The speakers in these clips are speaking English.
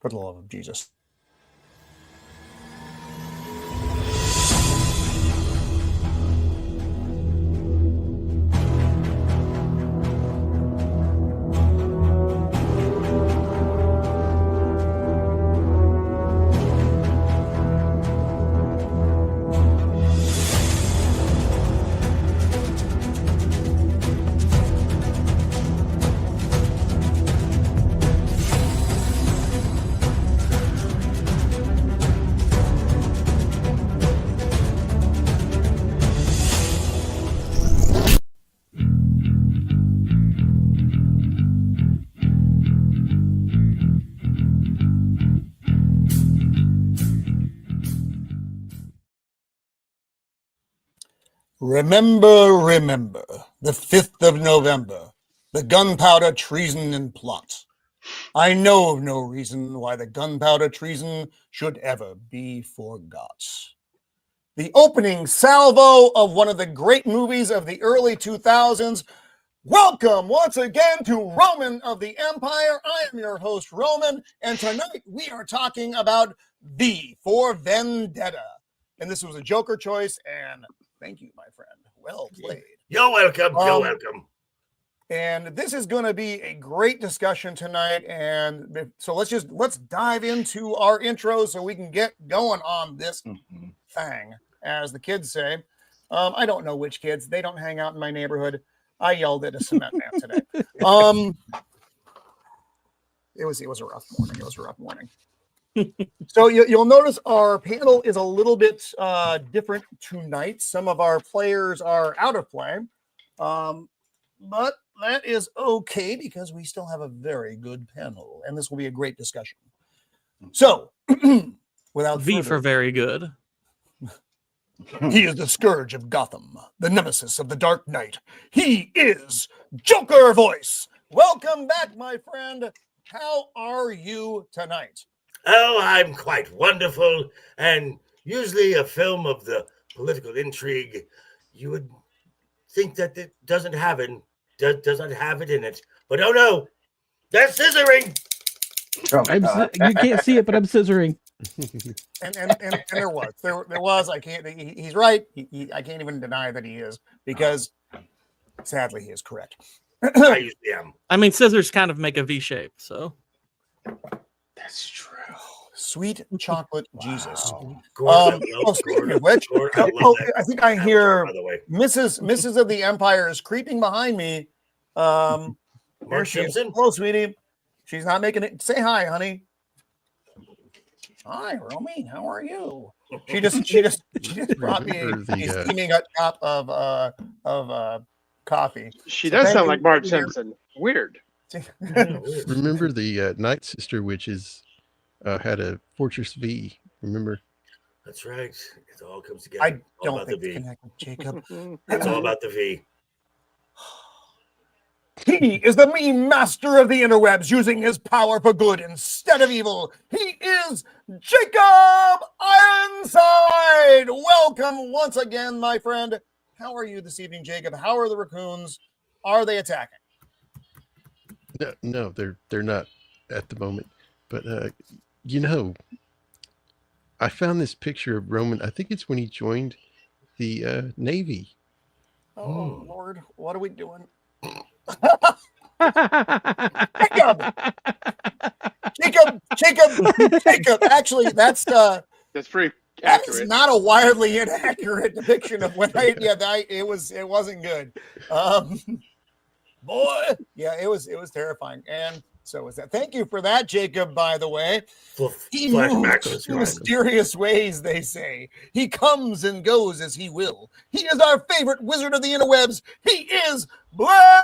For the love of Jesus. Remember, the 5th of November, the gunpowder treason and plot. I know of no reason why the gunpowder treason should ever be forgot. The opening salvo of one of the great movies of the early 2000s. Welcome once again to Roman of the Empire. I am your host, Roman, and tonight we are talking about V for Vendetta. And this was a Joker choice, and thank you, my friend. Well played. You're welcome. You're welcome. And this is going to be a great discussion tonight. And so let's dive into our intro so we can get going on this thing, as the kids say. I don't know which kids. They don't hang out in my neighborhood. I yelled at a cement man today. It was a rough morning. It was a rough morning. So you'll notice our panel is a little bit different tonight. Some of our players are out of play, but that is okay because we still have a very good panel, and this will be a great discussion. So, without V for very good. He is the scourge of Gotham, the nemesis of the Dark Knight. He is Joker Voice. Welcome back, my friend. How are you tonight? Oh, I'm quite wonderful. And usually a film of the political intrigue, you would think that it doesn't have it in it. But oh no, they're scissoring. You can't see it, but I'm scissoring. And there was. I can't. He's right. I can't even deny that he is, because sadly he is correct. I usually am. I mean, scissors kind of make a V shape, so that's true. Sweet chocolate Jesus. Speaking of which, I think I hear Mrs. of the Empire is creeping behind me. There she is. Hello, sweetie. She's not making it. Say hi, honey. Hi, Romy. How are you? She just brought me a steaming cup of coffee. She does sound like Marge Simpson. Weird. Remember the Night Sister witches had a Fortress V. Remember? That's right. It all comes together. I don't think it's connected, Jacob. It's all about the V. He is the meme master of the interwebs, using his power for good instead of evil. He is Jacob Ironside. Welcome once again, my friend. How are you this evening, Jacob? How are the raccoons? Are they attacking? No, they're not at the moment. But I found this picture of Roman. I think it's when he joined the Navy. Oh Lord, what are we doing? Jacob. Actually, that's pretty accurate. That's not a wildly inaccurate depiction of when it wasn't good. Boy, yeah, it was terrifying, and so was that. Thank you for that, Jacob. By the way, he moves in mysterious ways. They say he comes and goes as he will. He is our favorite wizard of the interwebs. He is Blair.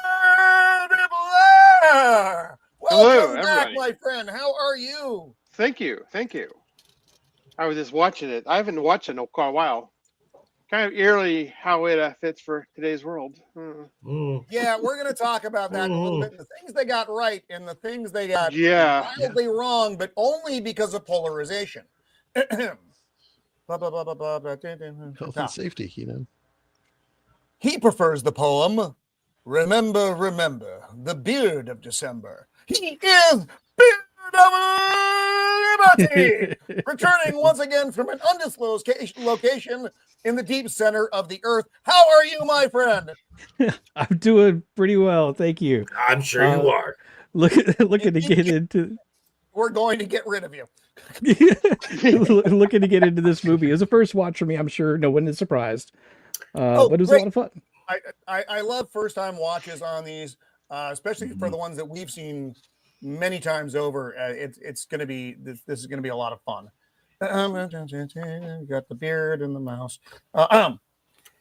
Welcome back, my friend. How are you? Thank you. I was just watching it. I haven't watched it in quite a while. Kind of eerily how it fits for today's world. Yeah, we're going to talk about that in a little bit. The things they got right and the things they got wildly wrong, but only because of polarization. Health and safety, He prefers the poem, Remember, the beard of December. He is Beard of Monty, returning once again from an undisclosed location in the deep center of the earth. How are you, my friend? I'm doing pretty well, thank you. I'm sure you are. Looking to get into. We're going to get rid of you. Looking to get into this movie. It was a first watch for me. I'm sure no one is surprised. But it was a lot of fun. I love first time watches on these, especially for the ones that we've seen many times over. It's going to be this is going to be a lot of fun. Got the beard and the mouse.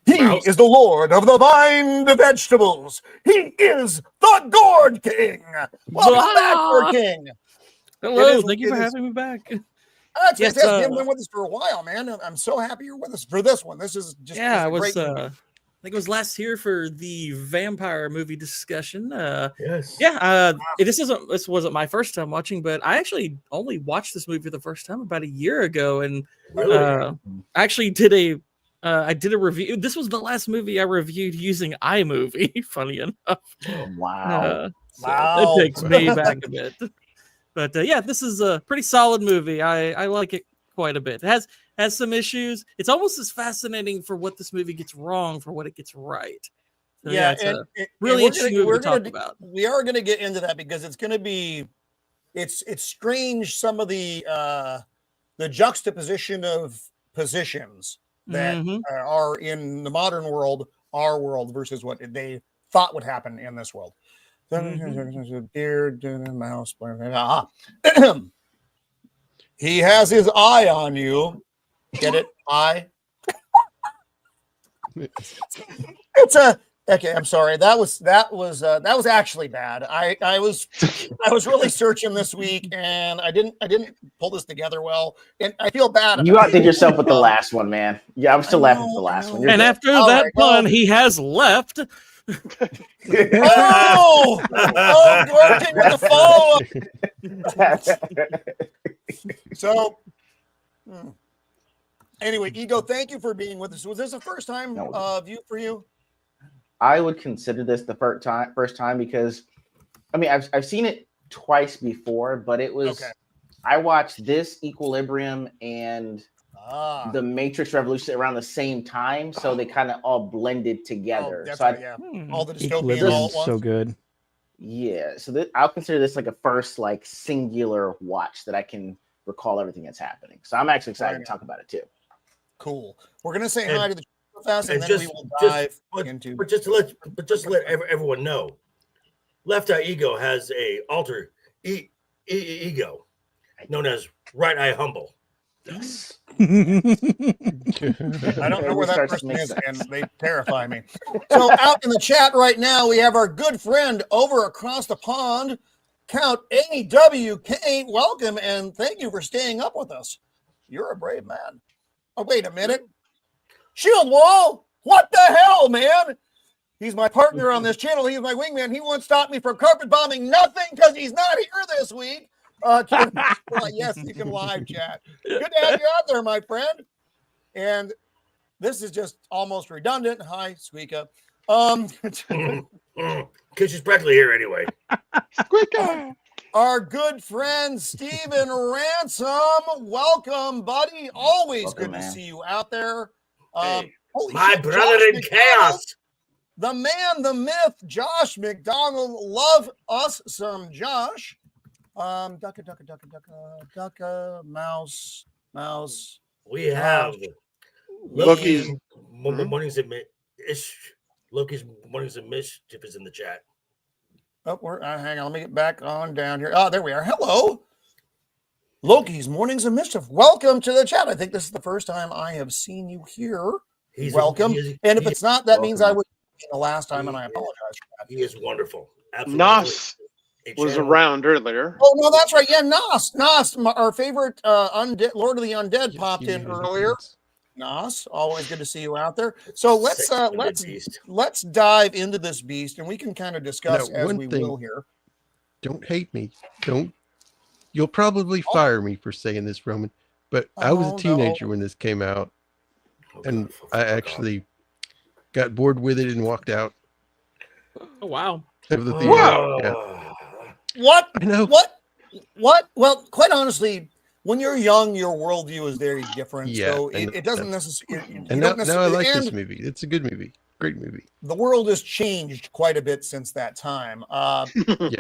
He is the Lord of the Vine Vegetables. He is the Gourd King. Welcome back, Gourd King. Hello, thank you for having me back. That's Yes, fantastic. You've been with us for a while, man. I'm so happy you're with us for this one. This is just Yeah, I great was. movie. I think it was last year for the vampire movie discussion. Yes. Yeah, this wasn't my first time watching, but I actually only watched this movie for the first time about a year ago, and I actually did I did a review. This was the last movie I reviewed using iMovie. Funny enough. Wow. Wow. It takes me back a bit. But yeah, this is a pretty solid movie. I like it quite a bit. It has some issues. It's almost as fascinating for what this movie gets wrong for what it gets right. So, Yeah, it's a really interesting movie to talk about. We are going to get into that because it's going to be, it's strange some of the juxtaposition of positions that are in the modern world, our world versus what they thought would happen in this world. Beard and a mouse. He has his eye on you. Get it? Eye. It's a okay. I'm sorry. That was actually bad. I was really searching this week and I didn't pull this together well, and I feel bad. You outdid yourself with the last one, man. Yeah, I'm still laughing at the last one. You're And good. after that pun, he has left. Oh, Gorking with the follow-up. So, anyway, Ego, thank you for being with us. Was this the first time view for you? I would consider this the first time because, I mean, I've seen it twice before, but it was I watched this, Equilibrium, and the Matrix Revolution around the same time, so they kind of all blended together. That's so right, all the dystopian all at once. So good. Yeah, so I'll consider this like a first like singular watch that I can recall everything that's happening. So I'm actually excited to talk about it too. Cool. We're gonna say hi to the fast, and then we will dive into. But just to let everyone know, Left Eye Ego has a alter ego known as Right Eye Humble. Yes. I don't know where that person is, and they terrify me. So out in the chat right now, we have our good friend over across the pond, Count AWK. Welcome, and thank you for staying up with us. You're a brave man. Oh, wait a minute. Shield Wall? What the hell, man? He's my partner on this channel. He's my wingman. He won't stop me from carpet bombing nothing because he's not here this week. Yes, you can live chat. Good to have you out there, my friend. And this is just almost redundant. Hi, Squeaka. Because she's practically here anyway. Squeaka! Our good friend Steven Ransom. Welcome, buddy. Always good to see you out there. My shit, brother in chaos. The man, the myth, Josh McDonald. Love us some Josh. Ducka, mouse. We have Loki's Mornings and Loki's Mornings and Mischief is in the chat. Oh, hang on. Let me get back on down here. Oh, there we are. Hello. Loki's Mornings of Mischief. Welcome to the chat. I think this is the first time I have seen you here. Welcome. And if it's not, that means I was the last time, and I apologize for that. He is wonderful. Absolutely. Nas was around earlier. Oh, no, that's right. Yeah, Nas, our favorite undead, Lord of the Undead popped in earlier. Nas, always good to see you out there. So let's dive into this beast, and we can kind of discuss as we will here. Don't hate me. You'll probably fire me for saying this, Roman, but I was a teenager when this came out, and I actually got bored with it and walked out. Oh, wow. Of the theater. Wow. Yeah. What? I know. What? Well, quite honestly, when you're young, your worldview is very different. Yeah, So and it doesn't necessarily. And now I like this movie. It's a good movie. Great movie. The world has changed quite a bit since that time. Yeah.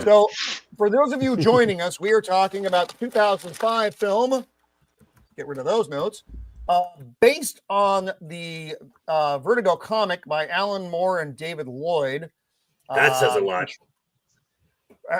So, for those of you joining us, we are talking about the 2005 film. Get rid of those notes. Based on the Vertigo comic by Alan Moore and David Lloyd. That says a lot.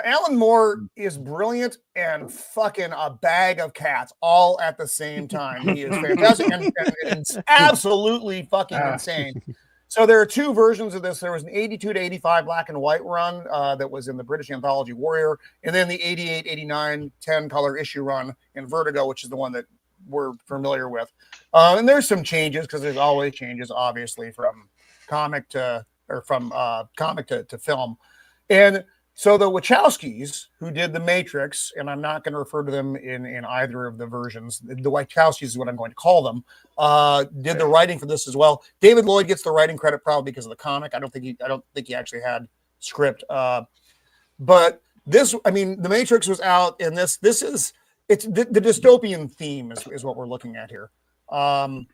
Alan Moore is brilliant and fucking a bag of cats all at the same time. He is fantastic and it's absolutely fucking insane. So there are two versions of this. There was an 82 to 85 black and white run that was in the British anthology Warrior, and then the 88, 89, 10 color issue run in Vertigo, which is the one that we're familiar with. And there's some changes because there's always changes, obviously, from comic to film. And so the Wachowskis, who did The Matrix, and I'm not going to refer to them in either of the versions. The Wachowskis is what I'm going to call them. Did the writing for this as well. David Lloyd gets the writing credit probably because of the comic. I don't think he actually had script. But this, I mean, The Matrix was out, and it's the dystopian theme is what we're looking at here. And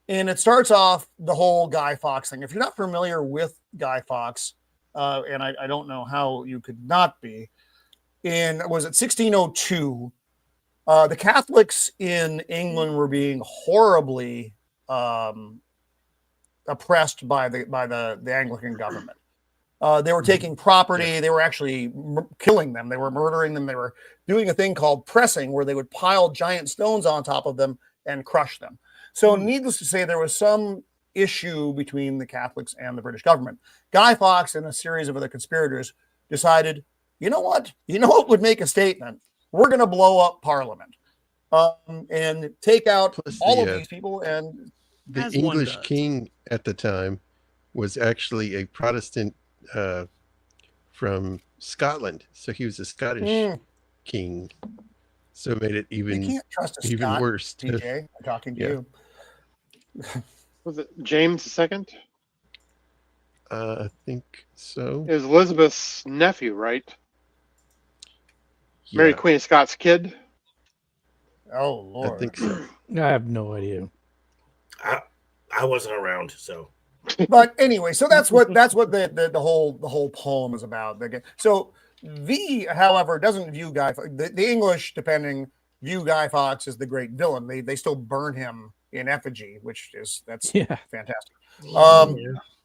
it starts off the whole Guy Fawkes thing. If you're not familiar with Guy Fawkes, and I don't know how you could not be. Was it 1602? The Catholics in England were being horribly oppressed by the Anglican government. They were taking property. They were actually killing them. They were murdering them. They were doing a thing called pressing, where they would pile giant stones on top of them and crush them. So, needless to say, there was some issue between the Catholics and the British government. Guy Fawkes and a series of other conspirators decided, you know what would make a statement? We're going to blow up Parliament and take out all of these people. And the English king at the time was actually a Protestant from Scotland, so he was a Scottish king. So it made it even worse. DJ, I'm talking to you. Was it James II? I think so. It was Elizabeth's nephew, right? Yeah, Mary Queen of Scots' kid. Oh Lord, I think so. I have no idea. I wasn't around, so. But anyway, so that's what the whole poem is about. So V, however, doesn't view the English, view Guy Fawkes as the great villain. They still burn him in effigy, that's fantastic.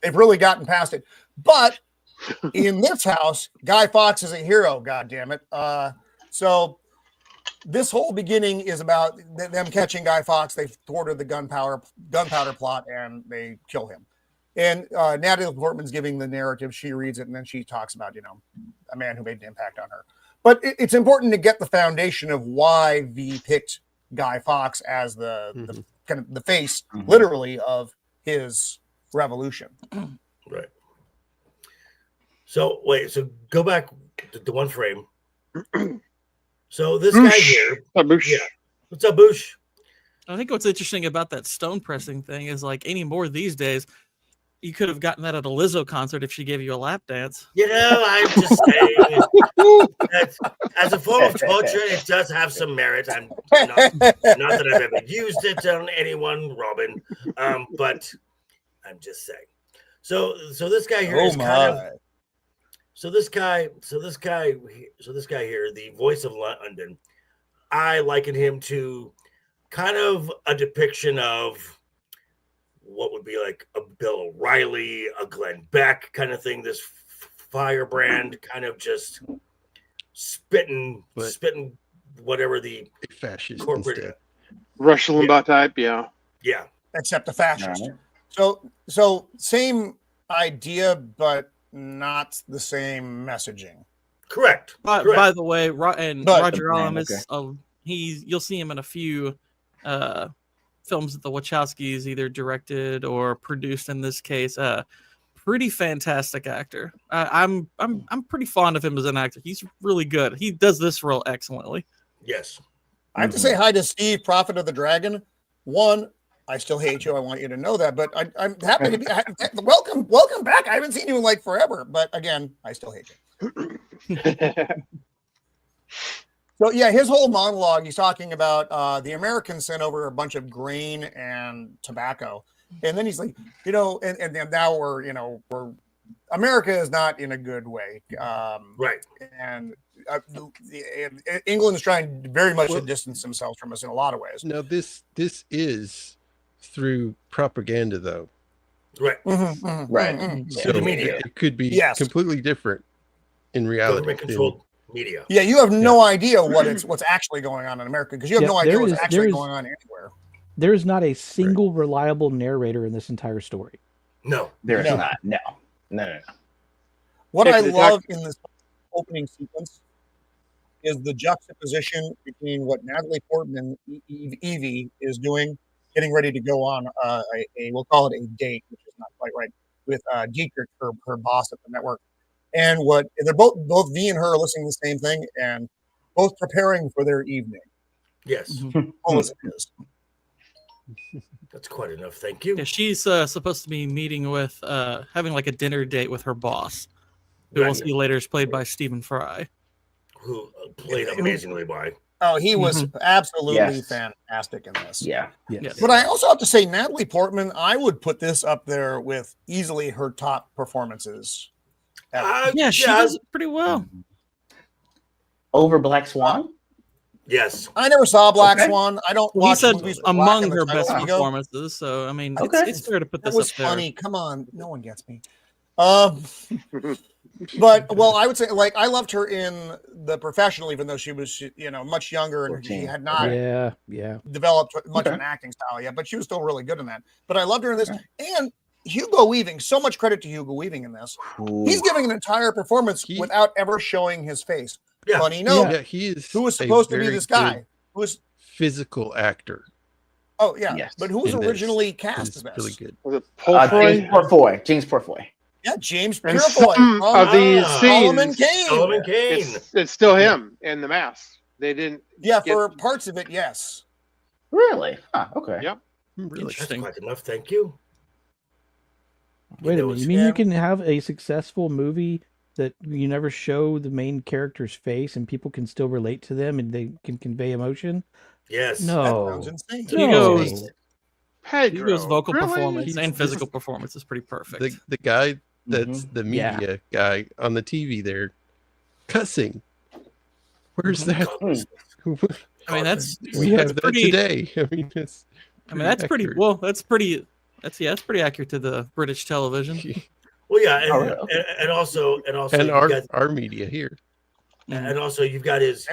They've really gotten past it. But in this house, Guy Fawkes is a hero, God damn it. So this whole beginning is about them catching Guy Fawkes. They've thwarted the gunpowder plot and they kill him. And Natalie Portman's giving the narrative. She reads it and then she talks about, a man who made an impact on her. But it's important to get the foundation of why V picked Guy Fawkes as the kind of the face, literally, of his revolution. Right. So go back to one frame. So this guy here, what's up, Boosh? I think what's interesting about that stone pressing thing is, like, anymore these days, you could have gotten that at a Lizzo concert if she gave you a lap dance. I'm just saying that as a form of torture, it does have some merit. I'm not that I've ever used it on anyone, Robin, but I'm just saying. So this guy here is kind of. So this guy here, the voice of London, I liken him to kind of a depiction of what would be like a Bill O'Reilly, a Glenn Beck kind of thing. This firebrand kind of just spitting whatever the fascist corporate Rush Limbaugh type, yeah. Except a fascist. So same idea, but not the same messaging. Correct. By the way, Roger Allam is you'll see him in a few films that the Wachowskis either directed or produced. In this case, pretty fantastic actor. I'm pretty fond of him as an actor. He's really good. He does this role excellently. Yes. I have to say hi to Steve, Prophet of the Dragon. One, I still hate you. I want you to know that. But I'm happy to be welcome back. I haven't seen you in like forever. But again, I still hate you. So yeah, his whole monologue, he's talking about the Americans sent over a bunch of grain and tobacco, and then he's like, and now we're America is not in a good way, right? And England is trying very much to distance themselves from us in a lot of ways. No, this is through propaganda, though. Right. Right. So the media. it could be completely different in reality. Government-controlled media. Yeah, you have no idea what's actually going on in America because you have no idea what's actually going on anywhere. There is not a single reliable narrator in this entire story. No, there is not. No. What I love in this opening sequence is the juxtaposition between what Natalie Portman, Evie, is doing, getting ready to go on we'll call it a date, which is not quite right, with Dietrich, her boss at the network. And what they're both V and her are listening to the same thing and both preparing for their evening. Yes. All as it is. That's quite enough. Thank you. Yeah, she's supposed to be meeting with, having like a dinner date with her boss, who we'll see later is played by Stephen Fry. Who played amazingly by. Oh, he was absolutely fantastic in this. Yeah. Yes. But I also have to say, Natalie Portman, I would put this up there with easily her top performances. Yeah, she does it pretty well. Over Black Swan? Yes. I never saw Black Swan. I don't watch said movies among her best performances, so I mean, it's fair to put this up there. That was funny. Come on, no one gets me. But I would say I loved her in The Professional, even though she was much younger and she had not developed much of an acting style yet, but she was still really good in that. But I loved her in this, and Hugo Weaving. So much credit to Hugo Weaving in this. He's giving an entire performance without ever showing his face. Yeah. Funny he is. Who was supposed to be this guy? Who was physical actor? Oh yeah, but who was originally cast as this? Really good. Was it Portfoy? James Portfoy. Yeah, James And Purefoy. some of these scenes, Solomon Kane. It's still him in the mask. They didn't. Yeah, for parts of it, yes. Really? Huh, okay. Yep. Really Interesting. That's quite enough. Thank you. Wait a minute. You mean you can have a successful movie that you never show the main character's face and people can still relate to them and they can convey emotion? Yes. No. That sounds insane. Hugo's vocal performance and physical performance is pretty perfect. The guy that's the media guy on the TV there cussing. Where's that? I mean, that's pretty, today. I mean, that's pretty well. That's pretty accurate to the British television. Well, yeah, and also our media here, and also you've got his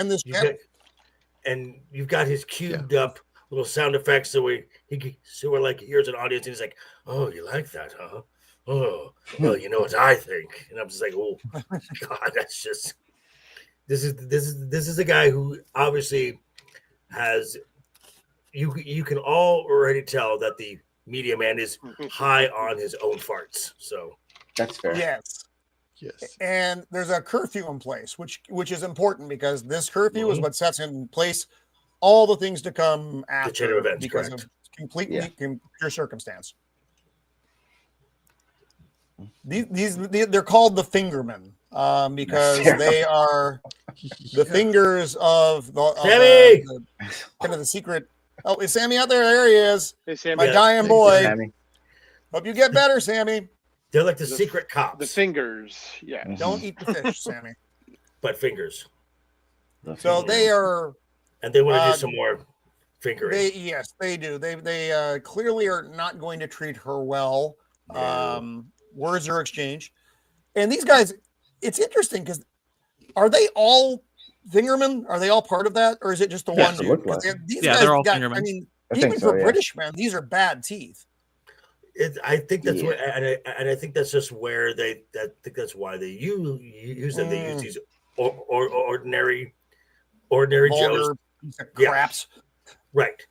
you've got his cubed up little sound effects, so we're like here's an audience, and he's like, "Oh, you like that, huh? Oh, well, you know what I think," and I'm just like, "Oh, God, that's just this is a guy who obviously has you can already tell that the media man is high on his own farts, so." That's fair. Yes. And there's a curfew in place, which is important because this curfew is what sets in place all the things to come after the chain of events, because of completely pure circumstance. They're called the Fingermen because they are the fingers of Sammy. Kind of the secret. Oh, is Sammy out there? There he is. Hey, Sammy. My dying boy. Hope you get better, Sammy. They're like the secret cops. The fingers, yeah. Don't eat the fish, Sammy. But fingers. So they are, and they want to do some more fingering. They do. They clearly are not going to treat her well. Words are exchanged, and these guys. It's interesting because are they all fingermen? Are they all part of that, or is it just the one dude? These guys they're all got, fingermen. I mean, even for British men, these are bad teeth. I think that's what, and I think that's just where that's why they use them. They use these ordinary Joes. Craps. Right.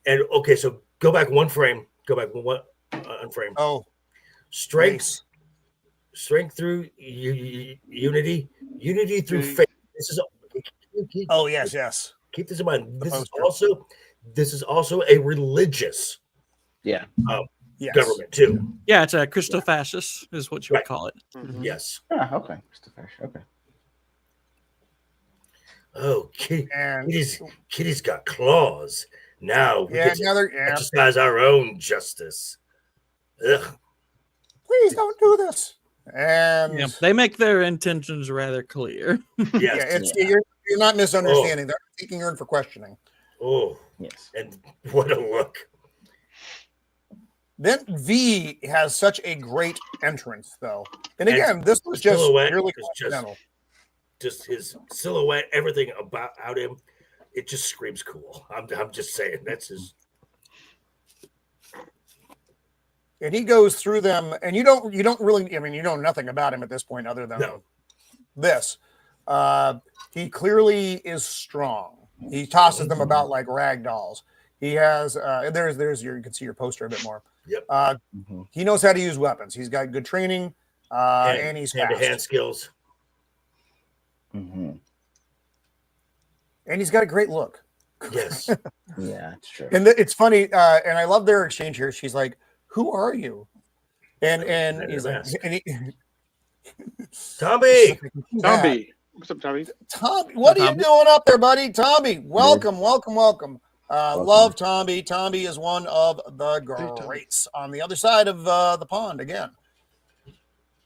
And okay, so go back one frame. Go back one frame. Oh, strength through unity through faith. This is. Yes. Keep this in mind. This is also a religious. Government too. Yeah, it's a Christofascist is what you would call it. Yes. Okay. Christopher. Okay. Oh, And Kitty's got claws. Now we get to exercise our own justice. Ugh. Please don't do this. And they make their intentions rather clear. Yes. You're not misunderstanding. They're taking her in for questioning. Oh, yes. And what a look. Then V has such a great entrance, though. And again, this was just really coincidental. Just his silhouette, everything about him, it just screams cool. I'm just saying, that's his. And he goes through them, and you don't really, I mean, you know nothing about him at this point other than this. He clearly is strong. He tosses them about like rag dolls. He has there's you can see your poster a bit more. Yep. He knows how to use weapons. He's got good training, and he's fast. Hand-to-hand skills. And he's got a great look. Yes. Yeah, it's true. And it's funny, and I love their exchange here. She's like, "Who are you?" And he's like, Tommy. Tommy. What's up, Tommy? Tommy, what are you doing up there, buddy? Tommy, welcome. Love Tommy. Tommy is one of the greats on the other side of the pond again.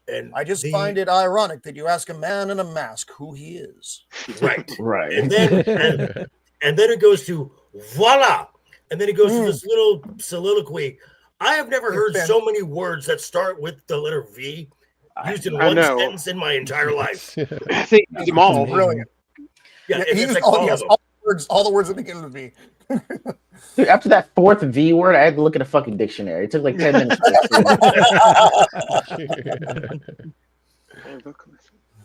And I just find it ironic that you ask a man in a mask who he is. Right. Right. And then it goes to voila. And then it goes to this little soliloquy. I have never heard so many words that start with the letter V used in one sentence in my entire life. I think them all brilliant. Yeah, he used all the words that begin with V. Dude, after that fourth V word, I had to look at a fucking dictionary. It took like 10 minutes.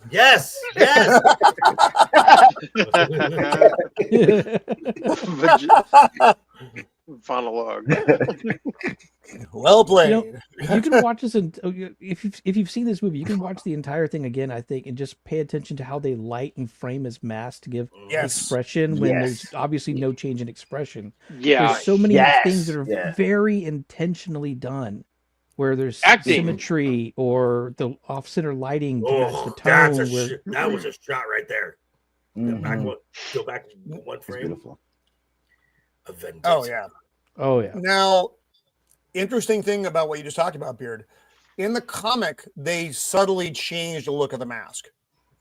Yes. Monologue. Well played. You can watch this, and if you've seen this movie, you can watch the entire thing again, I think, and just pay attention to how they light and frame his mask to give expression when there's obviously no change in expression. Yeah, there's so many things that are very intentionally done, where there's symmetry or the off-center lighting to match the tone. That was a shot right there. Go back one frame. Beautiful. A Vendetta. Oh yeah. Now, interesting thing about what you just talked about, Beard. In the comic, they subtly changed the look of the mask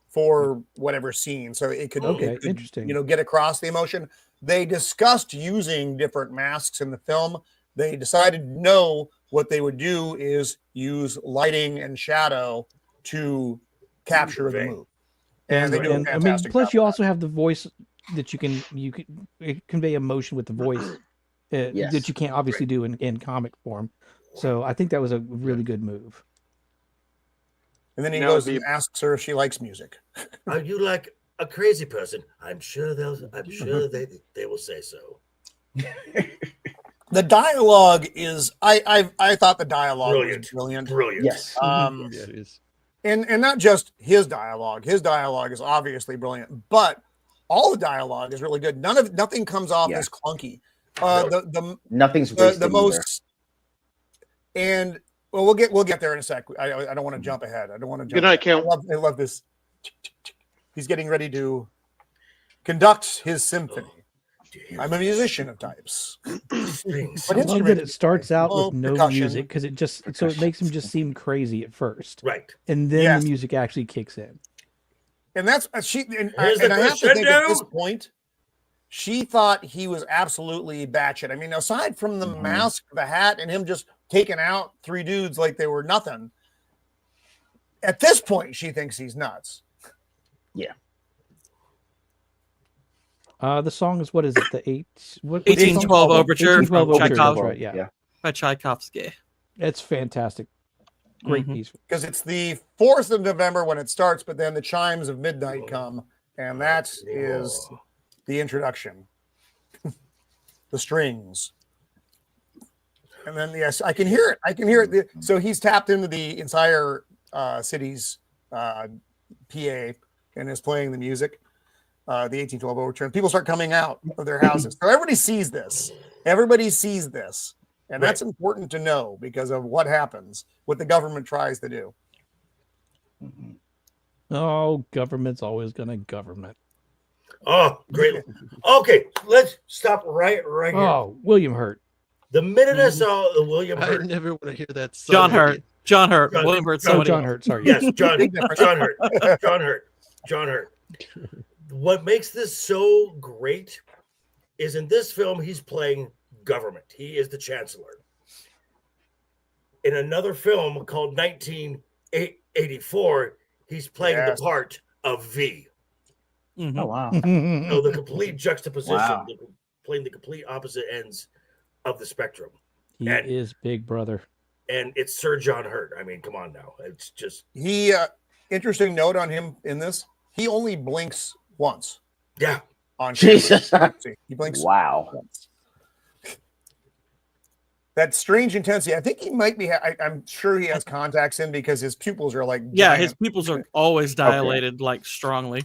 for whatever scene, so it could, interesting. Get across the emotion. They discussed using different masks in the film. They decided no. What they would do is use lighting and shadow to capture the mood, and they do a fantastic plus, job you also have the voice that you can convey emotion with the voice that you can't obviously do in comic form. So I think that was a really good move. And then he goes and asks her if she likes music. Are you like a crazy person? I'm sure they will say so. The dialogue is I thought the dialogue was brilliant. Yes. It is. And not just his dialogue. His dialogue is obviously brilliant, but all the dialogue is really good. Nothing comes off as clunky. Nothing's the most either. And we'll get there in a sec. I don't want to jump ahead. I don't want to jump. Good night, Kim. I love this. He's getting ready to conduct his symphony. I'm a musician of types. I love that it starts out with no music because it makes him just seem crazy at first, right? And then the music actually kicks in. And that's I have to think at this point, she thought he was absolutely batshit. I mean, aside from the mask, the hat, and him just taking out three dudes like they were nothing. At this point, she thinks he's nuts. Yeah. The song is, what is it? The 1812 Overture from Tchaikovsky. Right, yeah. By Tchaikovsky. It's fantastic. Great piece. Because it's the 4th of November when it starts, but then the chimes of midnight come, and that is the introduction. The strings. And then, yes, I can hear it. So he's tapped into the entire city's PA and is playing the music. The 1812 Overture. People start coming out of their houses. So everybody sees this. And that's important to know because of what happens, what the government tries to do. Oh, government's always going to government. Oh, great. Okay, let's stop right here. Oh, William Hurt. The minute I saw the William I Hurt, never want to hear that. John song Hurt. again. John Hurt. John- William Hurt. John- Somebody John else. Hurt. Sorry. yes, John Big difference. John Hurt. What makes this so great is in this film he's playing government. He is the chancellor. In another film called 1984, he's playing the part of V. Mhm. Oh wow. So the complete juxtaposition, Wow. playing the complete opposite ends of the spectrum. He is Big Brother. And it's Sir John Hurt. I mean, come on now. It's just He interesting note on him in this. He only blinks once yeah. on Jesus. camera. See, he blinks Wow. once. That strange intensity. I think he might be. I'm sure he has contacts in because his pupils are like Yeah, giant. his pupils are always dilated like strongly.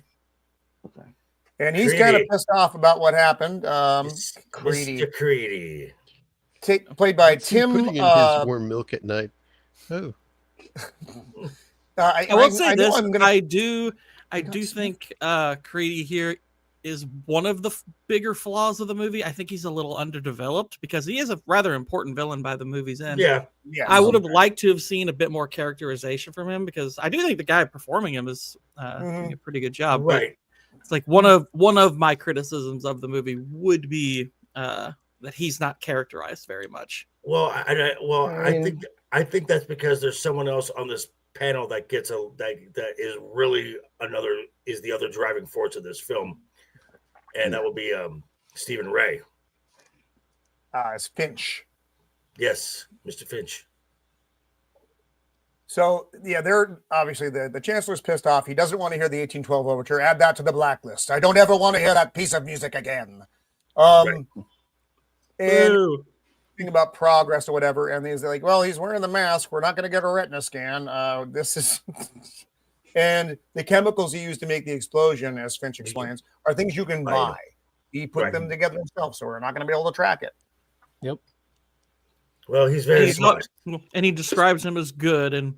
Okay. And he's Creedy. kind of pissed off about what happened. Creedy. Mr. Creedy. Played by What's he Tim. putting in his warm milk at night. Oh, I will say I know this. I'm gonna- I do think Creedy here is one of the bigger flaws of the movie. I think he's a little underdeveloped because he is a rather important villain by the movie's end. Yeah. I would have liked to have seen a bit more characterization from him because I do think the guy performing him is doing a pretty good job. Right. But it's like one of my criticisms of the movie would be that he's not characterized very much. Well, I think that's because there's someone else on this panel that gets that is really the other driving force of this film, and that will be Stephen Ray. It's Finch. Yes, Mr. Finch. So yeah, they're obviously the chancellor's pissed off. He doesn't want to hear the 1812 overture. Add that to the blacklist. I don't ever want to hear that piece of music again. Right. And think about progress or whatever, and he's like, well, he's wearing the mask. We're not going to get a retina scan. This is and the chemicals he used to make the explosion, as Finch explains, are things you can buy. He put them together himself, so we're not going to be able to track it. Yep. Well, he's very smart. And he describes him as good, and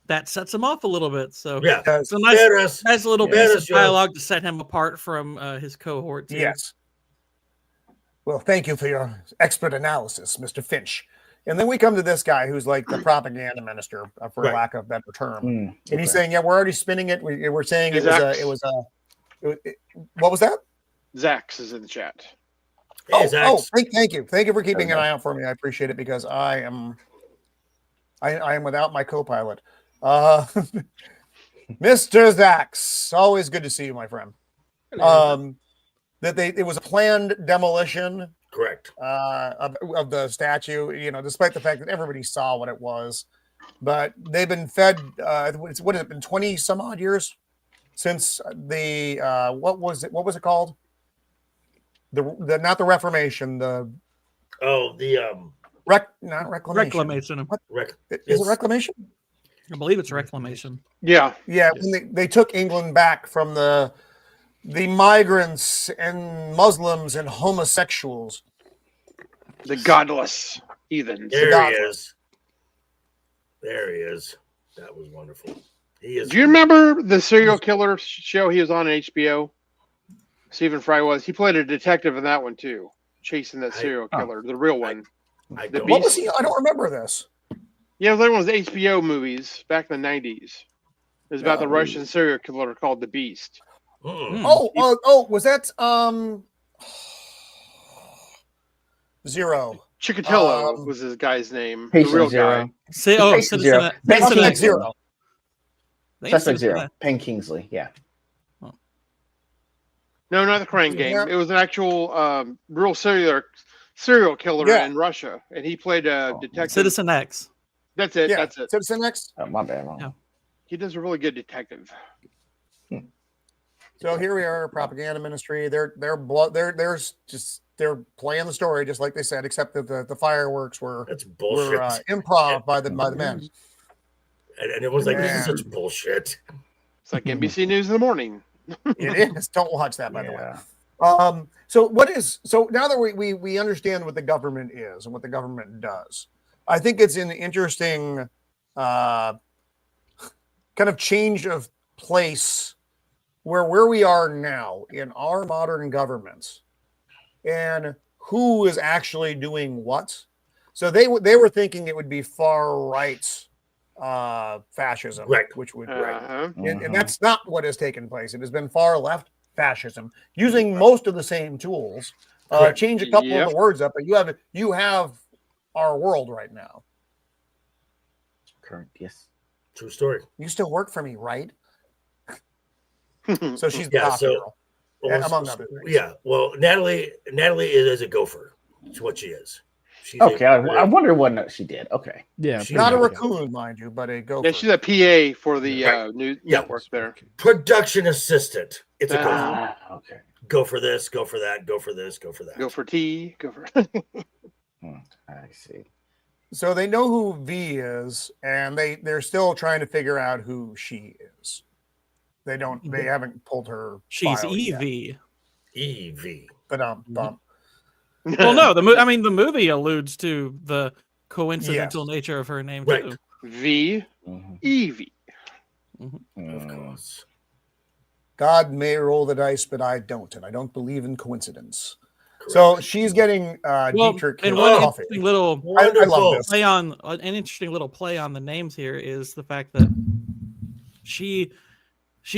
that sets him off a little bit. So Yeah, it's a nice little piece of dialogue to set him apart from his cohort. Too. Yes. Well, thank you for your expert analysis, Mr. Finch. And then we come to this guy who's like the propaganda minister, for lack of a better term. And he's saying, yeah, we're already spinning it. We're saying what was that? Zax is in the chat. Hey, thank you. Thank you for keeping an eye out for me. I appreciate it because I am without my co-pilot. Mr. Zax, always good to see you, my friend. It was a planned demolition, correct, of the statue. You know, despite the fact that everybody saw what it was, but they've been fed. What has it been? 20 some odd years since the what was it called? The not the Reformation. Not reclamation. Reclamation. Is it reclamation? I believe it's reclamation. Yeah. When they took England back from the migrants and Muslims and homosexuals, the godless heathens. There he is. That was wonderful. He is. Do you remember the serial killer show he was on HBO? Stephen Fry was. He played a detective in that one too, chasing that serial killer, the real one. What was he? I don't remember this. Yeah, it was like one of those HBO movies back in the 90s. It was about the Russian serial killer called The Beast. Was that Zero? Chikatilo was this guy's name. The real guy. Citizen Zero. Suspect Zero. Penn Kingsley. Yeah. No, not the Crane Game. It was an actual real serial killer in Russia, and he played a detective. Citizen X. That's it. Yeah. That's it. Citizen X. Oh, my bad. Yeah. He does a really good detective. So here we are, propaganda ministry. They're playing the story just like they said, except that the fireworks were improv by the men. And it was like, this is such bullshit. It's like NBC News in the morning. It is. Don't watch that, by the way. So now that we understand what the government is and what the government does, I think it's an interesting kind of change of place where we are now in our modern governments and who is actually doing what. So they were thinking it would be far right fascism, Right. which would Uh-huh. and that's not what has taken place. It has been far left fascism using most of the same tools. Change a couple of the words up, but you have our world right now. Current, yes. True story. You still work for me, right? So she's the Yeah, coffee so- girl, among other things. Yeah. Well, Natalie is a gopher. That's what she is. She's Okay, I wonder what she did. Okay. Yeah. She- Not a Okay. raccoon, mind you, but a gopher. Yeah, she's a PA for the Right. news Yeah. network there. production assistant. It's a gopher. Okay. Go for this, go for that, go for this, go for that. Go for tea. Go for. I see. So they know who V is, and they're still trying to figure out who she is. They haven't pulled her. She's file yet. Evie. Evie. But bump. Well, no, the movie alludes to the coincidental nature of her name Right. too. V. Mhm. Evie. Of Mm. course. God may roll the dice, but I don't, and I don't believe in coincidence. So Correct. she's getting Well, Dietrich and his one coffee. interesting little I Wonderful. love this. play on an interesting little play on the names here is the fact that she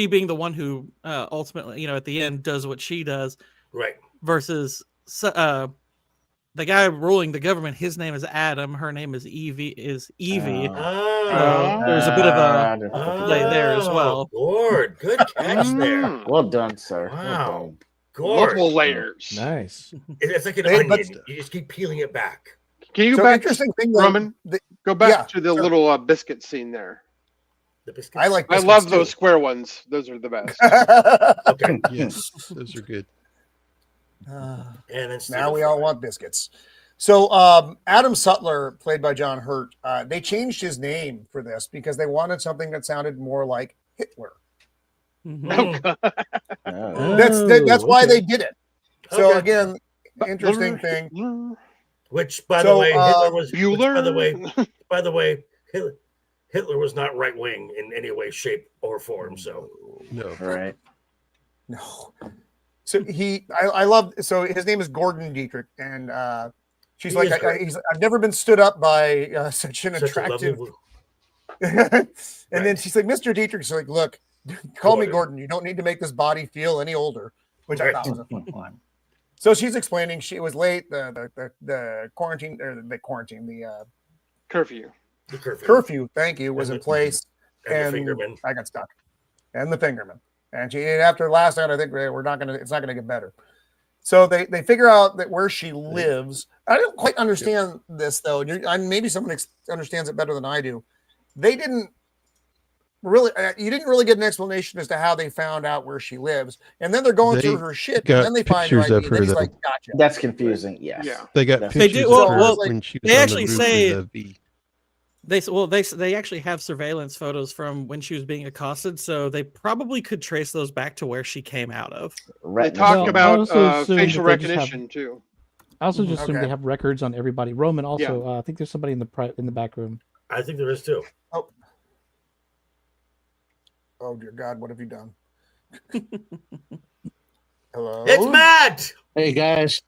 being the one who ultimately, at the end does what she does Right. versus the guy ruling the government. His name is Adam. Her name is Evie. Oh. There's a bit of a play there as well. Gord, good catch there. Mm. Well done, sir. Wow. Well done. Gord. Multiple layers. Nice. It's like an They- onion. but- You just keep peeling it back. Can you So go back, interesting thing, though, Roman? Go back yeah, to the sure. little biscuit scene there. The biscuits. I like. I biscuits, love too. those square ones. Those are the best. Okay. Yes, those are good. And then Now we all want biscuits. So Adam Sutler, played by John Hurt, they changed his name for this because they wanted something that sounded more like Hitler. Mhm. Oh. That's why they did it. So Okay. again, interesting thing. Which, by So, the way, Hitler was. Bueller. By the way, Hitler was not right wing in any way, shape, or form. So No. Right. No. So I love. So his name is Gordon Dietrich, and she's He like, is great. I've never been stood up by such an such a attractive. lovely. And then she's like, Mr. Dietrich's like, look, call me Gordon. Gordon. You don't need to make this body feel any older, which I Right. thought was a fun line. So she's explaining she was late. The quarantine or the quarantine, the Curfew. The curfew. curfew. Thank you, was And in the- place, And the fingerman. I got stuck. And the fingerman. And she after last night, I think we're not gonna. It's not gonna get better. So they figure out that where she lives. I don't quite understand this though. Maybe someone understands it better than I do. They didn't really. You didn't really get an explanation as to how they found out where she lives. And then they're going They through her shit. got And then they find her pictures ID. of Then her, he's though. like, "Gotcha." That's confusing. Yes. Yeah. They got They pictures do- of her well, when she was they on actually the roof say- of the V. They actually have surveillance photos from when she was being accosted, so they probably could trace those back to where she came out of. They Retina talk Well, I about also assume facial that they just have- recognition too. I also just assume Okay. they have records on everybody. Roman also. I think there's somebody in the back room. I think there is too. Oh dear God, what have you done? Hello. It's Matt. Hey guys,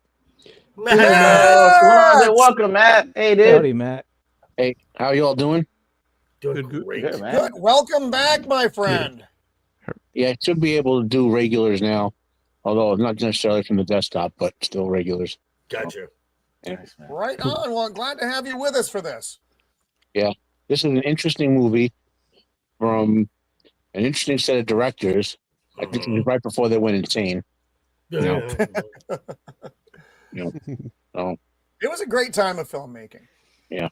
Matt. Hey, what's going on, man? Welcome, Matt. Hey, dude. Howdy, Matt. hey, how y'all doing? Doing Good. great. Good, man. Good. Welcome back, my friend. Yeah, I should be able to do regulars now, although not necessarily from the desktop, but still regulars. Gotcha. Nice, man. Right on. Well, I'm glad to have you with us for this. This is an interesting movie from an interesting set of directors. I think it was right before they went insane. Yeah. So It was a great time of filmmaking. Yeah.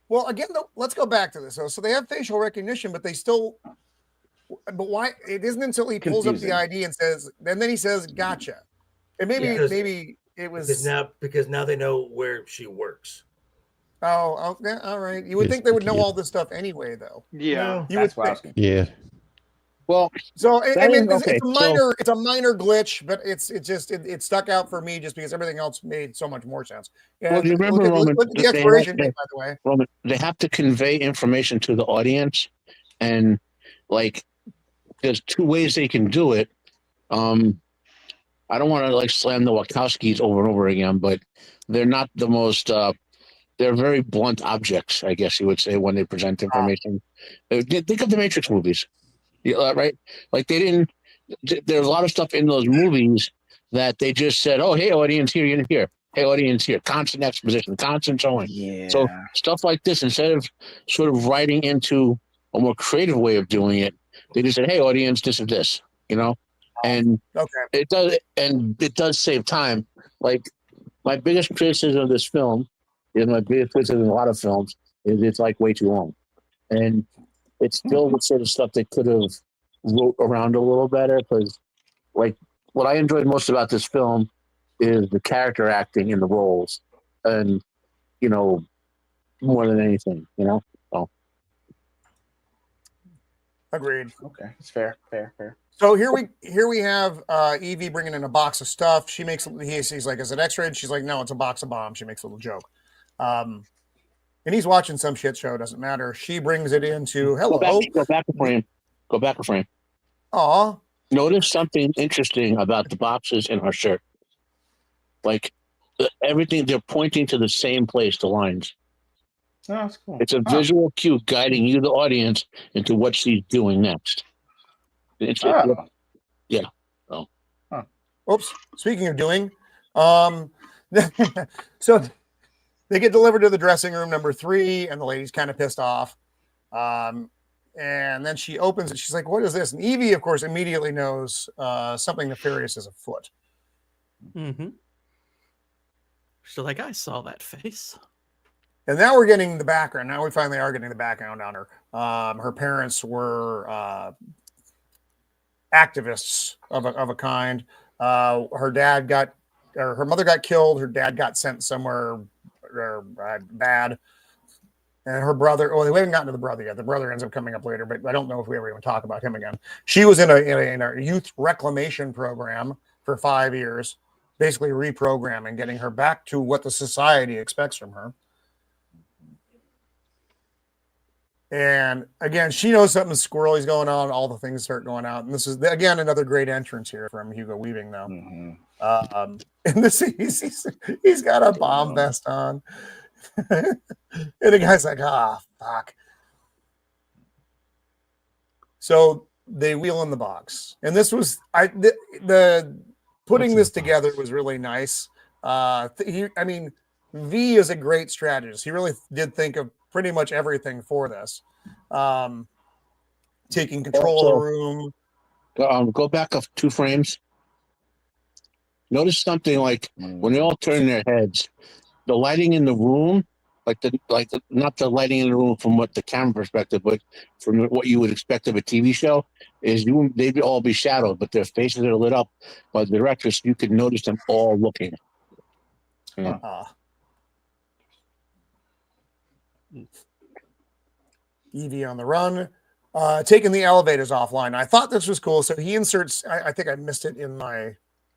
Well, again, though, let's go back to this. So they have facial recognition, but they still. But why? It isn't until he pulls up the Confusing. ID and says, and then he says, "Gotcha." And maybe Yeah. maybe it was. because now they know where she works. Oh, yeah, all right. You would think they would know all this stuff anyway, though. Yeah. You would That's what I think. was Yeah. well, So I mean, okay, it's a minor glitch, but it stuck out for me just because everything else made so much more sense. And Well, do you remember, look Roman, at the they expiration have- date, by the way. Roman, they have to convey information to the audience, and like there's two ways they can do it. I don't want to like slam the Wachowskis over and over again, but they're not the most. They're very blunt objects, I guess you would say, when they present information. Think of the Matrix movies, right? Like they didn't. There's a lot of stuff in those movies that they just said, "Oh, hey, audience, here, you're here. Hey, audience, here." Constant exposition, constant showing. Yeah. So stuff like this, instead of sort of writing into a more creative way of doing it, they just said, "Hey, audience, this is this," you know, and it does save time. Like my biggest criticism of this film is my biggest criticism of a lot of films is it's like way too long, and it's still the sort of stuff they could have wrote around a little better. Because, like, what I enjoyed most about this film is the character acting in the roles, and you know, more than anything, you know. So. Agreed. Okay, it's fair. So here we have Evie bringing in a box of stuff. She makes he's like, "Is it X-rated?" She's like, "No, it's a box of bombs." She makes a little joke. And he's watching some shit show. Doesn't matter. She brings it into hello. Go back a frame. Go back a frame. Aw. Notice something interesting about the boxes in her shirt. Like everything, they're pointing to the same place. The lines. Oh, that's cool. It's a visual cue guiding you, the audience, into what she's doing next. Yeah. Oh. Huh. Oops. Speaking of doing, so they get delivered to the dressing room number 3, and the lady's kind of pissed off. And then she opens it. She's like, "What is this?" And Evie, of course, immediately knows something nefarious is afoot. Mm-hmm. She's like, "I saw that face." And now we're getting the background. Now we finally are getting the background on her. Her parents were activists of a kind. Her mother got killed. Her dad got sent somewhere bad. And her brother, we haven't gotten to the brother yet. The brother ends up coming up later, but I don't know if we ever even talk about him again. She was in a youth reclamation program for 5 years, basically reprogramming, getting her back to what the society expects from her. And again, she knows something squirrely's going on. All the things start going out. And this is, again, another great entrance here from Hugo Weaving, though. Mm-hmm. And he's got a bomb vest on. And the guy's like, fuck. So they wheel in the box. And this was, the putting this together was really nice. V is a great strategist. He really did think of pretty much everything for this. Taking control of the room. Go back up 2 frames. Notice something like when they all turn their heads, the lighting in the room, not the lighting in the room from what the camera perspective, but from what you would expect of a TV show, is they'd all be shadowed, but their faces are lit up by the directors. You could notice them all looking. Yeah. Evie on the run, taking the elevators offline. I thought this was cool. So he inserts, I think I missed it in my.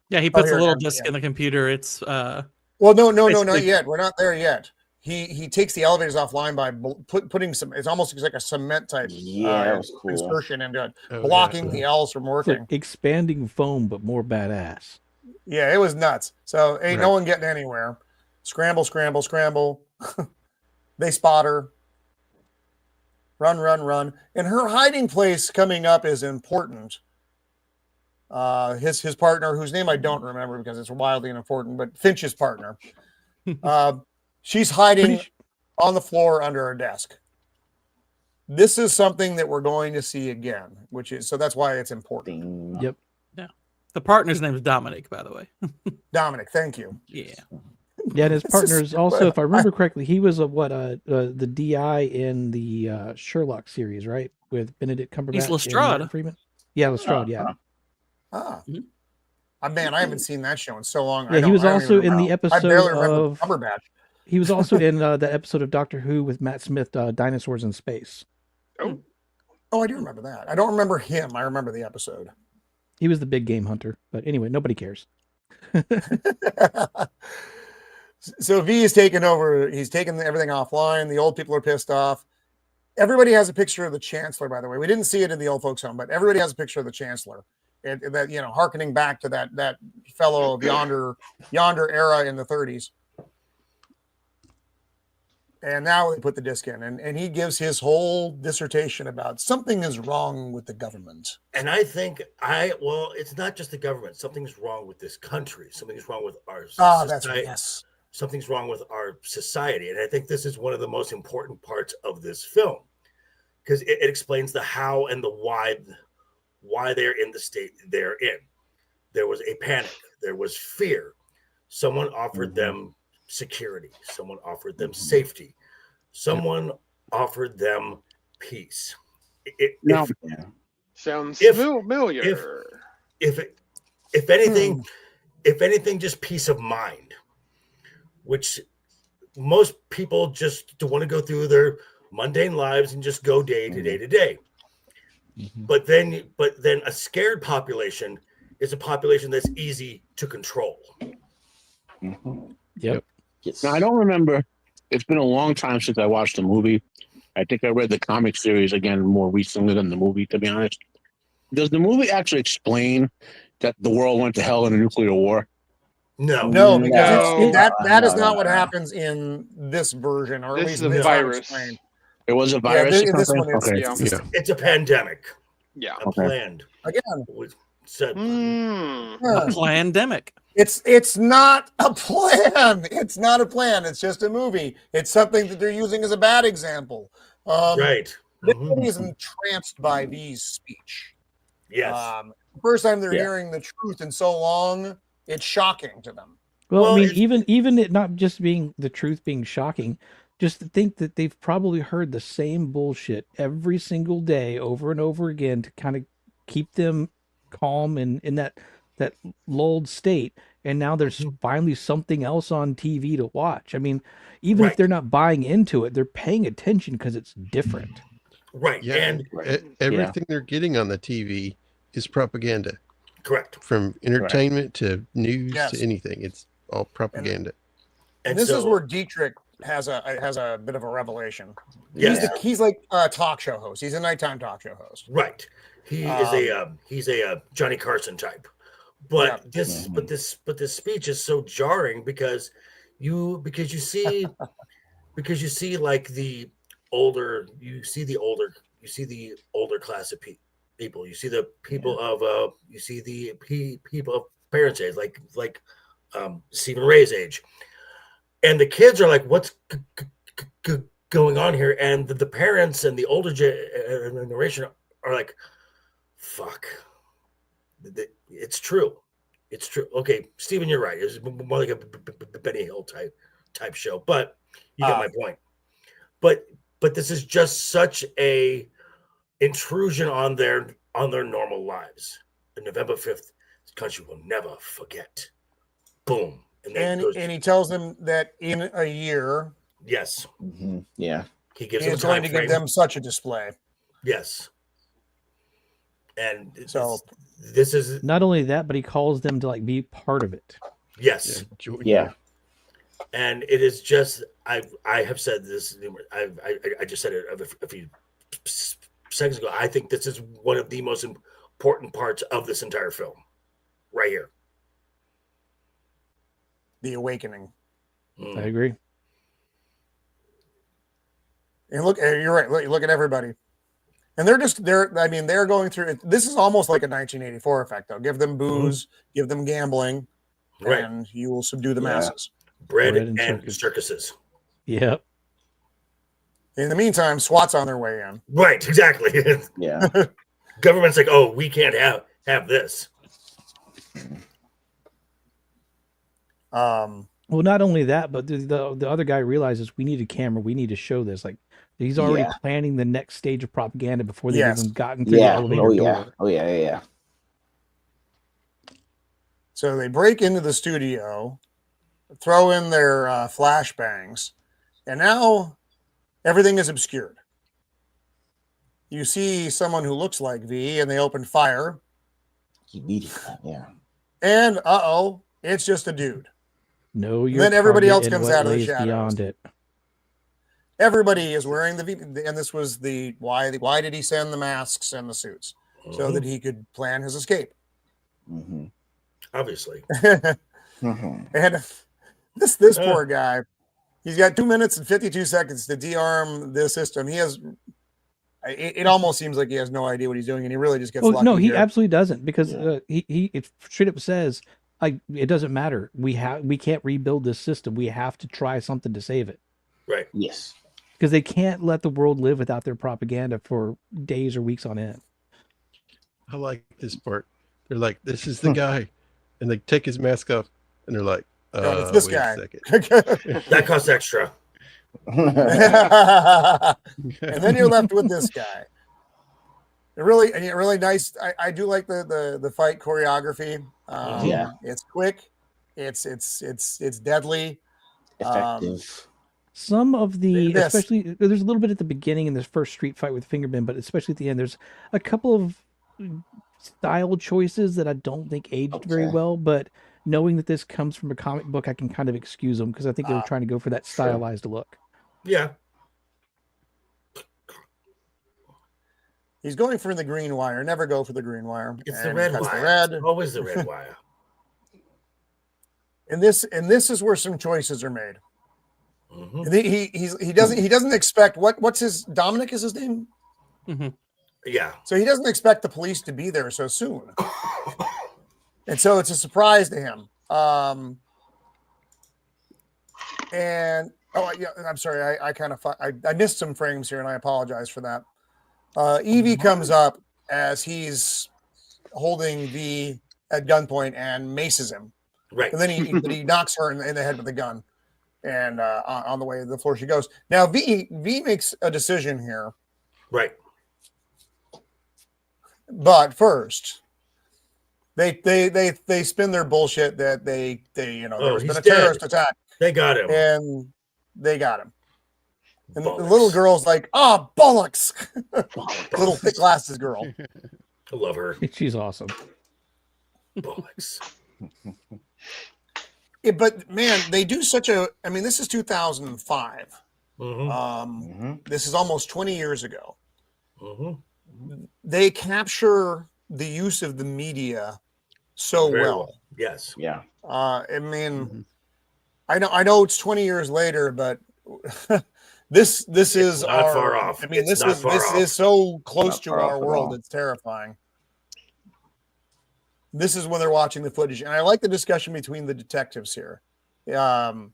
Yeah, he puts a little disc in the computer. It's well, no, not yet. We're not there yet. He takes the elevators offline by putting some. It's almost like a cement type. That was cool. Insertion into it, blocking the L's from working. Like expanding foam, but more badass. Yeah, it was nuts. So ain't no one getting anywhere. Scramble. They spot her. Run. And her hiding place coming up is important. His partner, whose name I don't remember because it's wildly unimportant, but Finch's partner. She's hiding on the floor under her desk. This is something that we're going to see again, so that's why it's important. Yep. Yeah. The partner's name is Dominic, by the way. Dominic, thank you. Yeah. Yeah, and his partner is also, if I remember correctly, he was the DI in the Sherlock series, right? With Benedict Cumberbatch. He's Lestrade. And Freeman. Yeah, Lestrade. Yeah. Man, I haven't seen that show in so long. Yeah, he was also in the episode of Cumberbatch. He was also in that episode of Doctor Who with Matt Smith, Dinosaurs in Space. Oh, I do remember that. I don't remember him. I remember the episode. He was the big game hunter, but anyway, nobody cares. So V is taking over. He's taking everything offline. The old people are pissed off. everybody has a picture of the Chancellor, by the way. We didn't see it in the old folks' home, but everybody has a picture of the Chancellor. And that, you know, hearkening back to that fellow of yonder era in the 30s. And now they put the disc in, and he gives his whole dissertation about something is wrong with the government. And I think well, it's not just the government. Something's wrong with this country. Something's wrong with our society. That's right. Yes. Something's wrong with our society. And I think this is one of the most important parts of this film, because it explains the how and the why they're in the state they're in. There was a panic. There was fear. Someone offered them security. Someone offered them safety. Someone offered them peace. Sounds familiar. If anything, just peace of mind, which most people just want to go through their mundane lives and just go day to day to day. But then a scared population is a population that's easy to control. Yep. Yes. Now, I don't remember. It's been a long time since I watched the movie. I think I read the comic series again more recently than the movie, to be honest. Does the movie actually explain that the world went to hell in a nuclear war? No, No, because that is not what happens in this version, or at This least is a this virus. explained. It was a virus. Yeah, or this something? one is. Okay. Yeah. It's a pandemic. Yeah. Planned. Again, Was said. A plandemic. It's not a plan. It's not a plan. It's just a movie. It's something that they're using as a bad example. Right. Everybody is entranced by V's speech. Yes. The first time they're hearing the truth in so long, it's shocking to them. Well, I mean, even it not just being the truth being shocking, just to think that they've probably heard the same bullshit every single day over and over again to kind of keep them calm and in that lulled state. And now there's finally something else on TV to watch. I mean, even if they're not buying into it, they're paying attention because it's different. Right. Yeah, And everything they're getting on the TV is propaganda. correct. From entertainment to news to anything. It's all propaganda. And this is where Dietrich has a bit of a revelation. Yes. He's like a talk show host. He's a nighttime talk show host. Right. He is he's a Johnny Carson type. But this speech is so jarring because you see like the older class of people. You see the people of people of parents' age, like Stephen Ray's age, and the kids are like, "What's going on here?" And the parents and the older generation are like, "Fuck, it's true, it's true." Okay, Stephen, you're right. It's more like a Benny Hill type show, but you get my point. But this is just such a intrusion on their normal lives. On November 5th, this country will never forget. Boom. And he tells them that in a year, yes, yeah, he gives he's going to give them such a display. Yes, and so this is not only that, but he calls them to like be part of it. Yes, yeah. And it is just I have said this. I just said it a few seconds ago. I think this is one of the most important parts of this entire film, right here. The awakening. I agree. And look, you're right. Look at everybody, and they're going through it. This is almost like a 1984 effect, though. Give them booze, give them gambling, and you will subdue the masses. Bread and circuses. Yep. In the meantime, SWAT's on their way in. Right, exactly. Yeah. Government's like, oh, we can't have this. Well, not only that, but the other guy realizes we need a camera. We need to show this. Like he's already planning the next stage of propaganda before they've even gotten through the elevator door. Oh yeah. So they break into the studio, throw in their flashbangs, and now everything is obscured. You see someone who looks like V, and they open fire. Yeah. And it's just a dude. No, then everybody else comes out of the shadows. Beyond it. everybody is wearing the V, and this was the why did he send the masks and the suits? So that he could plan his escape. Obviously. And this poor guy, he's got 2 minutes and 52 seconds to de-arm this system. He has. It almost seems like he has no idea what he's doing, and he really just gets lucky. No, he here. absolutely doesn't, because he it straight up says, it doesn't matter. We can't rebuild this system. We have to try something to save it. Right. Yes. Because they can't let the world live without their propaganda for days or weeks on end. I like this part. They're like, "This is the guy," and they take his mask off, and they're like, it's this wait guy. a second. That costs extra. And then you're left with this guy. Really nice. I do like the fight choreography. It's quick. It's deadly. Effective. Some of especially there's a little bit at the beginning in this first street fight with Fingerman, but especially at the end, there's a couple of style choices that I don't think aged very well. But knowing that this comes from a comic book, I can kind of excuse them, because I think they were trying to go for that stylized look. Yeah. He's going for the green wire. Never go for the green wire. It's the red wire. It's always the red wire. And this is where some choices are made. He doesn't expect what's his Dominic is his name. Yeah. So he doesn't expect the police to be there so soon, and so it's a surprise to him. And I'm sorry, I missed some frames here, and I apologize for that. Evie comes up as he's holding V at gunpoint and maces him. Right. And then he knocks her in the head with a gun. And on the way to the floor she goes. Now V makes a decision here. Right. But first, they spin their bullshit that there's been a terrorist attack. They got him. And they got him. And the little girl's like, bollocks. Little thick glasses girl. I love her. She's awesome. Bollocks. But man, they do such a. I mean, this is 2005. This is almost 20 years ago. They capture the use of the media so well. Yes. Yeah. I mean, I know it's 20 years later, but this is not far off. I mean, this is so close to our world. It's terrifying. This is when they're watching the footage, and I like the discussion between the detectives here. Finch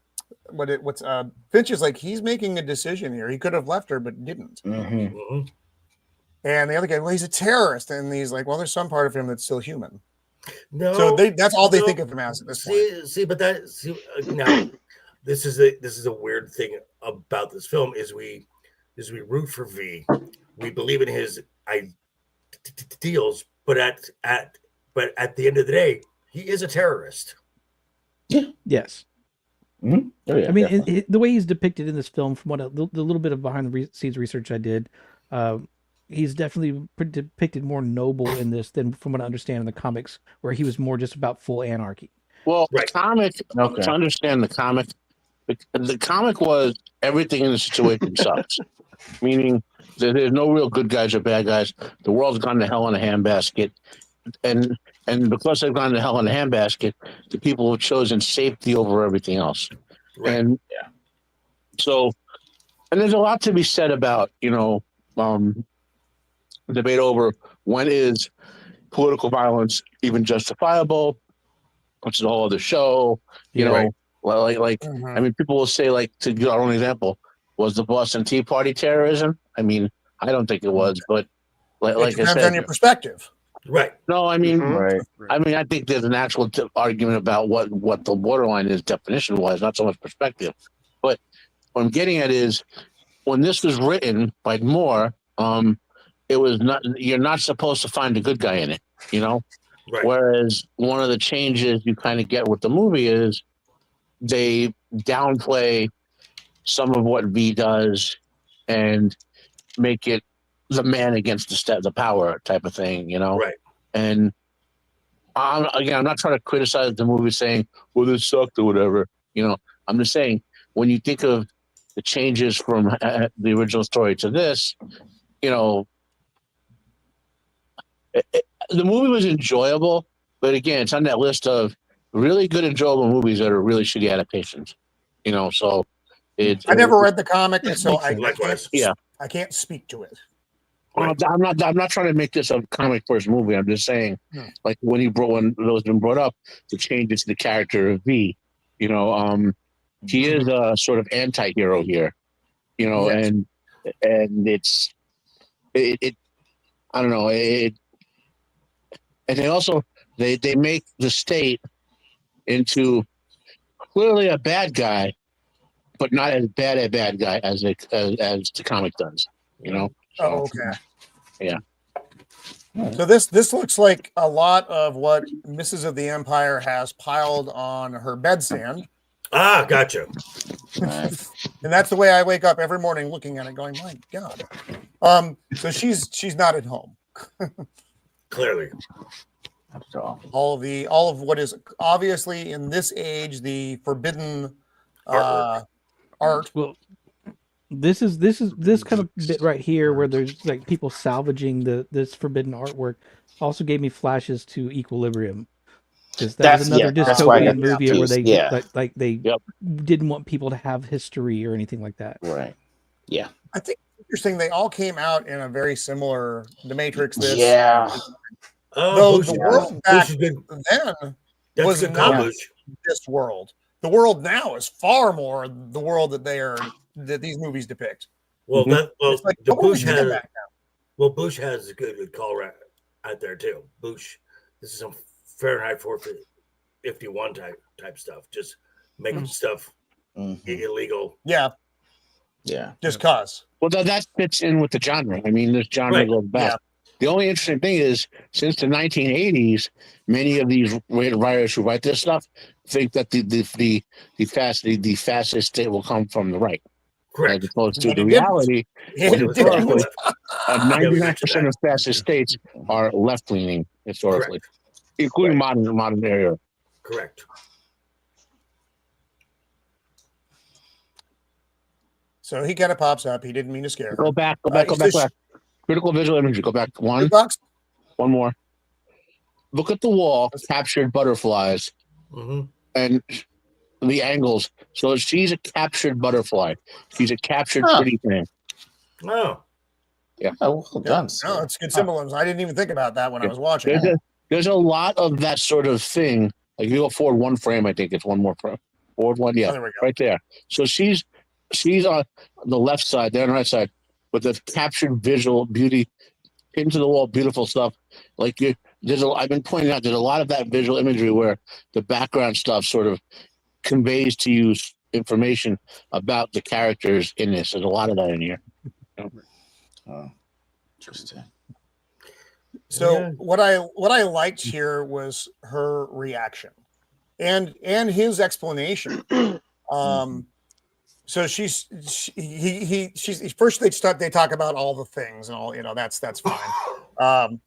is like, he's making a decision here. He could have left her, but didn't. And the other guy, well, he's a terrorist, and he's like, well, there's some part of him that's still human. No, so that's all they think of him as at this point. Now, this is a weird thing about this film is we root for V. We believe in his ideals, but at the end of the day, he is a terrorist. Yes. Oh, yeah, I mean, the way he's depicted in this film, from what the little bit of behind the scenes research I did, he's definitely depicted more noble in this than, from what I understand, in the comics, where he was more just about full anarchy. Well, the comic, to understand the comic was everything in the situation sucks. Meaning that there's no real good guys or bad guys. The world's gone to hell in a handbasket. And because they've gone to hell in a handbasket, the people have chosen safety over everything else. Right. And so, and there's a lot to be said about, debate over when is political violence even justifiable, which is a whole other show. You know, I mean, people will say, like, to give our own example, was the Boston Tea Party terrorism? I mean, I don't think it was, but like I said, depends on your perspective. Right. No, I mean, I mean, I think there's an actual argument about what the borderline is definition wise, not so much perspective. But what I'm getting at is when this was written by Moore, it was not, you're not supposed to find a good guy in it, Right. Whereas one of the changes you kind of get with the movie is they downplay some of what V does and make it the man against the power type of thing, Right. And I'm not trying to criticize the movie saying, well, this sucked or whatever. I'm just saying, when you think of the changes from the original story to this, the movie was enjoyable, but again, it's on that list of really good, enjoyable movies that are really shitty adaptations. So I never read the comic, so I can't speak to it. Well, I'm not trying to make this a comic first movie. I'm just saying, like when those been brought up, the changes to the character of V. He is a sort of anti-hero here, and it's it I don't know it, and they make the state into clearly a bad guy, but not as bad a bad guy as the comic does. Oh, okay. Yeah. So this looks like a lot of what Mrs. of the Empire has piled on her bedstand. Ah, gotcha. And that's the way I wake up every morning looking at it going, my God. So she's not at home. Clearly. All of what is obviously in this age the forbidden art. Well, this kind of bit right here where there's like people salvaging this forbidden artwork also gave me flashes to Equilibrium. Because that was another dystopian movie where they didn't want people to have history or anything like that. Right. Yeah. I think it's interesting. They all came out in a very similar The Matrix. The world back then was not this world. The world now is far more the world that these movies depict. Well, like, Bush has a good call right out there too. Bush, this is some Fahrenheit 451 type stuff. Just making stuff illegal. Yeah. Just cause. Well, that fits in with the genre. I mean, this genre goes back. Yeah. The only interesting thing is, since the 1980s, many of these writers who write this stuff think that the fascist state will come from the right. Correct. As opposed to the reality, historically, 99% of fascist states are left-leaning historically, including modern era. Correct. So he kind of pops up. He didn't mean to scare her. Go back. Critical visual imagery. Go back one more. Look at the wall. Captured butterflies, and the angles. So she's a captured butterfly. She's a captured pretty thing. Oh, yeah. Oh, well done. No, it's good symbolism. I didn't even think about that when I was watching. There's a lot of that sort of thing. Like you go forward one frame, I think it's one more frame. Forward one, yeah, right there. So she's on the left side, they're on the right side, with the captured visual beauty into the wall, beautiful stuff. Like I've been pointing out, there's a lot of that visual imagery where the background stuff sort of conveys to you information about the characters in this. There's a lot of that in here. Oh, interesting. So what I liked here was her reaction, and his explanation. So she's first they talk about all the things and all, that's fine.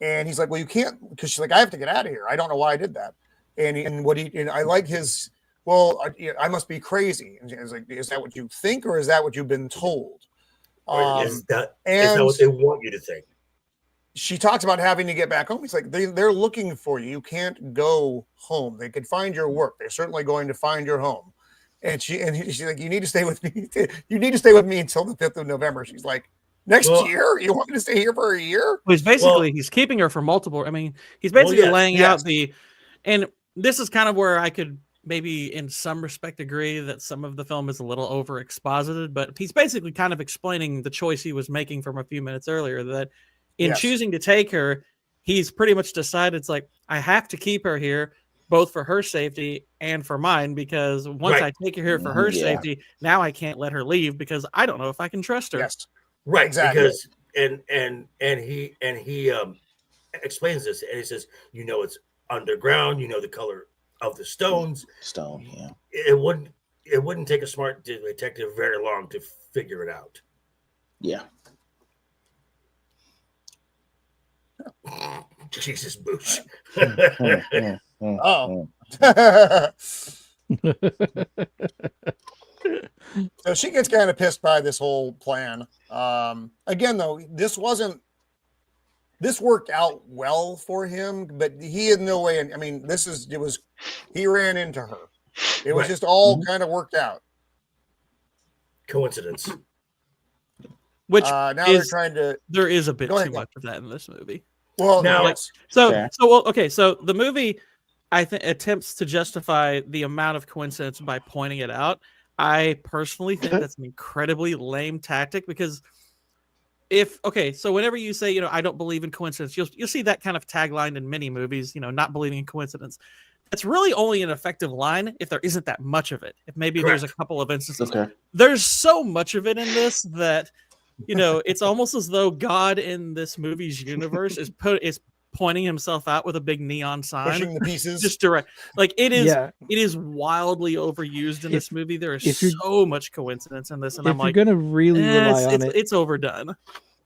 And he's like, well, you can't, because she's like, I have to get out of here. I don't know why I did that. And I like his, well, I must be crazy. And he's like, is that what you think, or is that what you've been told? Is that what they want you to think? She talks about having to get back home. He's like, they're looking for you. You can't go home. They could find your work. They're certainly going to find your home. And she's like, you need to stay with me. You need to stay with me until the 5th of November. She's like, next year? You want me to stay here for a year? Well, he's keeping her for multiple. I mean, he's basically laying out and this is kind of where I could maybe in some respect agree that some of the film is a little over exposited, but he's basically kind of explaining the choice he was making from a few minutes earlier, that in choosing to take her, he's pretty much decided it's like, I have to keep her here, both for her safety and for mine, because once I take her here for her safety, now I can't let her leave because I don't know if I can trust her. Yes. Right. Exactly. Because and he explains this, and he says, it's underground, the color of the stones. Stone, yeah. It wouldn't take a smart detective very long to figure it out. Yeah. Jesus, Bush. Oh. So she gets kind of pissed by this whole plan. Again, though, this worked out well for him, but he had no way. I mean, he ran into her. It was just all kind of worked out. Coincidence. Which now they're trying to. There is a bit too much of that in this movie. Well, now, so the movie, I think, attempts to justify the amount of coincidence by pointing it out. I personally think that's an incredibly lame tactic because so whenever you say, I don't believe in coincidence, you'll see that kind of tagline in many movies, not believing in coincidence. It's really only an effective line if there isn't that much of it. If maybe there's a couple of instances. Okay. There's so much of it in this that, it's almost as though God in this movie's universe is pointing himself out with a big neon sign. Pushing the pieces. Just direct. Like it is wildly overused in this movie. There is so much coincidence in this. And I'm like, you're going to really rely on it. It's overdone.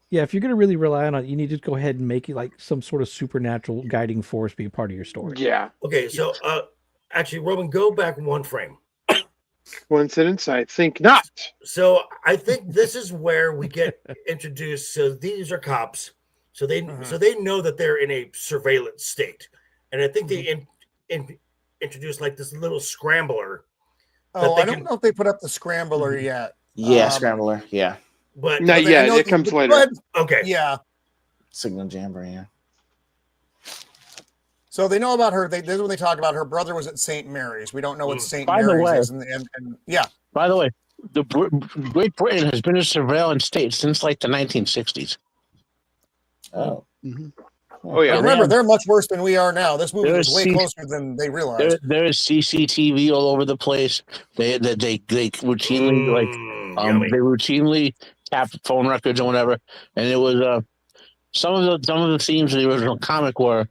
Yeah, if you're going to really rely on it, you need to go ahead and make it like some sort of supernatural guiding force be a part of your story. Yeah. Okay, so actually, Roman, go back one frame. Coincidence? I think not. So I think this is where we get introduced. So these are cops. So they know that they're in a surveillance state, and I think they introduced like this little scrambler. Oh, I don't know if they put up the scrambler yet. Yeah, scrambler. Yeah, but not yet. It comes later. Okay. Yeah. Signal jammer. Yeah. So they know about her. This is when they talk about her brother was at St. Mary's. We don't know what St. By Mary's the way, is. And yeah. By the way, Great Britain has been a surveillance state since like the 1960s. Oh. Mm-hmm. Oh yeah. Remember, they're much worse than we are now. This movie is way closer than they realized. There is CCTV all over the place. They routinely they routinely tap phone records and whatever. And it was some of the themes of the original comic were,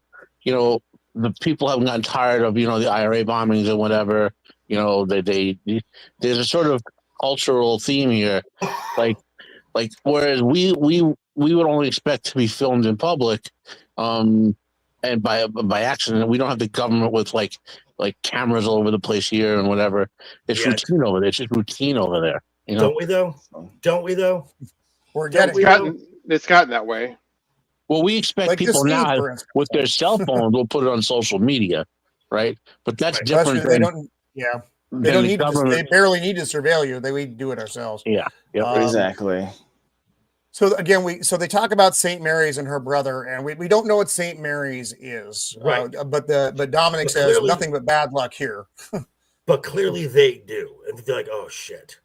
the people haven't gotten tired of the IRA bombings and whatever. There's a sort of cultural theme here, like whereas we would only expect to be filmed in public, and by accident. We don't have the government with like cameras all over the place here and whatever. It's routine over there. It's just routine over there. Don't we though? It's gotten that way. Well, we expect people now with their cell phones will put it on social media, right? But that's different. They don't need they barely need to surveil you. We do it ourselves. Yeah. Exactly. So again, they talk about St. Mary's and her brother, and we don't know what St. Mary's is, right? But Dominic says nothing but bad luck here. But clearly they do, and they're like, "Oh shit."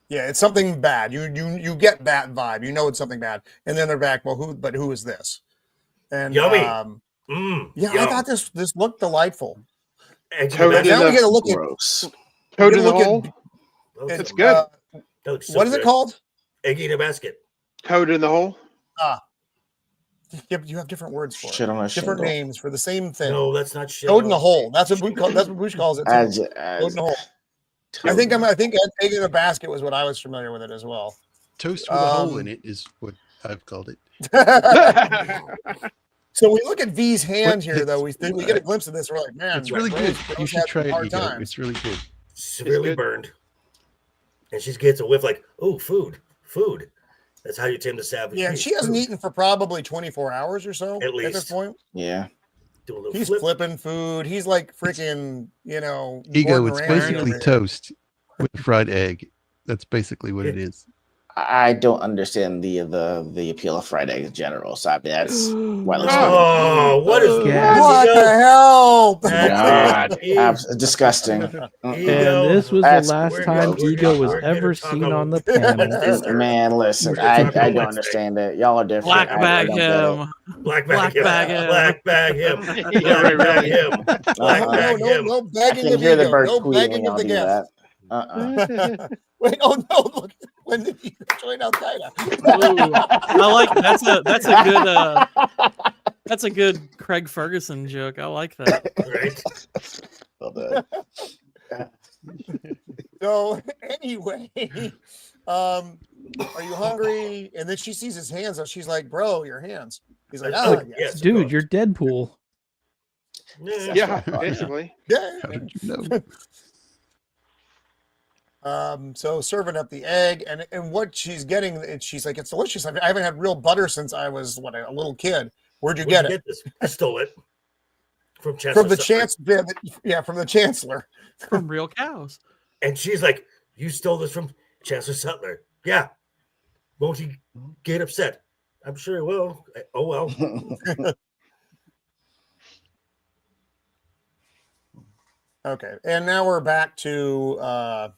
Yeah, it's something bad. You get that vibe. You know it's something bad, and then they're back. Well, who is this? And yummy. I thought this looked delightful. Now we get to look at Toad in the Hole. It's good. What is it called? Egg in a basket. Toad in the Hole. You have different words for shit on a different names for the same thing. No, that's not shit. Toad in the hole. That's what Bush calls it. Toad in the hole. I think egg in a basket was what I was familiar with it as well. Toast with a hole in it is what I've called it. So we look at V's hand here, though. We get a glimpse of this. We're like, man, it's really good. You should try it. It's really good. Severely burned, and she gets a whiff like, oh, food. That's how you tame the savage. Yeah, she hasn't eaten for probably 24 hours or so at least. At this point. Yeah. He's flipping food. He's like freaking, Ego, it's basically toast with fried egg. That's basically what it is. I don't understand the appeal of fried egg in general. So that's well. What is what the hell? God, disgusting. And this was the last time Ego was ever seen on the panel. Man, listen, I don't understand it. Y'all are different. Black bag him. Black bag him. No begging of Ego. No begging of the guest. Wait, oh no! Look, when did he join Al Qaeda? I like that's a good Craig Ferguson joke. I like that. Right. Well done. So anyway, are you hungry? And then she sees his hands. So she's like, "Bro, your hands." He's like, "Oh, yes, dude, you're Deadpool." Yeah, basically. Yeah. How did you know? So serving up the egg, and what she's getting, and she's like, it's delicious. I haven't had real butter since I was a little kid. Where'd you get it? This? I stole it from Chancellor. From the chancellor. Yeah, from the chancellor. From real cows. And she's like, you stole this from Chancellor Sutler. Yeah. Won't he get upset? I'm sure he will. Oh well. Okay, and now we're back to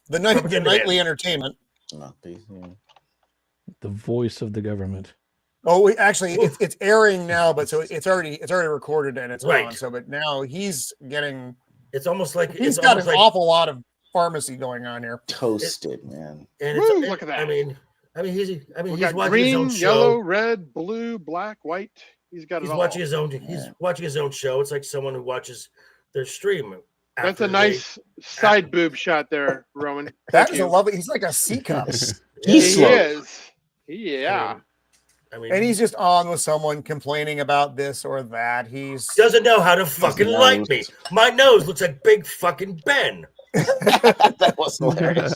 the nightly entertainment. The voice of the government. Oh, actually, it's airing now, but so it's already recorded and it's on. So, but now he's getting. It's almost like he's got an awful lot of pharmacy going on here. Toasted, man. And Woo, look at that. I mean, he's got watching green, his own show. yellow, red, blue, black, white. He's got it all. Watching his own. He's watching his own show. It's like someone who watches their stream. That's a nice side boob shot there, Roman. That is a lovely. He's like a C cup. He is. Yeah. I mean, and he's just on with someone complaining about this or that. He's doesn't know how to fucking like me. My nose looks like Big fucking Ben. That was hilarious.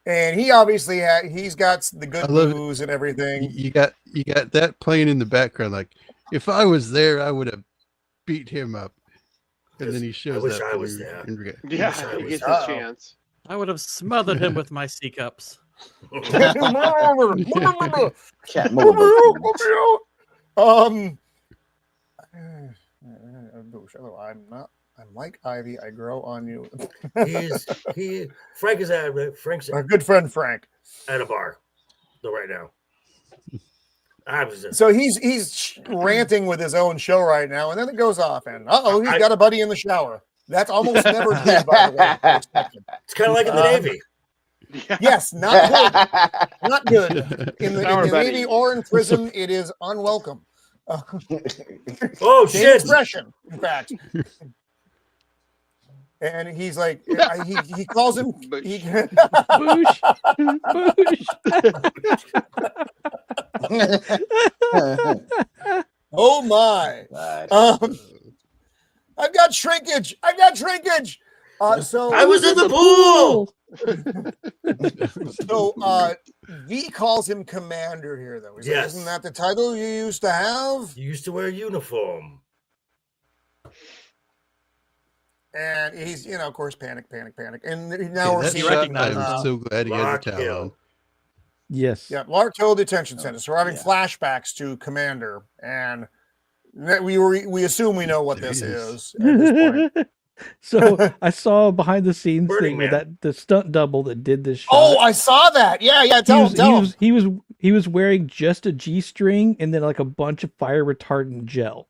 And he obviously he's got the good booze and everything. You got that playing in the background. Like, if I was there, I would have beat him up. And then he shows up. I was there. Yeah, he gets a chance. I would have smothered him with my C cups. I'm not. I'm like ivy. I grow on you. Frank's our good friend Frank at a bar. So right now. So he's ranting with his own show right now, and then it goes off, and he's got a buddy in the shower. That's almost never good, by the way. It's kind of like in the Navy. Yes, not good. Not good. In the Navy or in prison, it is unwelcome. Oh, shit. Expression, in fact. And he's like, he calls him. Boosh. Oh my! I've got shrinkage. So I was in the pool. So V calls him Commander here, though. He's like, isn't that the title you used to have? You used to wear a uniform. And he's, of course, panic. And now we're seeing. I'm so glad he had the towel on. Yes. Yeah, Lark Hill Detention Center. So we're having flashbacks to Commander, and we assume we know what this is at this point. So I saw a behind the scenes thing with the stunt double that did this shot. Oh, I saw that. Yeah. Tell him. He was wearing just a G-string and then like a bunch of fire retardant gel.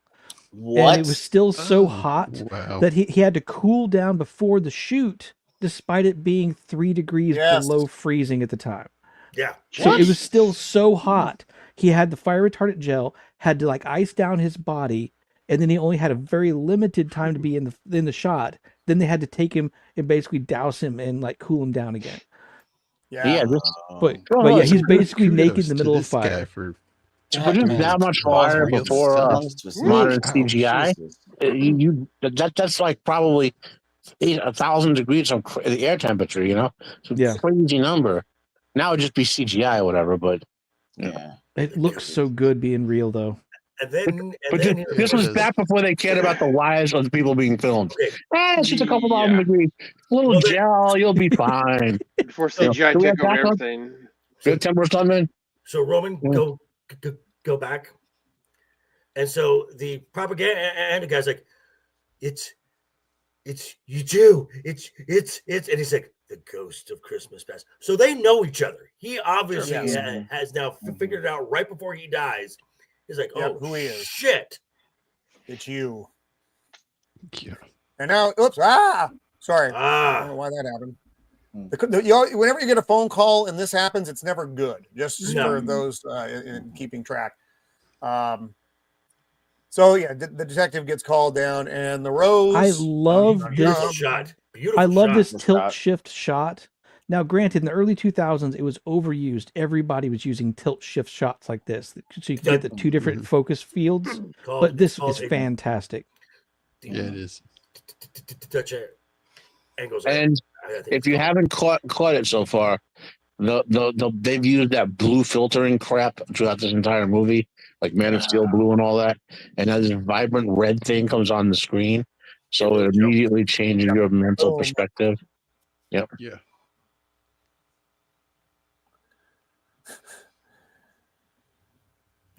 What? And it was still so hot that he had to cool down before the shoot, despite it being 3 degrees below freezing at the time. Yeah. So it was still so hot. He had the fire retardant gel, had to like ice down his body, and then he only had a very limited time to be in the shot. Then they had to take him and basically douse him and like cool him down again. Yeah. But yeah, he's basically naked in the middle of fire. To produce that much fire before modern CGI, that's like probably 1,000 degrees of the air temperature, It's a crazy number. Now it'd just be CGI or whatever, but it looks so good being real though. This was back before they cared about the lives of the people being filmed. It's just a couple thousand degrees, a little gel, you'll be fine. Before CGI took over everything. Good temper something. So Roman, go back. And so the propaganda guy's like, it's you too. It's and he's like, the ghost of Christmas past. So they know each other. He obviously has now figured it out right before he dies. He's like, who he is? Shit. It's you. Yeah. And now, sorry. I don't know why that happened. Whenever you get a phone call and this happens, it's never good. Just for those in keeping track. So the detective gets called down, and the rose. I love this shot. Beautiful. I love this Good tilt shot. shift shot. Now, granted, in the early 2000s, it was overused. Everybody was using tilt shift shots like this, so you could get the 2 different focus fields. But this is fantastic. Yeah, it is. Touch it. angles. And if you haven't caught it so far, they've used that blue filtering crap throughout this entire movie, like Man of Steel blue and all that. And now this vibrant red thing comes on the screen, so it immediately changes your mental perspective. Yep. Yeah.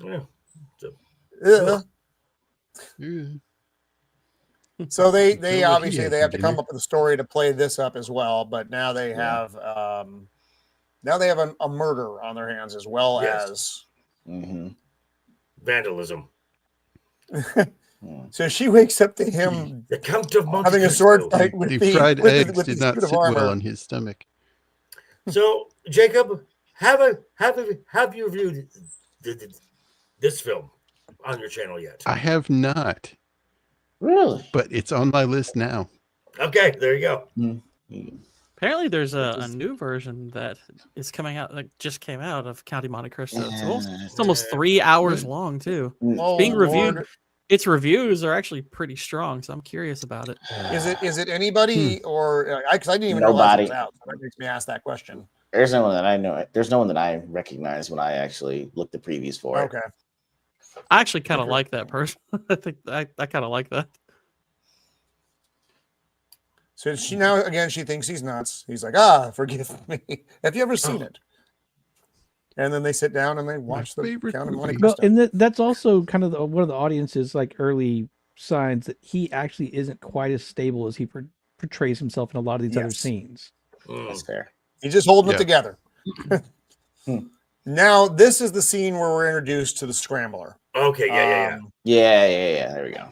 Yeah. Yeah. So they Feel like obviously he they has have to come dinner. up with a story to play this up as well, but now they have a murder on their hands as well as vandalism. So she wakes up to him The Count of Monte having a sword fight with The the fried with eggs the did suit not of sit well armor. on his stomach. So, Jacob, have you viewed this film on your channel yet? I have not. Really? But it's on my list now. Okay, there you go. Apparently, there's a new version that is coming out, like just came out of County Monte Cristo. It's almost 3 hours long too. It's being reviewed. Lord. Its reviews are actually pretty strong, so I'm curious about it. Is it anybody or because I didn't even realize it was out. So that makes me ask that question. There's no one that I know. There's no one that I recognize when I actually look the previews for it. Okay. I actually kind of like that person. I think I kind of like that. So she thinks he's nuts. He's like, forgive me. Have you ever seen it? And then they sit down and they watch the Count of Monte Cristo. And that's also kind of one of the audience's like early signs that he actually isn't quite as stable as he portrays himself in a lot of these other scenes. That's fair. He's just holding it together. Now, this is the scene where we're introduced to the Scrambler. Okay, yeah. There we go.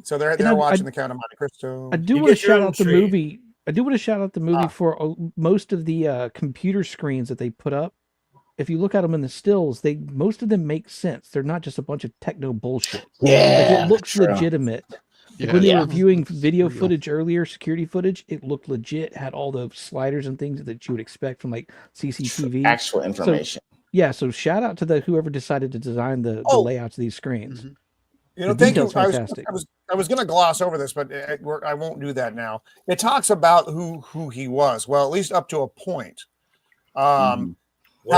So they're watching the Count of Monte Cristo. I do want to shout out the movie. I do want to shout out the movie for most of the computer screens that they put up. If you look at them in the stills, most of them make sense. They're not just a bunch of techno bullshit. Yeah, it looks legitimate. Yeah. When they were viewing video footage earlier, security footage, it looked legit. Had all the sliders and things that you would expect from like CCTV. Actual information. So shout out to whoever decided to design the layouts of these screens. Thank you. I was going to gloss over this, but I won't do that now. It talks about who he was. Well, at least up to a point. How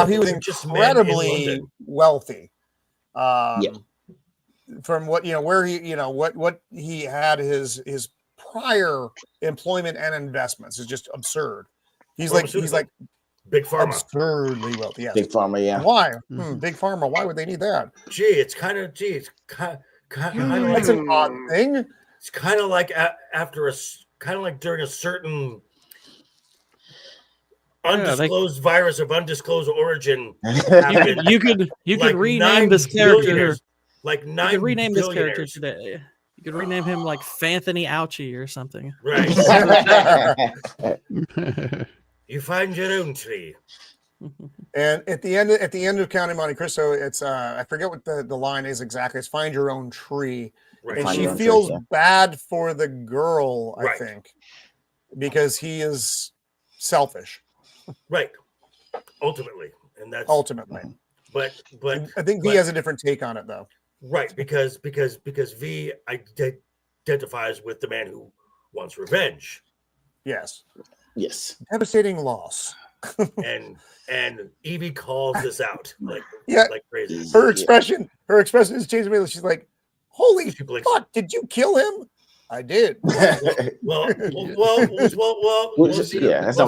he was incredibly wealthy. From what where he what he had his prior employment and investments is just absurd. He's like Big Pharma, absurdly wealthy. Yes. Big Pharma, yeah. Why? Big Pharma. Why would they need that? It's kind of that's an odd thing. It's kind of like during a certain undisclosed virus of undisclosed origin. you could rename this character. Like you could rename this character today. You could rename him like Fanthony Ouchie or something. Right. You find your own tree. And at the end of County Monte Cristo, it's I forget what the line is exactly. It's find your own tree. Right. And she feels bad for the girl, I think, because he is selfish. Right. Ultimately. And that's But I think V has a different take on it though. Right, because V identifies with the man who wants revenge. Yes. Devastating loss. and Evie calls this out like crazy. Her expression has changed me. She's like, "Holy fuck! Did you kill him?" I did. Well, that's not what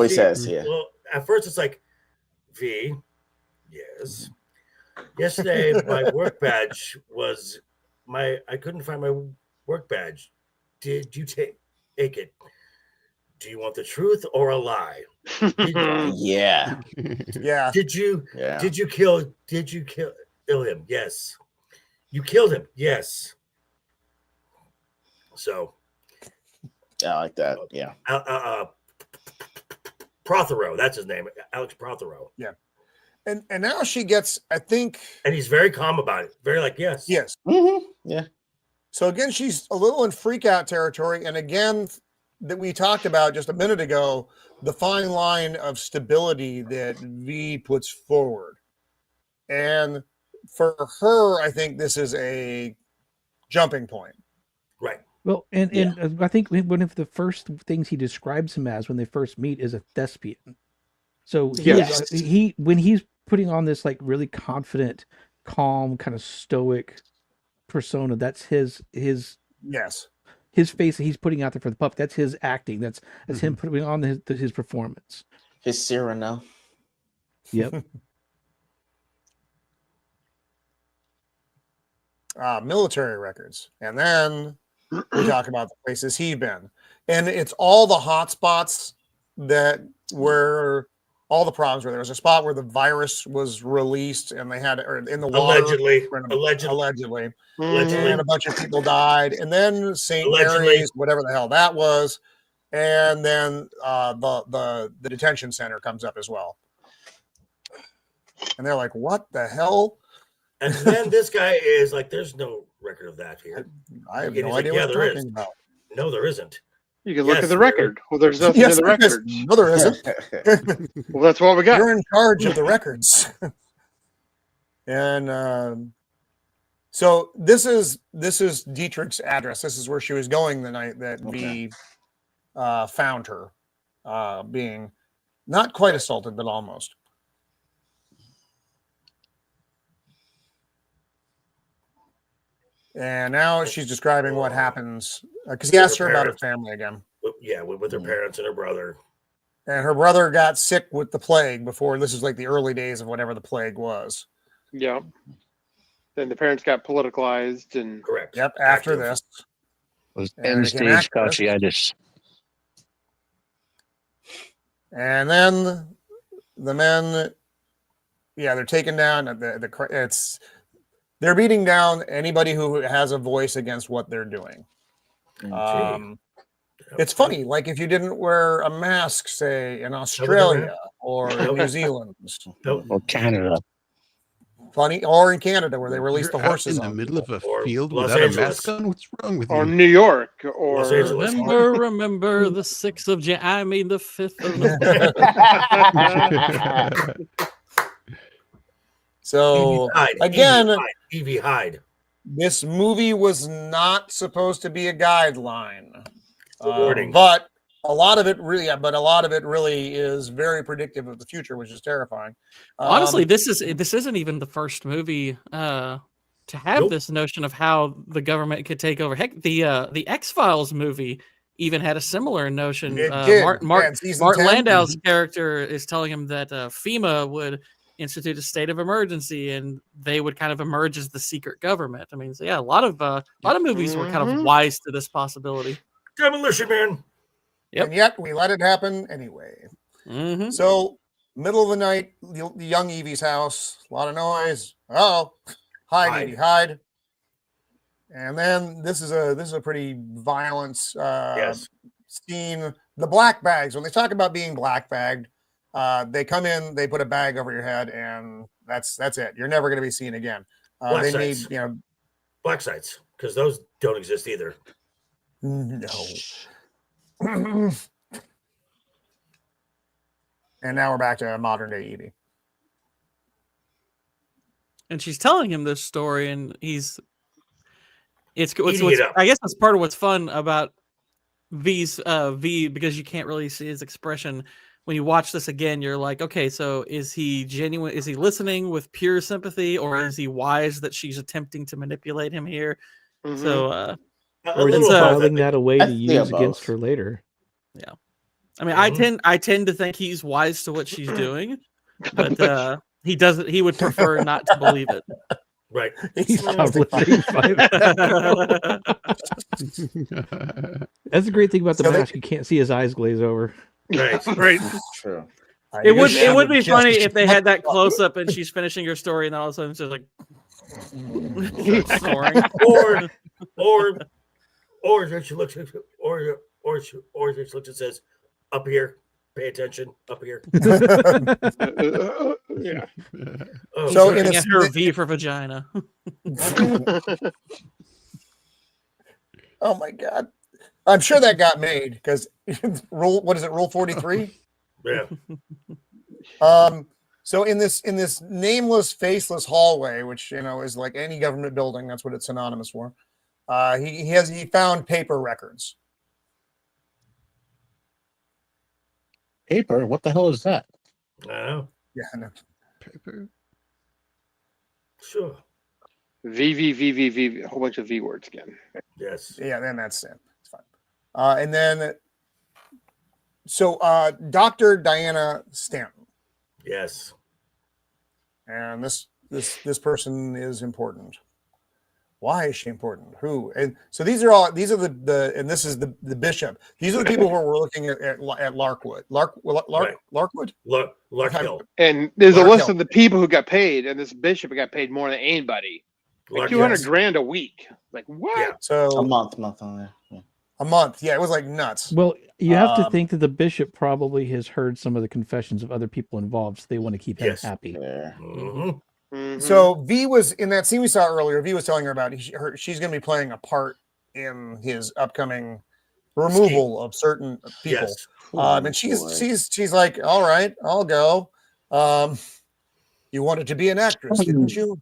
he says. Yeah. Well, at first it's like, V, yes. Yesterday, my work badge I couldn't find my work badge. Did you take it? Do you want the truth or a lie? Yeah. Did you kill him? Yes. You killed him? Yes. So I like that. Yeah. Prothero, that's his name. Alex Prothero. Yeah. And now she gets, I think, and he's very calm about it. Very like, yes. Mm-hmm. Yeah. So again, she's a little in freak out territory. And again, that we talked about just a minute ago, the fine line of stability that V puts forward. And for her, I think this is a jumping point. Right. Well, and I think one of the first things he describes him as when they first meet is a thespian. So he when he's putting on this like really confident, calm, kind of stoic persona, that's his his face that he's putting out there for the puppet. That's his acting. That's him putting on his performance. His Cyrano. Yep. Military records, and then we talk about the places he's been, and it's all the hot spots that were all the problems where there was a spot where the virus was released and they had in the water allegedly and a bunch of people died, and then St. Mary's, whatever the hell that was, and then the detention center comes up as well, and they're like, what the hell? And then this guy is like, there's no record of that here. I have no idea what you're talking about. No, there isn't. You can look at the record. Well, there's nothing in the record. No, there isn't. Well, that's what we got. You're in charge of the records. And so this is Dietrich's address. This is where she was going the night that we found her, being not quite assaulted, but almost. And now she's describing what happens because he asked her about her family again. Yeah, with her parents and her brother. And her brother got sick with the plague before. This is like the early days of whatever the plague was. Yeah. Then the parents got politicalized and correct. Yep. After this, was end stage fasciitis. And then the men, they're taken down. They're beating down anybody who has a voice against what they're doing. It's funny, like if you didn't wear a mask, say in Australia or New Zealand or Canada. Funny, or in Canada where they released the horses in the middle of a field Los without Angeles. a mask on. What's wrong with or you? New York or Los Angeles. Remember the 6th of January. I mean the 5th of So again, Evie Hyde. This movie was not supposed to be a guideline, Warning. but a lot of it really is very predictive of the future, which is terrifying. Honestly, this isn't even the first movie to have this notion of how the government could take over. Heck, the X-Files movie even had a similar notion. Martin Landau's character is telling him that FEMA would institute a state of emergency, and they would kind of emerge as the secret government. I mean, so yeah, a lot of movies were kind of wise to this possibility. Demolition Man. Yep. And yet we let it happen anyway. Mm-hmm. So middle of the night, the young Evie's house, a lot of noise. Oh, hide, Evie, hide. And then this is a pretty violent scene. The black bags. When they talk about being black bagged, they come in, they put a bag over your head, and that's it. You're never going to be seen again. They sites. made black sites, because those don't exist either. No. And now we're back to modern day Evie. And she's telling him this story, and I guess that's part of what's fun about V, because you can't really see his expression. When you watch this again, you're like, okay, so is he genuine? Is he listening with pure sympathy, or is he wise that she's attempting to manipulate him here? Mm-hmm. So, or is he filing that away to use against her later? Yeah, I mean, I tend to think he's wise to what she's doing, but he doesn't. He would prefer not to believe it. Right. He's publishing. That's the great thing about the mask. You can't see his eyes glaze over. Right. Right. True. It would be funny if they had that close up and she's finishing her story, and all of a sudden she's like snoring. Or she looks, or she looks and says, "Up here, pay attention, up here." Yeah. Oh, so in her V for vagina. Oh my God. I'm sure that got made because Rule 43? Yeah. So in this nameless, faceless hallway, which is like any government building, that's what it's synonymous for. He found paper records. Paper? What the hell is that? I know. Yeah, I know. Paper. Sure. V, a whole bunch of V words again. Yes. Yeah, then that's it. It's fine. And then, so Dr. Diana Stanton. Yes. And this person is important. Why is she important? Who? And so these are the and this is the bishop. These are the people who we're looking at Larkwood. Larkwood? Larkhill. And there's a list Larkhill. of the people who got paid, and this bishop got paid more than anybody. Like $200,000 a week. Like what? Yeah. So A month on there. Yeah. a month. Yeah, it was like nuts. Well, you have to think that the bishop probably has heard some of the confessions of other people involved, so they want to keep him happy. Yeah. Mm-hmm. Mhm. So V was in that scene we saw earlier. V was telling her about she's going to be playing a part in his upcoming removal of certain people. Yes. And she's like, all right, I'll go. You wanted to be an actress, didn't you?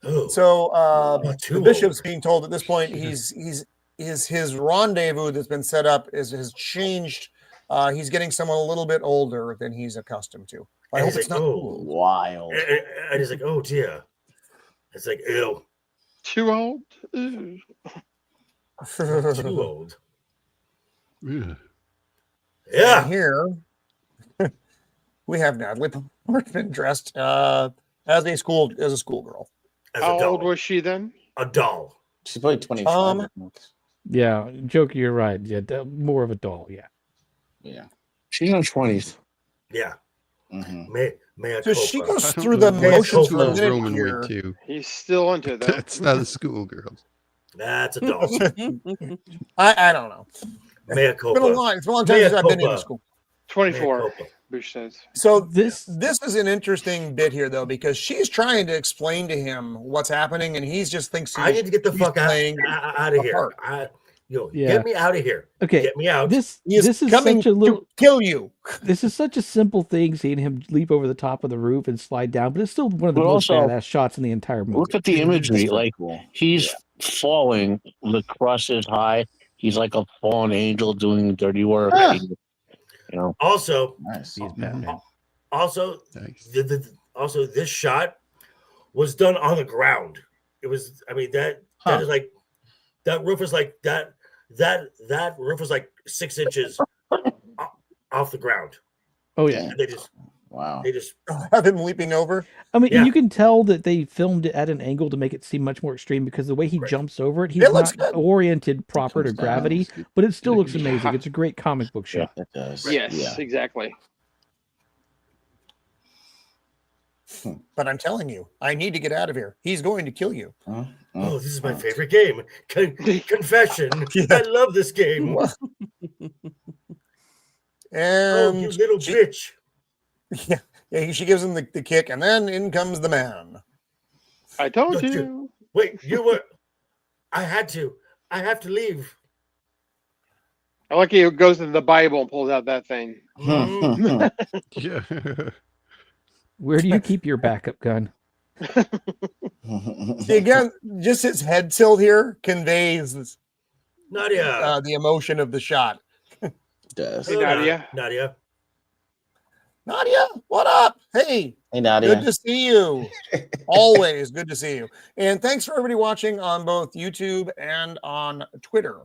Oh. So too the bishop's old. being told at this point his rendezvous that's been set up has changed. He's getting someone a little bit older than he's accustomed to. I And hope he's it's like, not oh. cool. Wild. And he's like, oh dear. It's like, ew. Too old? Ew. Too old. Yeah. Yeah. And here we have Natalie Portman dressed as a schoolgirl. As How a doll. old was she then? A doll. She's probably 25. Yeah, Joker, you're right. Yeah, more of a doll. Yeah. Yeah. She's in her 20s. Yeah. Mm-hmm. May I So she cope? goes I don't through know. the May I motions cope for a with minute Roman here. went too. He's still into it though. That's not a schoolgirl. That's a doll. I don't know. Mea It's been a culpa. long time Mea since I've been in culpa. school. 24, Mea culpa. Bush says. So This this is an interesting bit here, though, because she's trying to explain to him what's happening, and he just thinks I need to get the he's fuck out playing of here. part. Yeah. Get me out of here. Okay. Get me out. This He is is coming such a little. to kill you. This is such a simple thing, seeing him leap over the top of the roof and slide down, but it's still one of the But most also, badass shots in the entire movie. Look at the imagery. Like Cool. he's falling, the cross is high. He's like a fallen angel doing dirty work. Ah. You know. Also, Nice. He's Batman. also, Nice. also, this shot was done on the ground. It was. I mean that is like that roof is like that roof was like 6 inches off the ground. Oh yeah. And they just Have him leaping over. I mean, Yeah. and you can tell that they filmed it at an angle to make it seem much more extreme because the way he jumps over it, he's It looks not good. oriented proper to Comes down, gravity, it's good. but it still Yeah, looks good amazing. shot. It's a great comic book Yeah, shot. it does. Yes, Yeah. exactly. But I'm telling you, I need to get out of here. He's going to kill you. Oh, this is my favorite game. Confession. Yeah. I love this game. Oh, And you little bitch. yeah, she gives him the kick, and then in comes the man. I told Don't you. Wait, you were. I have to leave. I like he goes into the Bible and pulls out that thing. Mm. Yeah. Where do you keep your backup gun? See, again, just his head tilt here conveys Nadia. the emotion of the shot. does. Hey, Nadia. Nadia. Nadia, what up? Hey, Hey, Nadia. good to see you. Always good to see you. And thanks for everybody watching on both YouTube and on Twitter.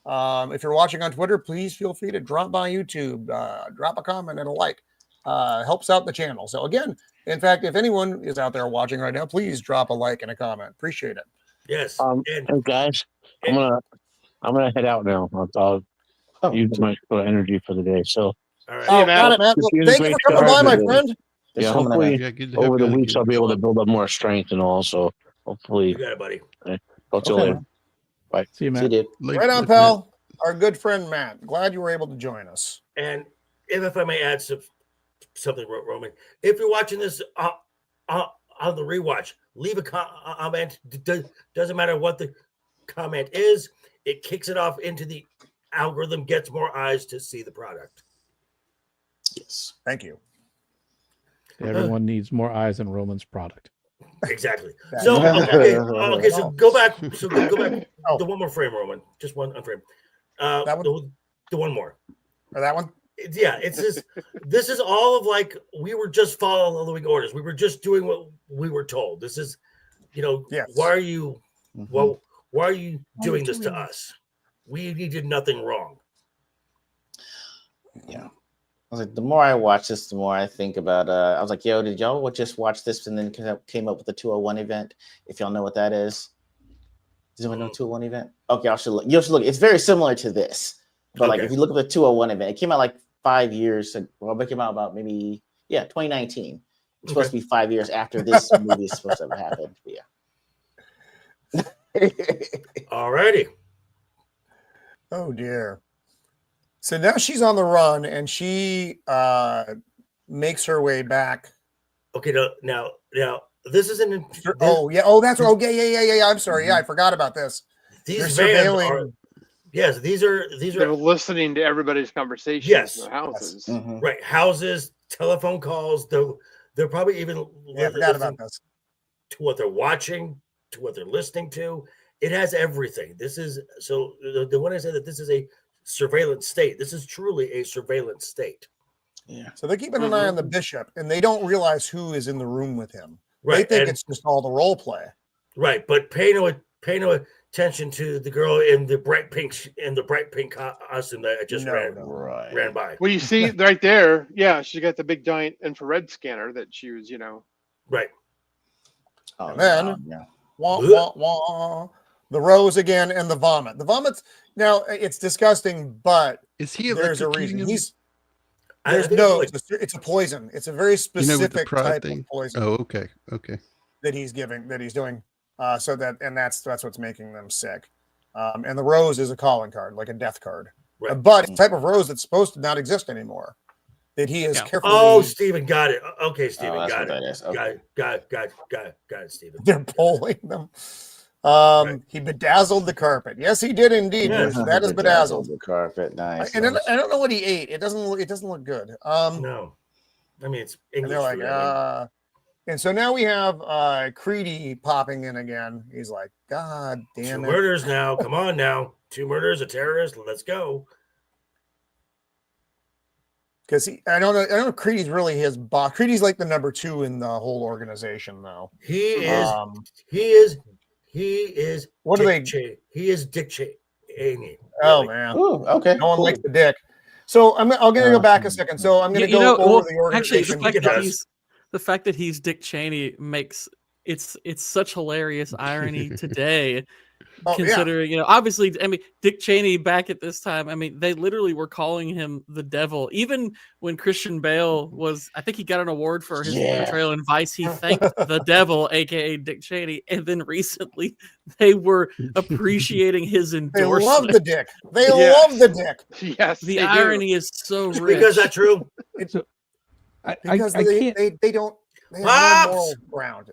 If you're watching on Twitter, please feel free to drop by YouTube, drop a comment and a like. Helps out the channel. So again, in fact, if anyone is out there watching right now, please drop a like and a comment. Appreciate it. Yes. Hey guys, I'm gonna head out now. I'll use my energy for the day. So, all right. Oh, got it, man. Well, thank you for coming by, my friend. Yeah, hopefully good to have over the you weeks again. I'll be able to build up more strength and all. So hopefully, You got it, buddy. talk to you later. Bye. See you, See man. you, dude. Like- Right on, like pal. Our good friend Matt. Glad you were able to join us. And if I may add something, Roman, if you're watching this on the rewatch, leave a comment. Doesn't matter what the comment is. It kicks it off into the algorithm, gets more eyes to see the product. Yes. Thank you. Everyone needs more eyes on Roman's product. Exactly. So okay. So go back. So go back. The one more frame, Roman. Just one frame. That one. The one more. Or that one. Yeah. It's just. This is all of like we were just following orders. We were just doing what we were told. This is, Yes. Why are you? Well, why are you doing this to us? We did nothing wrong. Yeah. I was like, the more I watch this, the more I think about. I was like, yo, did y'all just watch this and then came up with the 201 event? If y'all know what that is, does anyone know 201 event? Okay, you should look. It's very similar to this, but like if you look at the 201 event, it came out like 5 years. Well, it came out about maybe 2019. It's supposed to be 5 years after this movie is supposed to have happened. But yeah. Alrighty. Oh dear. So now she's on the run, and she makes her way back. Okay, now this is an. Oh yeah. Oh, that's okay. Yeah. I'm sorry. Yeah, I forgot about this. These vans are. Yes, these are. They're listening to everybody's conversations. Yes. In the houses. Yes. Mm-hmm. Right, houses, telephone calls. They're probably even. I forgot about this. To what they're watching, to what they're listening to, it has everything. This is so. The one I said that this is a surveillance state. This is truly a surveillance state. Yeah. So they're keeping an eye on the bishop, and they don't realize who is in the room with him. Right. They think it's just all the role play. Right, but pay no attention to the girl in the bright pink costume that I just ran by. Well, you see right there, she got the big giant infrared scanner that she was, Right. Oh, and then wah, wah, the rose again and the vomit. The vomit's now it's disgusting, but is he? There's a reason. It's a poison. It's a very specific type of poison. Oh, okay. That he's doing. That's what's making them sick. And the rose is a calling card, like a death card. Right. But it's a type of rose that's supposed to not exist anymore. That he is carefully. Oh, Stephen got it. Okay, Stephen got it. Okay. Got it, Stephen. They're pulling them. He bedazzled the carpet. Yes, he did indeed. Yes. That is bedazzled the carpet. Nice. And I don't know what he ate. It doesn't look good. No, I mean it's English. And they're like, and so now we have Creedy popping in again. He's like, God damn it! 2 murders now. Come on now, 2 murders, a terrorist. Let's go. Because I don't know. Creedy's really his boss. Creedy's like the number 2 in the whole organization, though. He is. What Dick are they? He is Dick Cheney. Oh man. Ooh, okay. No one likes the dick. So I'm going to go back a second. So I'm going to go over the organization. Actually, the fact that he's Dick Cheney makes it's such hilarious irony today. Considering, obviously, I mean, Dick Cheney back at this time, I mean, they literally were calling him the devil. Even when Christian Bale I think he got an award for his portrayal in Vice. He thanked the devil, aka Dick Cheney. And then recently, they were appreciating his endorsement. They love the dick. They love the dick. Yes, the irony is so rich. Because that's true. Because they don't. They have no moral ground.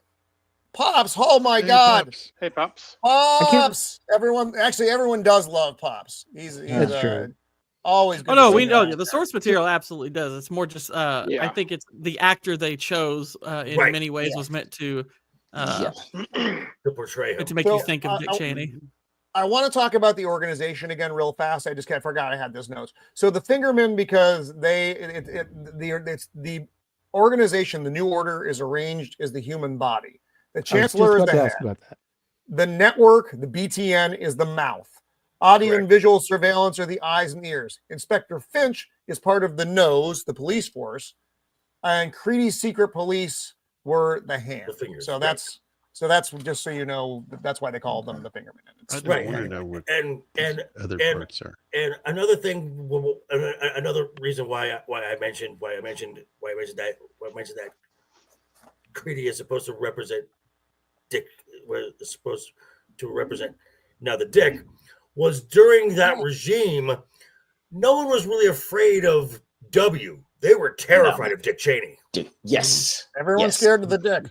Pops, oh my God! Pops. Hey, Pops. Pops. Everyone does love Pops. He's That's true. Always good. Oh no, we know the source material absolutely does. It's more just I think it's the actor they chose in many ways was meant to portray him. to make you think of Dick Cheney. I want to talk about the organization again real fast. I just forgot I had this notes. So the Fingermen, because it's the organization, the New Order is arranged as the human body. The Chancellor is the head. The network, the BTN, is the mouth. Audio and visual surveillance are the eyes and ears. Inspector Finch is part of the nose, the police force, and Creedy's secret police were the hand. The fingers. So that's just so you know. That's why they call them the Fingermen. I want to know what and other parts are. And another thing, another reason why I mentioned that Creedy is supposed to represent Dick, was supposed to represent now the Dick, was during that regime, no one was really afraid of W. They were terrified of Dick Cheney. Yes. Everyone's scared of the Dick.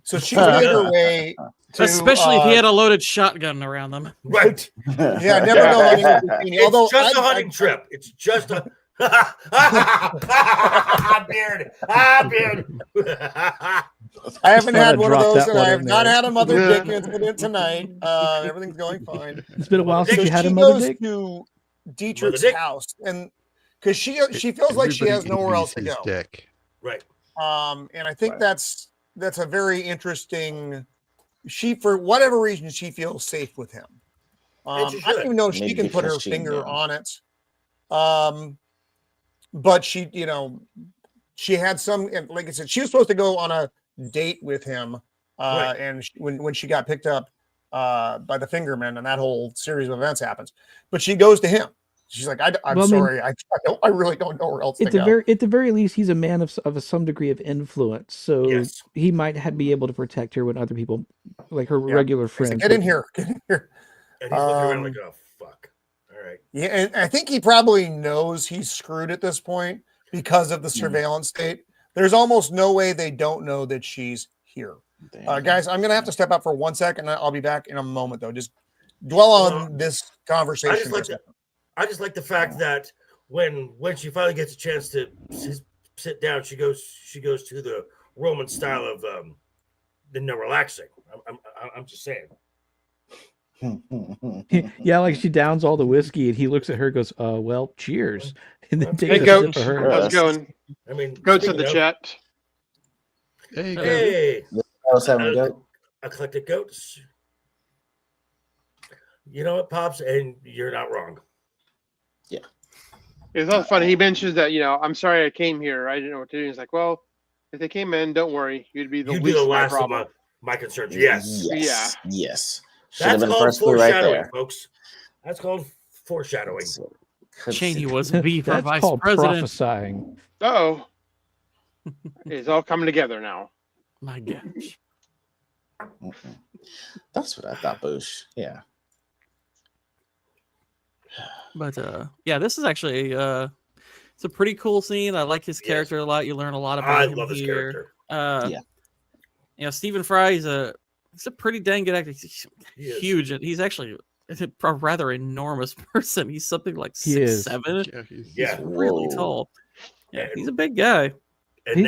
So she made her way to, especially if he had a loaded shotgun around them. Right. Yeah, never go hunting with Cheney. It's just a hunting trip. It's just a beard. Beard. I haven't had one of drop those, that and one I in have not there. had a mother dick incident tonight. Everything's going fine. It's been a while since So you had she a mother goes dick. to Dietrich's Dick? house, and because she feels like she has nowhere else to go. Deck. Right. And I think Right. that's a very interesting. She, for whatever reason, she feels safe with him. I don't even know if she Maybe can put her because she finger knows. on it. But she, she had some, and like I said, she was supposed to go on a date with him. Right. And when she got picked up by the Fingerman, and that whole series of events happens, but she goes to him. She's like, I'm sorry, I really don't know where else to go. At the very least, he's a man of some degree of influence, so Yes. he might be able to protect her when other people, like her regular He's like, friends, get in here, get in here. And he's looking around like, oh, fuck. All right. Yeah, and I think he probably knows he's screwed at this point because of the surveillance state. There's almost no way they don't know that she's here. Guys, I'm going to have to step up for 1 second. I'll be back in a moment, though. Just dwell on this conversation. I just like the fact that when she finally gets a chance to sit down, she goes to the Roman style of the relaxing. I'm just saying. Yeah, like she downs all the whiskey, and he looks at her, and goes, "Well, cheers," and then Hey, takes a Goat. sip of her. How's it going? I mean, Goat's in the chat. Hey, eclectic goats. You know what, Pops, and you're not wrong. Yeah. It's also funny. He mentions that, I'm sorry I came here. I didn't know what to do. He's like, well, if they came in, don't worry. You'd be the least of my problem. Of my concerns. Yes. Yes. That's called foreshadowing, folks. That's called foreshadowing. Cheney was a V for That's vice called president. prophesying. Uh-oh. It's all coming together now. My gosh. That's what I thought, Boosh. Yeah. But yeah, this is actually it's a pretty cool scene. I like his character a lot. You learn a lot about him love his here. character. Stephen Fry he's a pretty dang good actor. He's huge. He's actually a rather enormous person. He's something like 6'7". Yeah, he's really tall. Yeah, he's a big guy. And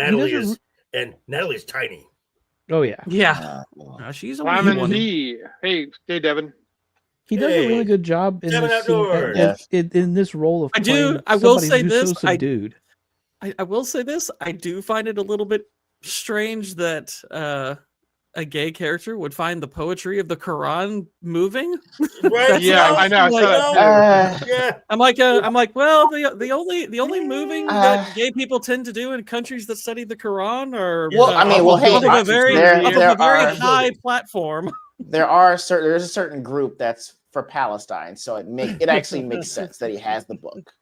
Natalie's tiny. Oh yeah. Yeah. She's a Lyman one. D. Hey, Devin. He does a really good job in this scene, in this role of playing I will somebody say who's this. so subdued. I will say this. I do find it a little bit strange that a gay character would find the poetry of the Quran moving. Right? Yeah, I know. I'm like, well, the only moving that gay people tend to do in countries that study the Quran are a very high platform. There's a certain group that's for Palestine, so it actually makes sense that he has the book.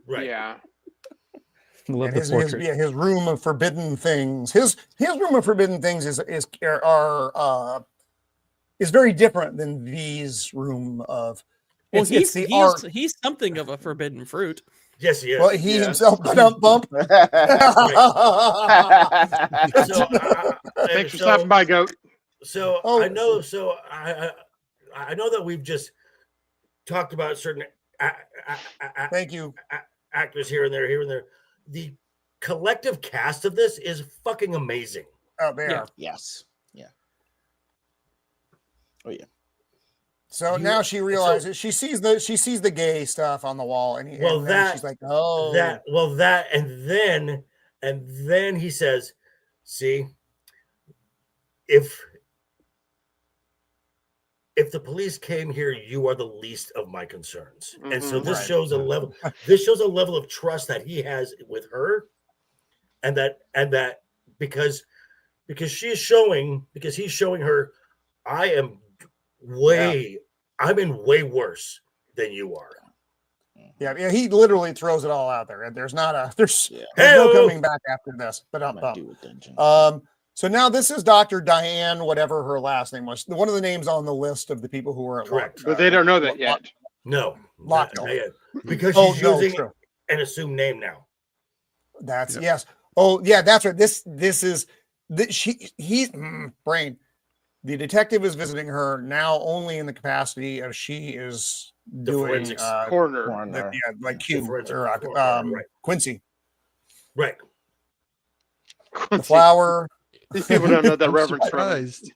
Right. Yeah. His room of forbidden things. His room of forbidden things is very different than V's room of. Well, he's something of a forbidden fruit. Yes, he is. Well, he himself bump. Thanks for stopping by, Goat. So I know. So I know that we've just talked about certain. Thank you. Actors here and there. The collective cast of this is fucking amazing. Oh, they are. Yes. Yeah. Oh yeah. So now she realizes she sees the gay stuff on the wall, and she's like, oh, and then he says, see, if the police came here, you are the least of my concerns. Mm-hmm. And so this shows a level. This shows a level of trust that he has with her, and that because he's showing her, I'm in way worse than you are. Yeah. He literally throws it all out there, and there's no coming back after this. But so now this is Dr. Diane, whatever her last name was. One of the names on the list of the people who were at correct, but they don't know that yet. No, not yet. Because she's using an assumed name now. That's yes. Oh yeah, that's right. He's brain. The detective is visiting her now only in the capacity of she is doing corner. Like Q or Quincy. Right. The flower. These people don't know that I'm reference. surprised.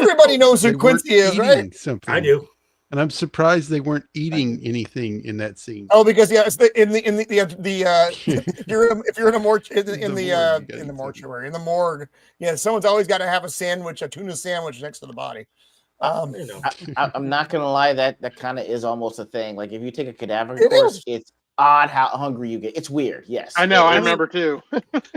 Everybody knows who they Quincy weren't is, right? eating something. I do. And I'm surprised they weren't eating anything in that scene. Oh, because yeah, it's in the if you're in a mortuary, in the morgue, yeah, someone's always got to have a sandwich, a tuna sandwich next to the body. I'm not gonna lie, that kind of is almost a thing. Like if you take a cadaver course, it's odd how hungry you get. It's weird. Yes, I know. I remember too.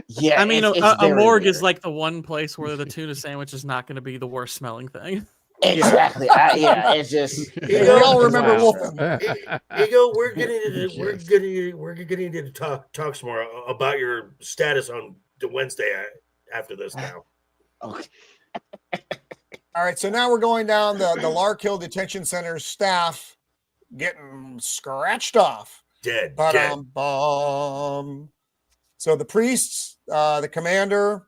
Yeah, I mean, it's a very morgue weird. is like the one place where the tuna sandwich is not going to be the worst smelling thing. Exactly. Yeah, it's just. We all remember Wow. Wolfen. Ego, we're getting to talk some more about your status on the Wednesday after this now. Okay. All right, so now we're going down the Lark Hill Detention Center staff getting scratched off. Dead. Ba-dum-bum. So the priests, the commander,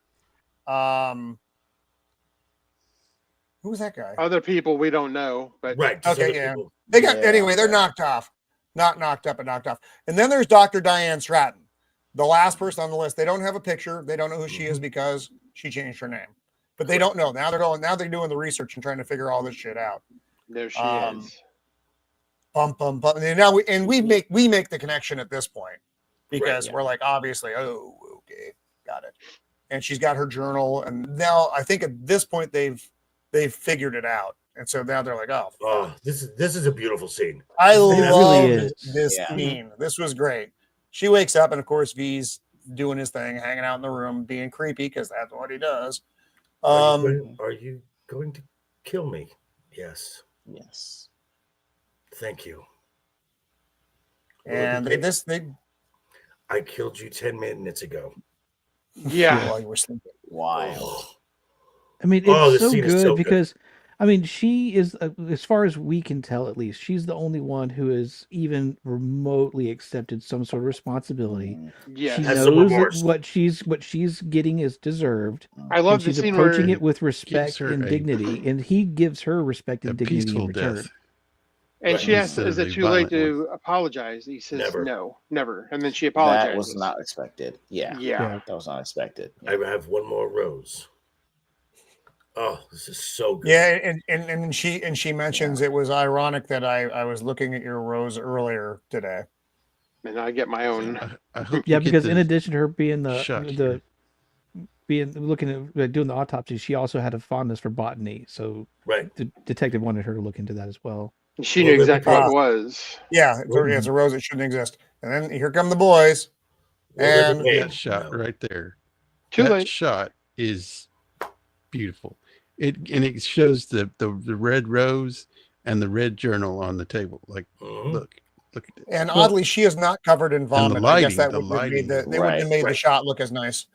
who was that guy? Other people we don't know, but Right. Okay, yeah. They got anyway, they're knocked off. Not knocked up, but knocked off. And then there's Dr. Diane Stratton, the last person on the list. They don't have a picture. They don't know who she is because she changed her name. But they don't know. Now they're doing the research and trying to figure all this shit out. there she is. Bum bum bum. And now we make the connection at this point because we're like, obviously, oh, okay, got it. And she's got her journal, and now I think at this point they've figured it out, and so now they're like, oh, this is a beautiful scene. I love really this scene. This was great. She wakes up, and of course, V's doing his thing, hanging out in the room, being creepy because that's what he does. Are you going to kill me? Yes. Yes. Thank you. And I killed you 10 minutes ago. Yeah. While you were sleeping. Wild. I mean, it's this so scene good is so because, I mean, she is, as far as we can tell, at least, she's the only one who has even remotely accepted some sort of responsibility. Yeah. She Has some knows remorse. that what she's getting is deserved. I love and the she's scene approaching where it with respect her and a- dignity, and he gives her respect and dignity in peaceful return. death. and she asks, Instead "Is of it a too late violent one. to apologize?" He says, Never. "No, never." And then she apologizes. That was not expected. Yeah. Yeah. That was unexpected. I have one more rose. Oh, this is so good. Yeah, and she mentions it was ironic that I was looking at your rose earlier today. And I get my own. I hope Yeah, you get because in the addition to her being shot looking at doing the autopsy, she also had a fondness for botany. So Right. the detective wanted her to look into that as well. She knew exactly what it was. Yeah, it's a rose that shouldn't exist. And then here come the boys. And that shot right there. Too that late. shot is beautiful. It shows the red rose and the red journal on the table. Like, look at this. And oddly, she is not covered in vomit. I guess that would have made they would have made the shot look as nice.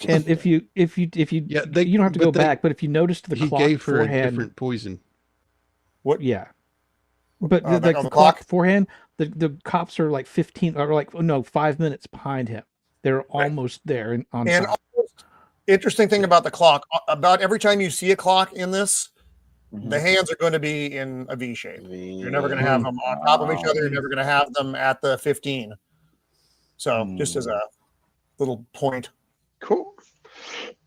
And if you you don't have to go back, but if you noticed the he clock gave her beforehand, a different poison. What? Yeah. But Oh, the the clock clock? beforehand, the cops are like 5 minutes behind him. They're almost there on And time. interesting thing about the clock, about every time you see a clock in this, the hands are going to be in a V shape. You're never going to have them on top of each other. You're never going to have them at the 15. So just as a little point. Cool.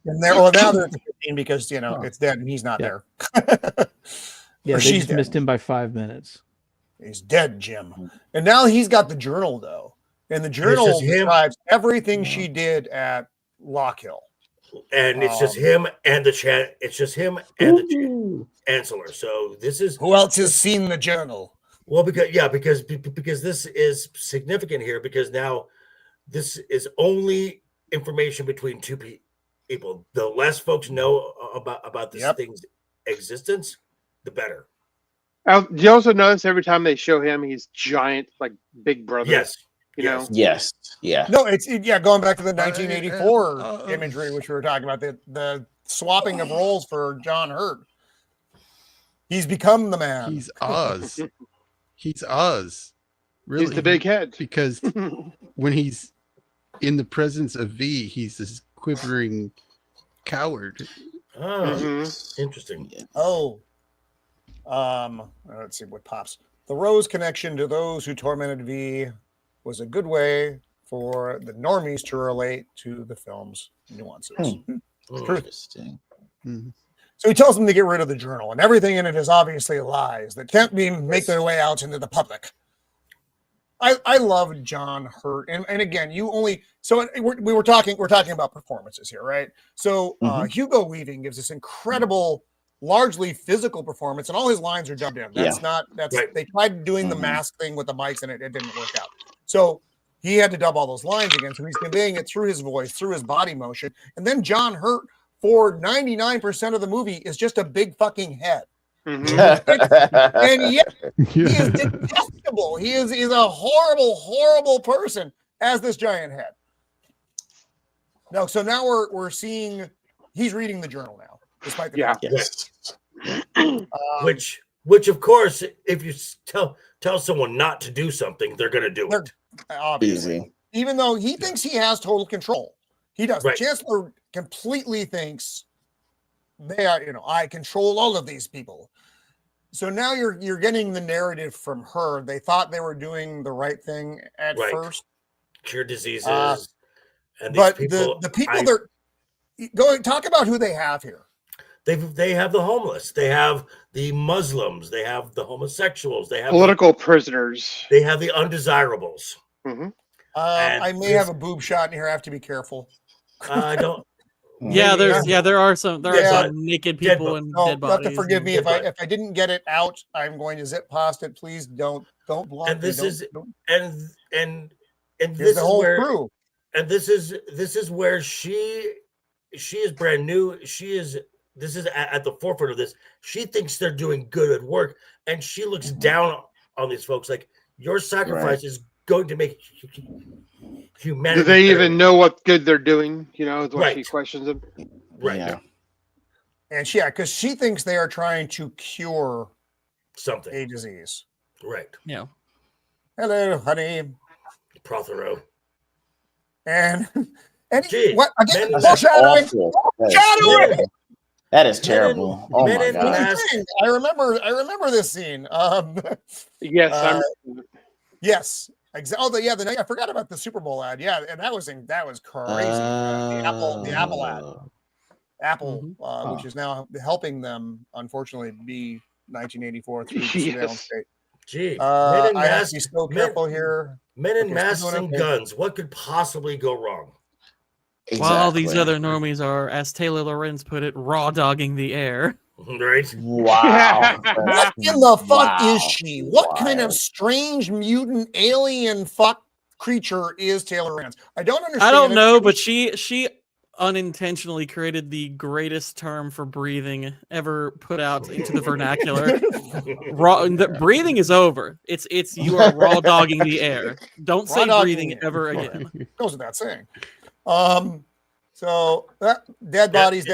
And now they're at the 15 because it's dead and he's not there. Yeah, Or they she's just dead. missed him by 5 minutes. He's dead, Jim. And now he's got the journal though, and the journal just him. describes everything she did at Lock Hill. And it's just him and the chat. It's just him and the chancellor. So this is who else has seen the journal? Well, because this is significant here because now this is only information between two people. The less folks know about this thing's existence, the better. Do you also notice every time they show him, he's giant, like Big Brother? Yes. You know? Yes. Yeah. No, it's going back to the 1984 imagery, which we were talking about, the swapping of roles for John Hurt. He's become the man. He's Oz. He's Oz. Really. He's the big head. Because when he's in the presence of V, he's this quivering coward. Oh, interesting. Oh. Let's see what pops. The Rose connection to those who tormented V was a good way for the normies to relate to the film's nuances. Interesting. So he tells them to get rid of the journal, and everything in it is obviously lies that can't make their way out into the public. I love John Hurt, and again, we were talking about performances here, right? So Hugo Weaving gives this incredible, largely physical performance, and all his lines are dubbed in. They tried doing the mask thing with the mics, and it didn't work out. So he had to dub all those lines again. So he's conveying it through his voice, through his body motion, and then John Hurt, for 99% of the movie, is just a big fucking head. And yet he is detestable. He is a horrible, horrible person as this giant head. No, so now we're seeing he's reading the journal now, despite the which of course, if you tell someone not to do something, they're going to do it. Obviously, easy. Even though he thinks he has total control, he does. Right. The Chancellor completely thinks they are. I control all of these people. So now you're getting the narrative from her. They thought they were doing the right thing at first, cure diseases, and but the people they're going talk about who they have here. They have the homeless, they have the Muslims, they have the homosexuals, they have political prisoners, they have the undesirables. I may have a boob shot in here. I have to be careful. I don't. There are some naked people and dead bodies. You have to forgive me if I didn't get it out. I'm going to zip past it. Please don't block. And this is and this the is whole where crew. And this is where she is brand new. This is at the forefront of this. She thinks they're doing good work, and she looks down on these folks like your sacrifice is going to make humanity. Do they even know what good they're doing? Is what she questions them. Right. Yeah. And because she thinks they are trying to cure something, a disease. Right. Yeah. Hello, honey. Prothero. And Gee, what again? That's awful. Shadowing. That is terrible. Oh my god! I remember this scene. Yes, yes. Exactly. I forgot about the Super Bowl ad. Yeah, and that was crazy. The Apple ad. Apple, which is now helping them, unfortunately, be 1984 through the surveillance state. Gee, I have to be so careful here. Men in masks and guns. What could possibly go wrong? Exactly. While all these other normies are, as Taylor Lorenz put it, raw dogging the air. Right? Wow. What in the fuck is she? What kind of strange mutant alien fuck creature is Taylor Lorenz? I don't understand. I don't know, but she unintentionally created the greatest term for breathing ever put out into the vernacular. Breathing is over. It's you are raw dogging the air. Don't say breathing ever again. Goes without saying. So dead bodies,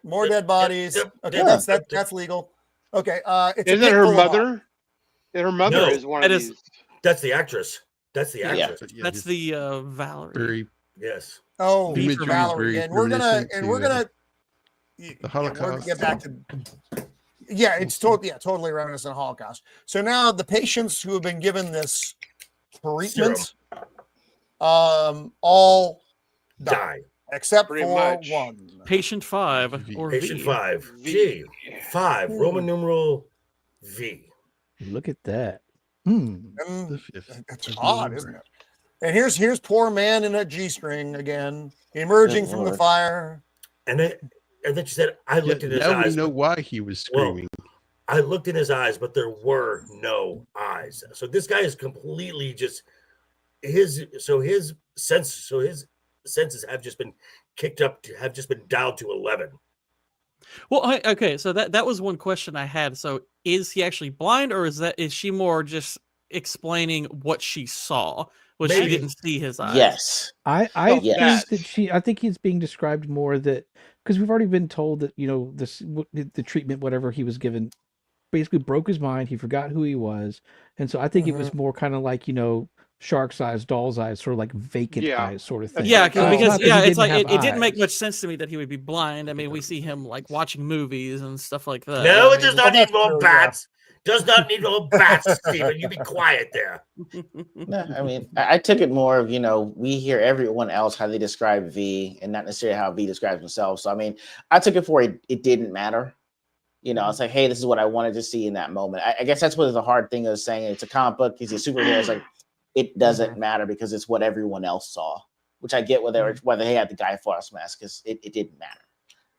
more dead bodies. Okay, that's legal. Okay, isn't it her mother? And her mother is one of these. That's the actress. That's the actress. Yeah. That's the Valerie. Yes. Oh, Valerie, and we're gonna the Holocaust. We're gonna get back to. Yeah, it's totally reminiscent of Holocaust. So now the patients who have been given this treatment, all die except for one. Patient 5 or Patient V. 5. G. 5. Roman numeral V. Look at that. That's odd, isn't it? And here's poor man in a G-string again, emerging from the fire. And then she said, I looked in his eyes. Now we know why he was screaming. Well, I looked in his eyes, but there were no eyes. So this guy is completely just his senses have just been kicked up have just been dialed to 11. Well, okay, so that was one question I had. So is he actually blind, or is she more just explaining what she saw? She didn't see his eyes. Yes. I think he's being described more that because we've already been told that the treatment, whatever he was given, basically broke his mind. He forgot who he was, and so I think it was more kind of like shark's eyes, doll's eyes, sort of like vacant eyes, sort of thing. Yeah, because it's like it didn't make much sense to me that he would be blind. I mean, we see him like watching movies and stuff like that. No, it does not need more bats. does not need no bats, Stephen. You be quiet there. No, I mean, I took it more of, we hear everyone else how they describe V and not necessarily how V describes himself. So, I mean, I took it for it didn't matter. It's like, hey, this is what I wanted to see in that moment. I guess that's what the hard thing is saying it's a comic book, he's a superhero. It's like, it doesn't matter because it's what everyone else saw, which I get whether he had the Guy Fawkes mask, because it didn't matter.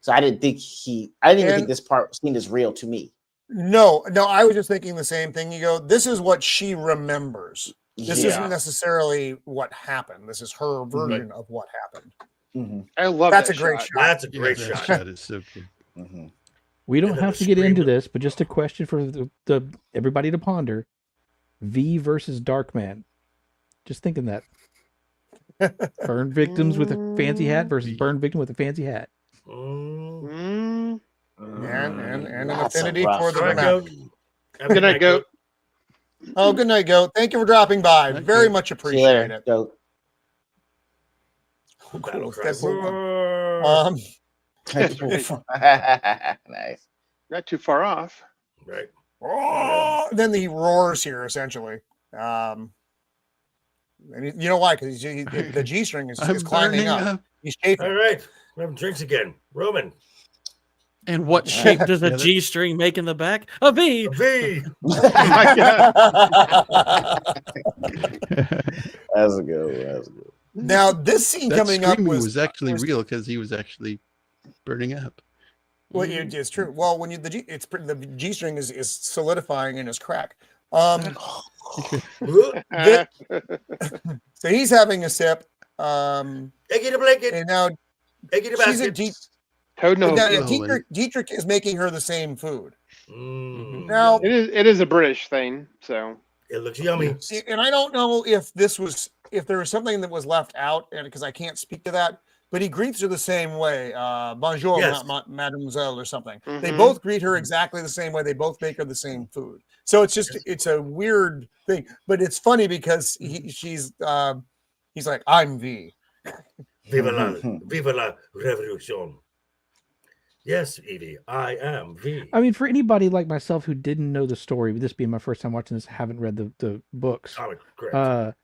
So I didn't think even think this part seemed as real to me. No, I was just thinking the same thing. You go, this is what she remembers. This isn't necessarily what happened. This is her version of what happened. Mm-hmm. I love that's that a great shot. That's a great that shot. shot is so cool. Mm-hmm. We don't have to get into this, but just a question for the everybody to ponder: V versus Darkman. Just thinking that. Burn victims with a fancy hat versus burn victim with a fancy hat. And an That's affinity rough. for the All right, mountain. Good night, Goat. Oh, good night, Goat. Thank you for dropping by. Very much See you appreciate later, it. Goat. Oh, Battle cool. cry. Nice. Not too far off. Right. Then he roars here, essentially. And you know why? Because the G string is climbing up. He's chafing. All right. We're having drinks again. Roman. And what shape does a G string make in the back? A V. V. Oh my God. That's a good. Now, this scene That coming up was actually real because he was actually burning up. Well, it's true. Well, when the G string is solidifying in his crack. So he's having a sip. Eggy the blanket. And now Eggy the she's basket. Dietrich is making her the same food. Now it is a British thing, so it looks yummy. And I don't know if there was something that was left out, and because I can't speak to that, but he greets her the same way. Bonjour, mademoiselle, or something. Mm-hmm. They both greet her exactly the same way. They both make her the same food. So it's a weird thing, but it's funny because he's like, I'm V. Viva la revolution. Yes, Evie, I am V. I mean, for anybody like myself who didn't know the story, this being my first time watching this, haven't read the books. Correct.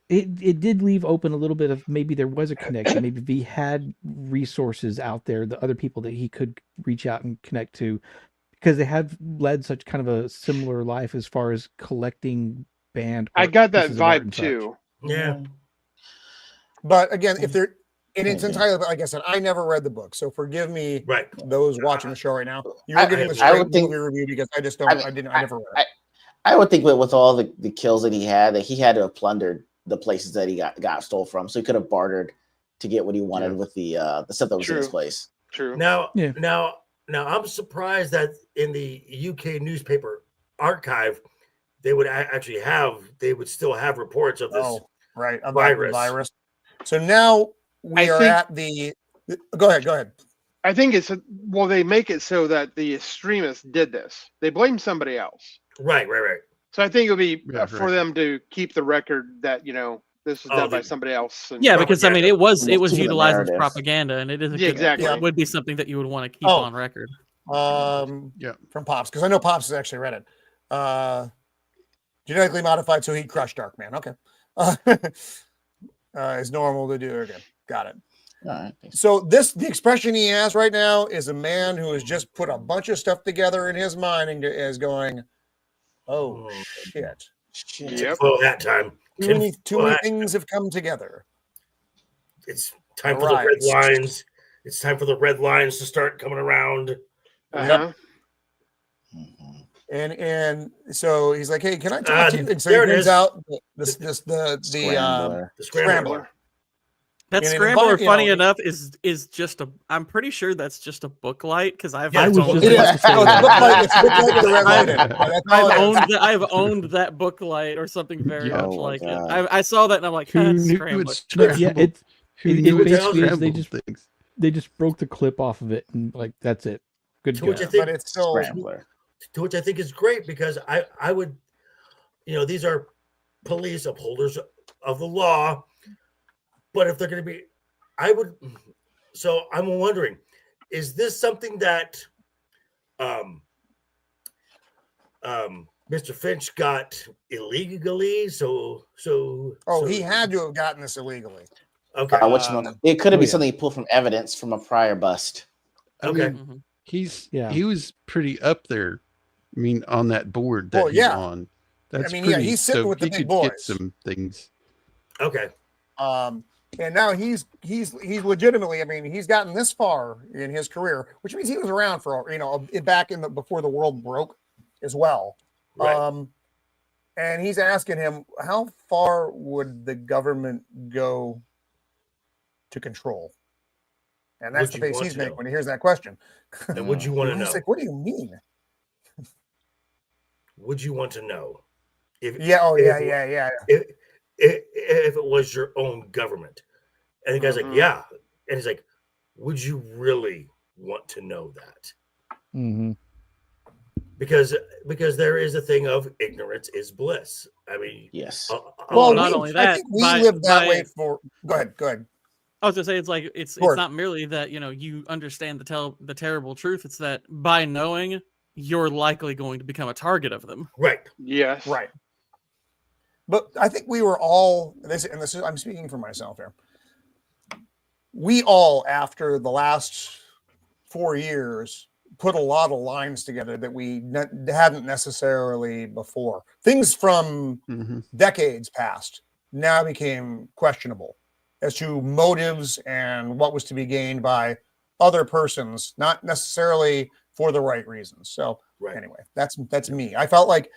It did leave open a little bit of maybe there was a connection. Maybe V had resources out there, the other people that he could reach out and connect to, because they have led such kind of a similar life as far as collecting band. I got that vibe too. Yeah. But again, it's entirely, like I said, I never read the book, so forgive me, those watching the show right now. You're getting the straight movie review because I just don't. I never read it. I would think with all the kills that he had to have plundered the places that he got stole from, so he could have bartered to get what he wanted with the stuff that was in his place. True. Now I'm surprised that in the UK newspaper archive they would still have reports of this virus. So now we are at the. Go ahead. I think they make it so that the extremists did this. They blame somebody else. Right. So I think it would be for them to keep the record that this was done by somebody else. Because I mean it was utilized as propaganda, and it is exactly. It would be something that you would want to keep on record. From Pops, because I know Pops has actually read it. Genetically modified, so he'd crush Darkman. Okay, it's normal to do again. Got it. All right. So the expression he has right now is a man who has just put a bunch of stuff together in his mind and is going, "Oh shit!" Yep. Well, that time too many things have come together. It's time for the red lines. It's time for the red lines to start coming around. Yep. And so he's like, "Hey, can I talk to you?" And so he brings out the scrambler. That scrambler, funny enough, is just a. I'm pretty sure that's just a book light because I've owned that book light or something very much like it. I saw that and I'm like, scrambler. They just broke the clip off of it and like that's it. Good job. But it's still scrambler. To which I think is great because I would, these are police upholders of the law. But if they're going to be, so I'm wondering, is this something that Mr. Finch got illegally. He had to have gotten this illegally. Okay. It could have been something he pulled from evidence from a prior bust. Okay. He was pretty up there. I mean, on that board that he's on. That's he's sitting with the big boys. Get some things. Okay. And now he's legitimately. I mean, he's gotten this far in his career, which means he was around for back in before the world broke as well. Right. And he's asking him, how far would the government go to control? And that's the face he's making when he hears that question. And would you want to know? He's like, what do you mean? Would you want to know? If it was your own government. And the guy's like, yeah. And he's like, would you really want to know that? Mm-hmm. Because there is a thing of ignorance is bliss. I mean, yes. Not only that, I think we lived that way for. Go ahead. I was gonna say it's not merely that you understand the terrible truth. It's that by knowing, you're likely going to become a target of them. Right. Yes. Right. But I think we were all I'm speaking for myself here. We all, after the last 4 years, put a lot of lines together that we hadn't necessarily before. Things from decades past now became questionable as to motives and what was to be gained by other persons, not necessarily for the right reasons. So anyway, that's me. I felt like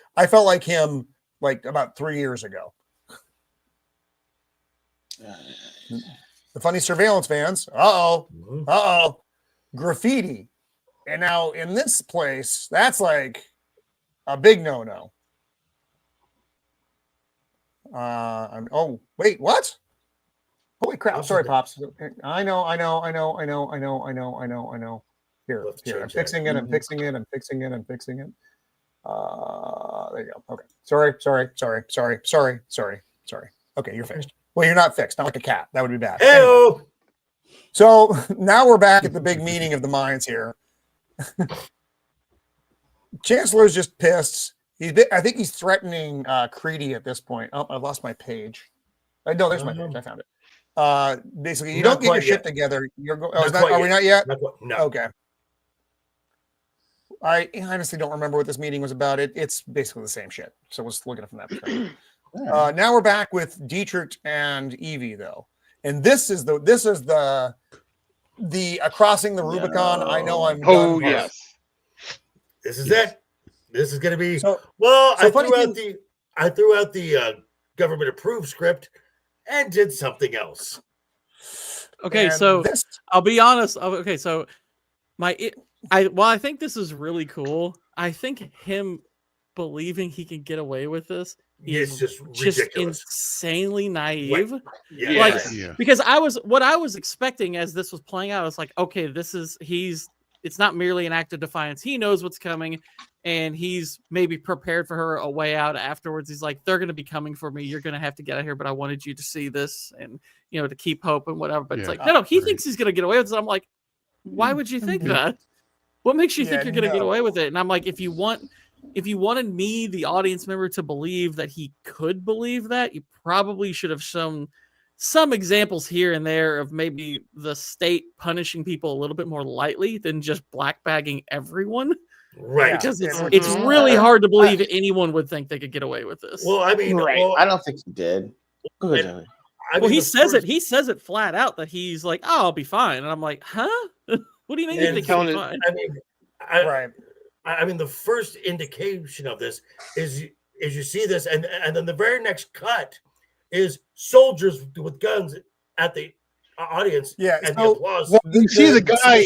him like about 3 years ago. The funny surveillance vans. Graffiti. And now in this place, that's like a big no-no. Wait, what? Holy crap. Sorry, Pops. I know. Here. I'm fixing it. There you go. Okay. Sorry. Okay, you're fixed. Well, you're not fixed. Not like a cat. That would be bad. Anyway. So now we're back at the big meeting of the minds here. Chancellor's just pissed. I think he's threatening Creedy at this point. Oh, I lost my page. No, there's my page. I found it. Basically, you don't get your shit together. Are we not yet? No. Okay. I honestly don't remember what this meeting was about. It's basically the same shit. So let's look at it from that perspective. Now we're back with Dietrich and Evie, though, and this is the crossing the Rubicon. I know I'm. Oh yes. This is it. This is going to be. I threw out the government approved script and did something else. Okay, and so I'll be honest. Okay, so I think this is really cool. I think him believing he can get away with this is just ridiculous. Insanely naive. Because what I was expecting as this was playing out, I was like, okay, it's not merely an act of defiance. He knows what's coming, and he's maybe prepared for her a way out afterwards. He's like, they're going to be coming for me. You're going to have to get out here, but I wanted you to see this and, to keep hope and whatever. But it's like, no, he thinks he's going to get away with it. I'm like, why would you think that? What makes you think you're going to get away with it? And I'm like, if you wanted me, the audience member, to believe that he could believe that, you probably should have shown some examples here and there of maybe the state punishing people a little bit more lightly than just black bagging everyone. Right. Because it's really hard to believe anyone would think they could get away with this. Well, I mean, I don't think he did. He says it flat out that he's like, oh, I'll be fine. And I'm like, huh? What do you mean you think he'll be fine? I mean, the first indication of this is you see this, and then the very next cut is soldiers with guns at the audience. Yeah, and the applause. Well, you see the guy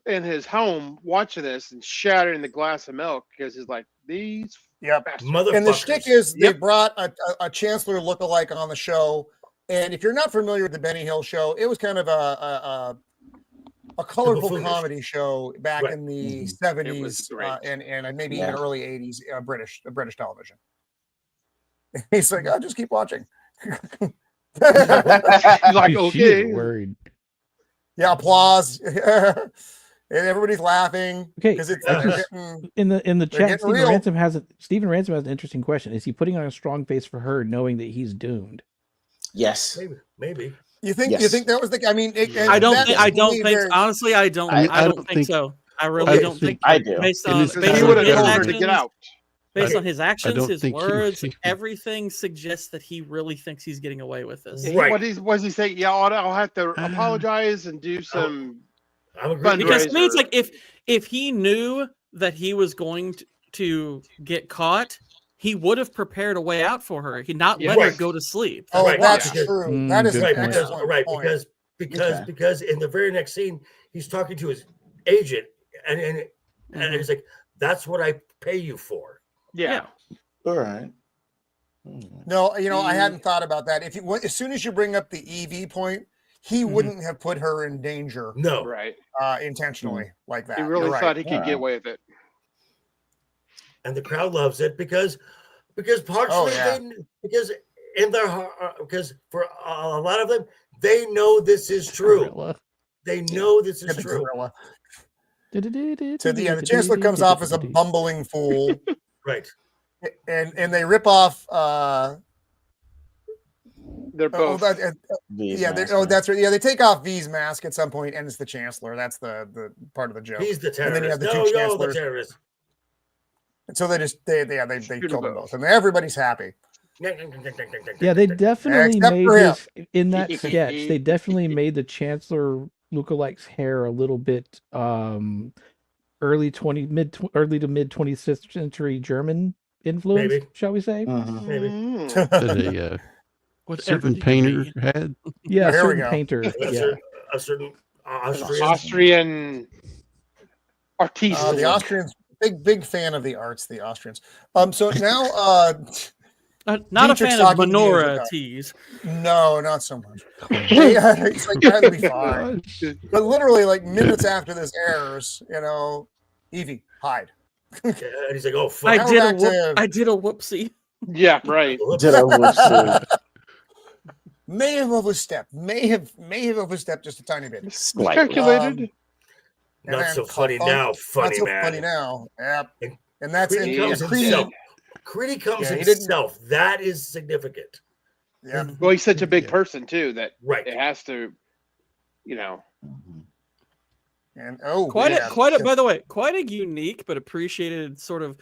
in his home watching this and shattering the glass of milk because he's like, these motherfuckers. And the shtick is they brought a Chancellor lookalike on the show. And if you're not familiar with the Benny Hill show, it was kind of a colorful comedy show back in the 70s and maybe even early 80s British television. He's like, just keep watching. He's like, okay. Worried. Yeah, applause. and everybody's laughing Okay, because it's in the chat. Stephen Ransom has an interesting question. Is he putting on a strong face for her, knowing that he's doomed? Yes, maybe. You think Yes. you think that was the? I mean, I don't think. Honestly, I don't. I don't think so. I really don't think. I do. Based on he would have his told her actions, to get out. based on his actions, his think he words, would. everything suggests that he really thinks he's getting away with this. Right. What does he say? Yeah, I'll have to apologize and do some. Because to me, it's like if he knew that he was going to get caught, he would have prepared a way out for her. He not let her go to sleep. Oh, Right. that's Yeah. true. That is right. an Because excellent point. because in the very next scene, he's talking to his agent, and he's like, "That's what I pay you for." Yeah. All right. No, I hadn't thought about that. As soon as you bring up the Evie point, he wouldn't have put her in danger. No, right. Intentionally like that. He really thought he could get away with it. And the crowd loves it because partially because in their heart, because for a lot of them, they know this is true. They know this is true. So the Chancellor comes off as a bumbling fool. Right. And they rip off they're both that's right. Yeah, they take off V's mask at some point, and it's the Chancellor. That's the part of the joke. He's the terrorist. And then you have the two Chancellors. The terrorist. And so they killed them both, and everybody's happy. Yeah, they definitely made his in that sketch. They definitely made the Chancellor lookalike's hair a little bit early to mid 20th century German influence, Maybe. shall we say? Maybe. That a certain painter had. Yeah, a There we certain go. painter. A certain Austrian artiste. The Austrians, big fan of the arts. The Austrians. So now, not Dietrich's a fan of talking to you menorah about- teas. No, not so much. It's like that'll be fine. But literally, like minutes after this airs, Evie, hide. and he's like, "Oh fuck!" I Now did a whoopsie. Yeah, right. May have overstepped. May have overstepped just a tiny bit. Calculated. Not so funny now, funny man. Funny now. Yep. And that's Creedy comes himself. Creedy comes himself. That is significant. Yeah. Well, he's such a big person too that Right. it has to, And by the way, quite a unique but appreciated sort of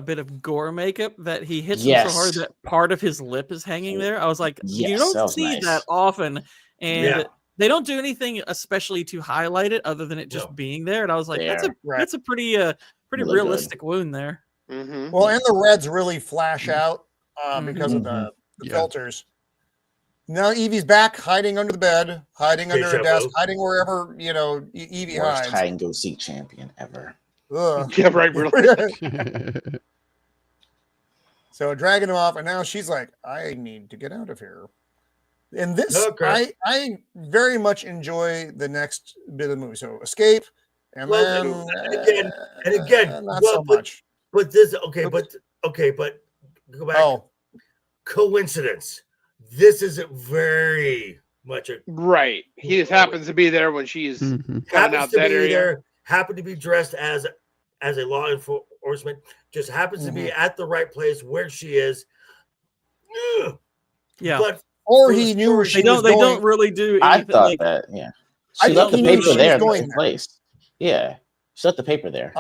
bit of gore makeup that he hits him so hard that part of his lip is hanging there. I was like, you don't see that often, and they don't do anything especially to highlight it other than it just being there. And I was like, that's a pretty really realistic wound there. Mm-hmm. Well, and the reds really flash out because of the filters. Now Evie's back, hiding under the bed, hiding under her desk, hiding wherever Evie hides. Hide and go seek champion ever. Ugh. Yeah, right. Really. So dragging him off, and now she's like, "I need to get out of here." And this, I very much enjoy the next bit of the movie. So escape, and then again, not so much. But this, but go back. Oh, coincidence. This isn't very much a right. He just happens to be there when she's coming out that area. Happened to be dressed as a law enforcement. Just happens to be at the right place where she is. Yeah. But he knew where she was They going. don't really do anything. I thought that. Yeah. She left the paper there in the place. Yeah. She left the paper there.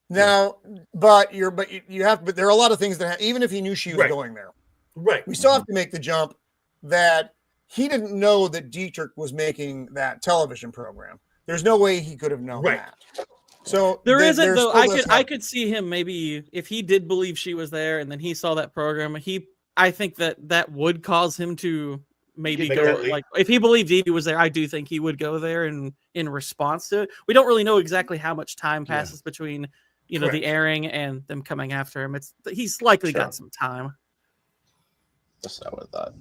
Now, but there are a lot of things that even if he knew she was going there, right? We still have to make the jump that he didn't know that Dietrich was making that television program. There's no way he could have known that. So there isn't though. I could see him maybe if he did believe she was there and then he saw that program. I think that would cause him to maybe go like if he believed Evie was there. I do think he would go there in response to it. We don't really know exactly how much time passes between the airing and them coming after him. He's likely got some time. That's what I thought.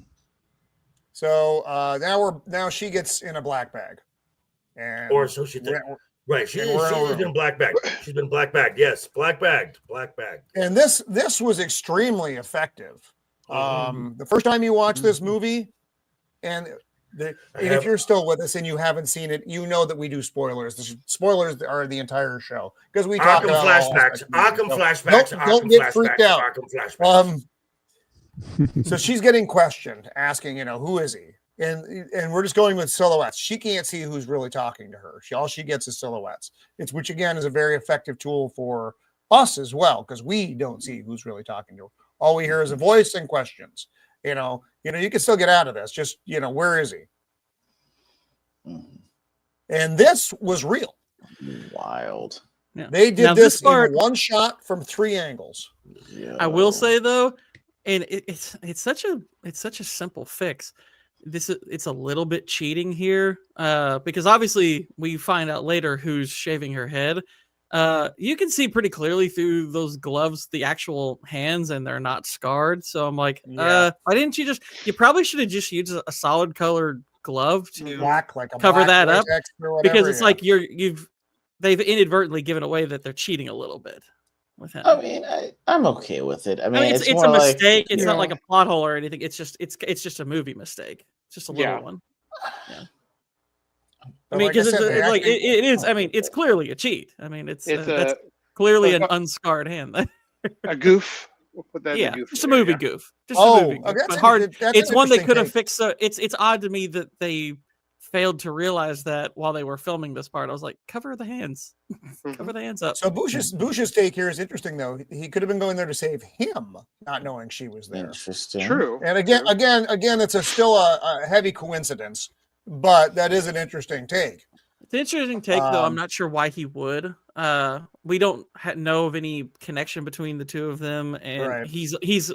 So now she gets in a black bag, and or so she did. Right, she's been black bagged. She's been black bagged. Yes, black bagged. And this was extremely effective. The first time you watch this movie, and if you're still with us and you haven't seen it, you know that we do spoilers. The spoilers are the entire show because we talk about Arkham flashbacks. Don't get freaked out. So she's getting questioned, asking, who is he? And we're just going with silhouettes. She can't see who's really talking to her. All she gets is silhouettes. Which again is a very effective tool for us as well, because we don't see who's really talking to her. All we hear is a voice and questions. You can still get out of this. Just, where is he? And this was real. Wild. Yeah. They did this in one shot from 3 angles. Yeah. I will say though, and it's such a simple fix. It's a little bit cheating here, because obviously we find out later who's shaving her head. You can see pretty clearly through those gloves the actual hands, and they're not scarred. So I'm like, why didn't you probably should have just used a solid colored glove to cover that up, because it's like they've inadvertently given away that they're cheating a little bit with him. I mean, I'm okay with it. I mean, it's a mistake. It's not like a plot hole or anything. It's just a movie mistake. It's just a little one. Yeah. I mean, because it is. I mean, it's clearly a cheat. I mean, that's clearly an unscarred hand. A goof. We'll put that. Yeah, in a goof just a movie goof. Just a movie goof. But hard. It's one they could have fixed. So it's odd to me that they failed to realize that while they were filming this part. I was like, cover the hands, cover the hands up. So Bush's take here is interesting, though. He could have been going there to save him, not knowing she was there. Interesting. True. And again, it's still a heavy coincidence, but that is an interesting take. It's an interesting take, though. I'm not sure why he would. We don't know of any connection between the two of them, and he's his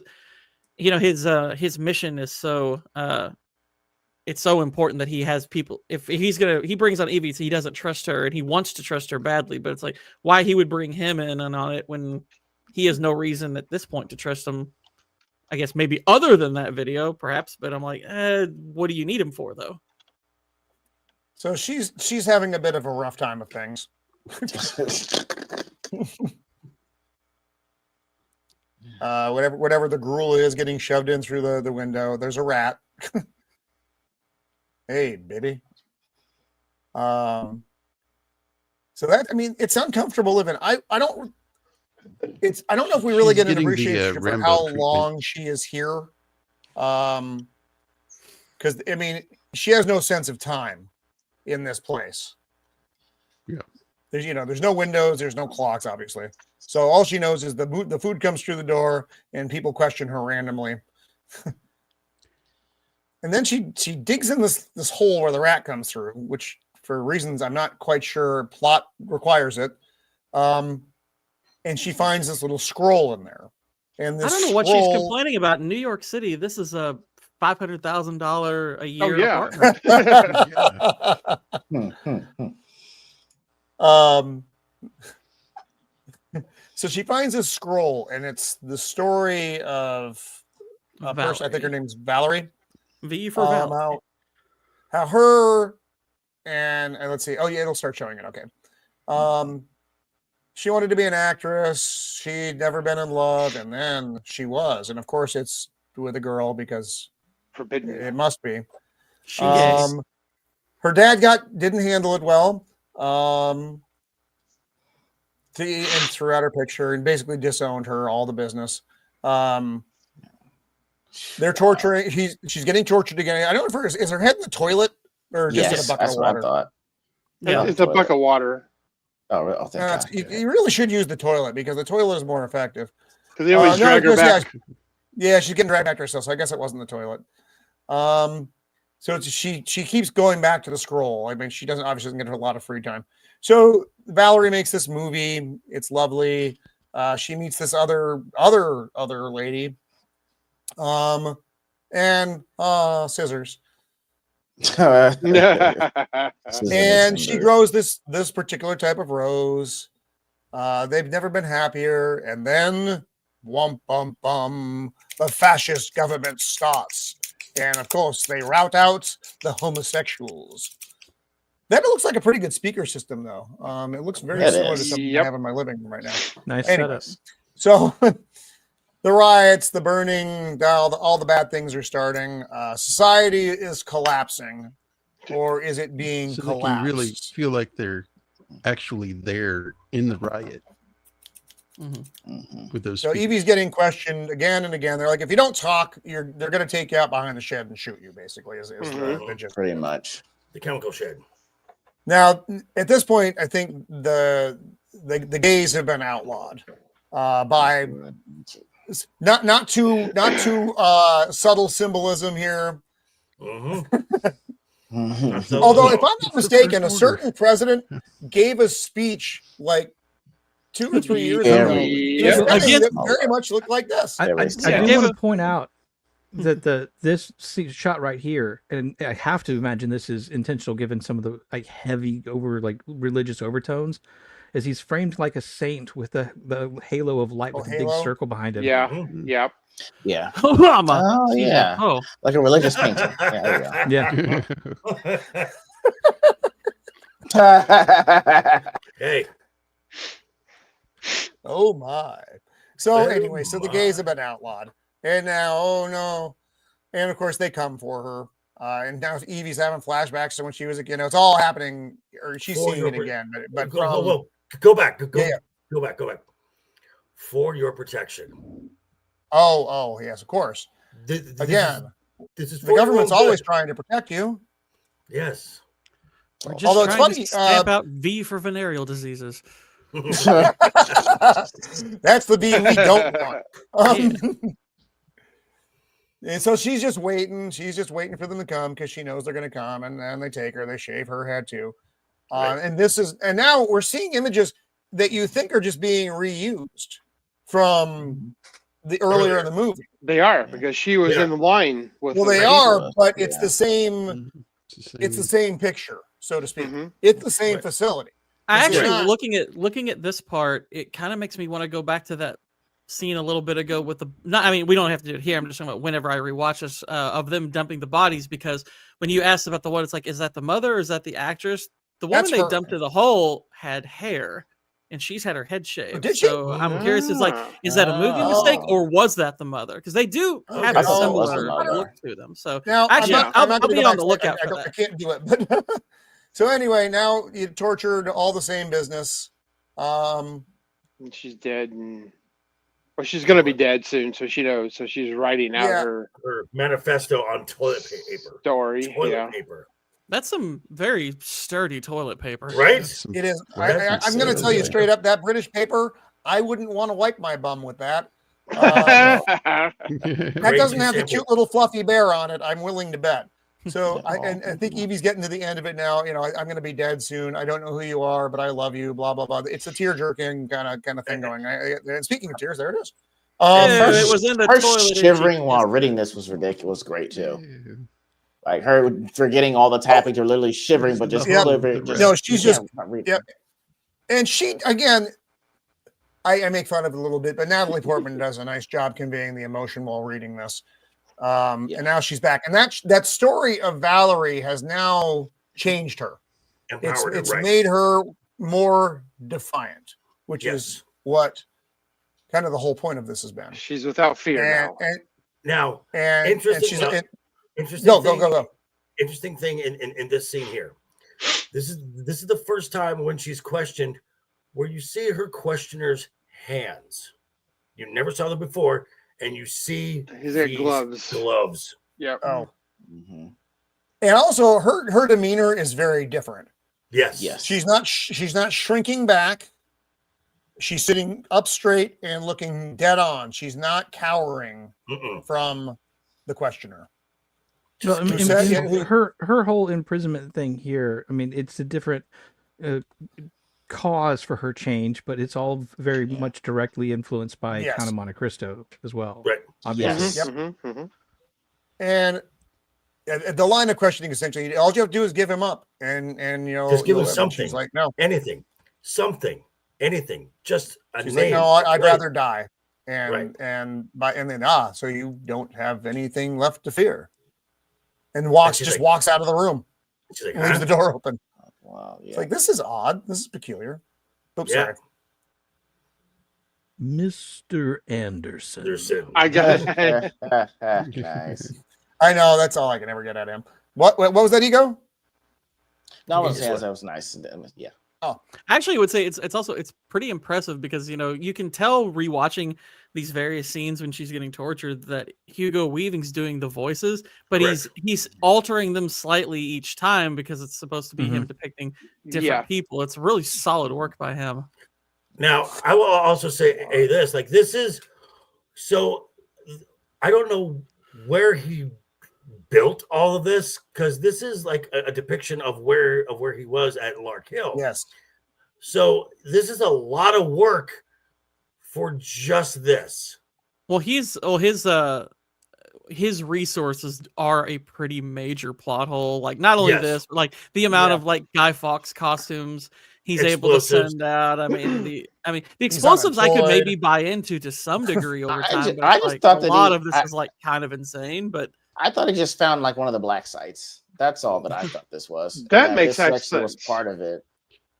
mission is so it's so important that he has people. If he brings on Evie, so he doesn't trust her, and he wants to trust her badly, but it's like why he would bring him in and on it when he has no reason at this point to trust him. I guess maybe other than that video, perhaps, but I'm like, what do you need him for, though? So she's having a bit of a rough time of things. Whatever the gruel is getting shoved in through the window. There's a rat. Hey, baby. So that, I mean, it's uncomfortable living. I don't know if we really get an appreciation for how long she is here. Because I mean, she has no sense of time in this place. Yeah. There's no windows, there's no clocks, obviously. So all she knows is the food comes through the door and people question her randomly. And then she digs in this hole where the rat comes through, which for reasons I'm not quite sure plot requires it. And she finds this little scroll in there. And this I don't know what she's complaining about. In New York City, this is a $500,000 a year apartment. So she finds this scroll, and it's the story of a person. I think her name's Valerie. V for Val. How her and let's see. Oh yeah, it'll start showing it. Okay. She wanted to be an actress. She'd never been in love, and then she was. And of course, it's with a girl because forbidden. It must be. Her dad didn't handle it well. And threw out her picture and basically disowned her, all the business. They're torturing. She's getting tortured again. I don't know if is her head in the toilet or just in a bucket of water. I thought. Yeah, it's a bucket of water. Oh, thank God. You really should use the toilet because the toilet is more effective. Because they always drag her back. Yeah, she's getting dragged back to herself. So I guess it wasn't the toilet. So she keeps going back to the scroll. I mean, she obviously doesn't get a lot of free time. So Valerie makes this movie. It's lovely. She meets this other lady. And scissors. And she grows this particular type of rose. They've never been happier. And then, whump, bum, bum, the fascist government starts. And of course, they rout out the homosexuals. That looks like a pretty good speaker system, though. It looks very similar to something I have in my living room right now. Nice setup. So the riots, the burning, all the bad things are starting. Society is collapsing, or is it being so collapsed? they can really feel like they're actually there in the riot. With those. So speakers. Evie's getting questioned again and again. They're like, if you don't talk, they're going to take you out behind the shed and shoot you. Basically, is the gist. Pretty much the chemical shed. Now, at this point, I think the gays have been outlawed by not too subtle symbolism here. Although, if I'm not mistaken, a certain president gave a speech like 2 or 3 years ago. That very much looked like this. I do want to point out that this shot right here, and I have to imagine this is intentional given some of the like heavy religious overtones, is he's framed like a saint with the halo of light with a big circle behind him. Yeah. Yep. Yeah. Obama. Oh yeah. Oh, like a religious painting. Yeah. There you go. Hey. Oh my. So anyway, so the gays have been outlawed. And now, oh no. And of course they come for her. And now Evie's having flashbacks to when she was a kid. It's all happening, or she's seeing it again. But go back. Go back. For your protection. Oh, yes, of course. This is the government's always trying to protect you. Yes. We're just although it's funny, to stamp out V for venereal diseases. That's the V we don't want. And so she's just waiting. She's just waiting for them to come because she knows they're going to come. And then they take her. They shave her head too. And now we're seeing images that you think are just being reused from the earlier in the movie. They are, because she was in the line with. Well, they are, but it's the same. It's the same picture, so to speak. It's the same facility. I actually looking at this part, it kind of makes me want to go back to that scene a little bit ago with we don't have to do it here. I'm just talking about whenever I rewatch this of them dumping the bodies, because when you asked about the one, it's like, is that the mother or is that the actress? The woman they dumped to the hole had hair, and she's had her head shaved. Did she? So I'm curious, is that a movie mistake or was that the mother? Because they do have a similar look to them. So now, actually, I'll be on the lookout for that. I can't do it, but so anyway, now you tortured all the same business. And she's dead, well, she's going to be dead soon, so she knows. So she's writing out her manifesto on toilet paper. Story. Toilet paper. That's some very sturdy toilet paper. Right? It is. I'm going to tell you straight up, that British paper, I wouldn't want to wipe my bum with that. That doesn't have the cute little fluffy bear on it. I'm willing to bet. So I think Evie's getting to the end of it now. You know, I'm going to be dead soon. I don't know who you are, but I love you. Blah blah blah. It's a tear jerking kind of thing going. And speaking of tears, there it is. It was in the her toilet. Shivering while reading this was ridiculous. Great too. Like her forgetting all that's happening, they're literally shivering, but just no, she's just And she again. I make fun of it a little bit, but Natalie Portman does a nice job conveying the emotion while reading this. And now she's back, and that story of Valerie has now changed her. It's made her more defiant, which is what kind of the whole point of this has been. She's without fear now. Interesting. Go. Interesting thing in this scene here. This is the first time when she's questioned where you see her questioner's hands. You never saw them before. And you see these gloves. Yep. Oh. And also her demeanor is very different. Yes. She's not shrinking back. She's sitting up straight and looking dead on. She's not cowering from the questioner. Well, her whole imprisonment thing here, I mean, it's a different cause for her change, but it's all very much directly influenced by Count of Monte Cristo as well. Right. Obviously. And the line of questioning, essentially, all you have to do is give him up, and just give him something. She's like, no, anything, just a She's name. Like, no, I'd rather die. And then so you don't have anything left to fear. And walks out of the room. She's like, leaves the door open. Wow, It's like, this is odd. This is peculiar. Oops, sorry. Mr. Anderson. I got it. Nice. I know, that's all I can ever get at him. What was that, Ego? No, I was saying that was nice. Yeah. Oh, Actually, I would say it's also pretty impressive because you can tell rewatching these various scenes when she's getting tortured that Hugo Weaving's doing the voices, but he's altering them slightly each time because it's supposed to be him depicting different people. It's really solid work by him. Now, I will also say this, like this is so I don't know where he built all of this because this is like a depiction of where he was at Lark Hill. Yes. So this is a lot of work for just this. Well, his resources are a pretty major plot hole. Like not only this, but like the amount of like Guy Fawkes costumes he's able to send out. I mean the explosives I could maybe buy into to some degree over time. I just like, thought a lot of this is like kind of insane, but I thought he just found like one of the black sites. That's all that I thought this was. That makes sense. Was part of it.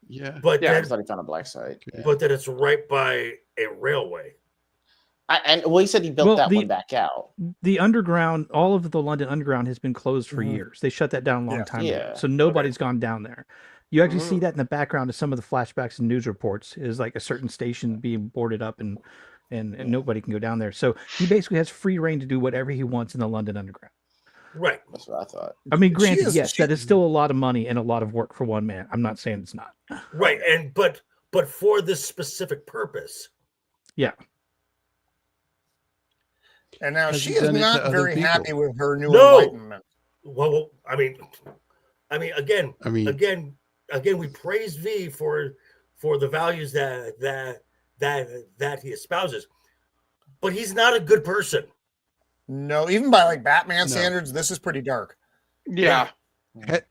Yeah. But I thought he found a black site. But then it's right by a railway. He said he built that one back out. The underground, all of the London Underground has been closed for years. They shut that down a long time ago. So nobody's gone down there. You actually see that in the background of some of the flashbacks and news reports is like a certain station being boarded up and nobody can go down there. So he basically has free reign to do whatever he wants in the London Underground. Right. That's what I thought. I mean, granted, yes, that is still a lot of money and a lot of work for one man. I'm not saying it's not. Right. And but for this specific purpose. Yeah. And now she is not very happy with her new No. enlightenment. Well, I mean, again, we praise V for the values that he espouses, but he's not a good person. No, even by like Batman standards, this is pretty dark. Yeah. But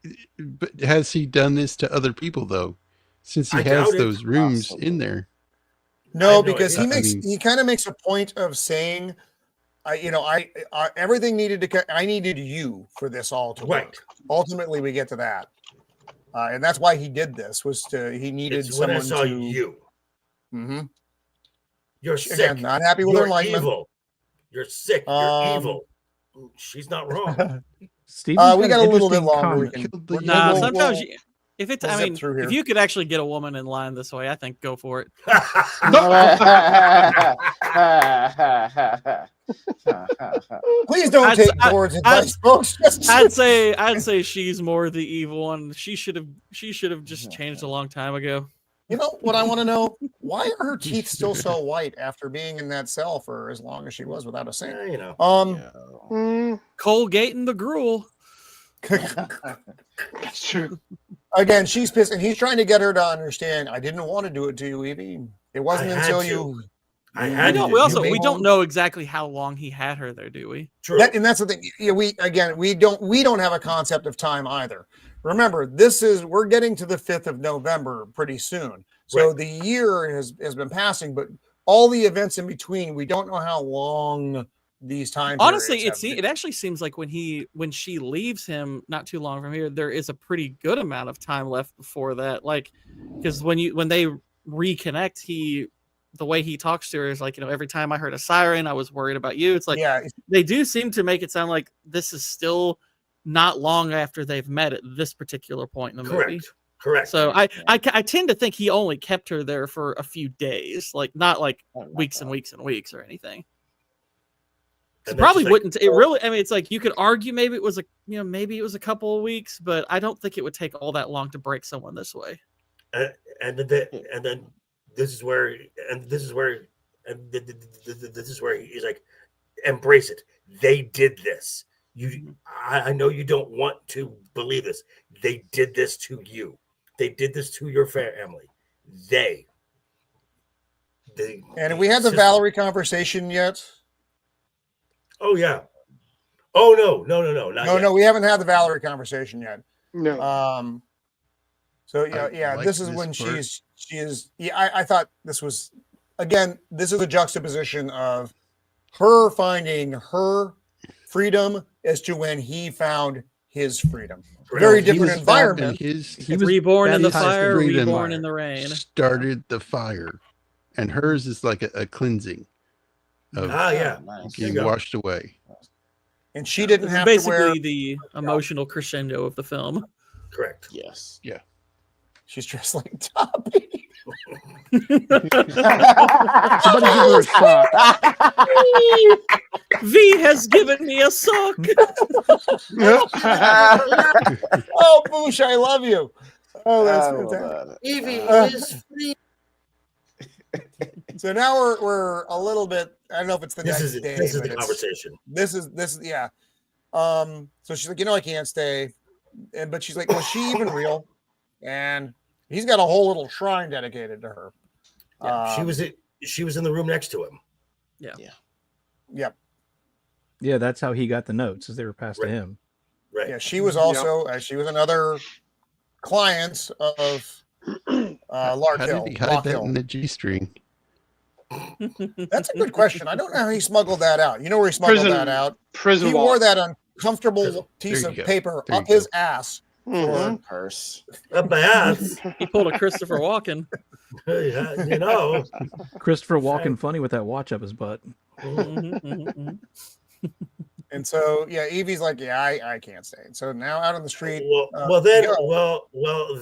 has he done this to other people though? Since he has those rooms in there. No, because he kind of makes a point of saying, everything I needed you for this all to work. Ultimately, we get to that, and that's why he did this. He needed someone when I saw to you. Mm-hmm. You're sick. Again, not happy with her enlightenment. Evil. You're sick. You're evil. She's not wrong. We got a little bit longer. Sometimes if you could actually get a woman in line this way, I think go for it. Please don't take Gord's advice, folks. I'd say she's more the evil one. She should have just changed a long time ago. You know what I want to know? Why are her teeth still so white after being in that cell for as long as she was without a sink? Colgate and the gruel. That's true. Again, she's pissed, and he's trying to get her to understand. I didn't want to do it to you, Evie. It wasn't until you. We don't know exactly how long he had her there, do we? True. And that's the thing. Yeah, we don't have a concept of time either. Remember, we're getting to the 5th of November pretty soon. So the year has been passing, but all the events in between, we don't know how long these times. Honestly, it actually seems like when she leaves him not too long from here, there is a pretty good amount of time left before that. Like, because when they reconnect, the way he talks to her is like, every time I heard a siren, I was worried about you. It's like, they do seem to make it sound like this is still not long after they've met at this particular point in the movie. Correct. So I tend to think he only kept her there for a few days, like not like weeks and weeks and weeks or anything. It probably wouldn't. It really. I mean, it's like you could argue maybe it was a couple of weeks, but I don't think it would take all that long to break someone this way. And then this is where he's like, embrace it. They did this. I know you don't want to believe this. They did this to you. They did this to your family. And have we had the Valerie conversation yet? Oh yeah. Oh no. No, we haven't had the Valerie conversation yet. No. So this is when she is. Yeah, I thought this was, again, this is a juxtaposition of her finding her freedom as to when he found his freedom. Very different environment. He was reborn in the fire, reborn in the rain. Started the fire, and hers is like a cleansing of Nice. getting washed away. And she didn't have basically to wear the emotional crescendo of the film. Correct. Yes. Yeah. She's dressed like Toppy. Somebody give her a sock. V has given me a sock. Oh, Boosh, I love you. Oh, that's fantastic. Evie is free. So now we're a little bit. I don't know if it's the next day. This is but the conversation. This is yeah. So she's like, I can't stay, but she's like, was she even real? And he's got a whole little shrine dedicated to her. Yeah, she was in the room next to him. Yeah. Yep. Yeah, that's how he got the notes, as they were passed to him. Right. Yeah, she was also she was another client of Lark How Hill. did he hide Rock that Hill. in the G-string? That's a good question. I don't know how he smuggled that out. You know where he smuggled that out? Prison He wallet. wore that uncomfortable piece of paper up his ass. Purse. Up my ass. He pulled a Christopher Walken. You know. Christopher Walken funny with that watch up his butt. And so, yeah, Evie's like, yeah, I can't stay. So now out on the street.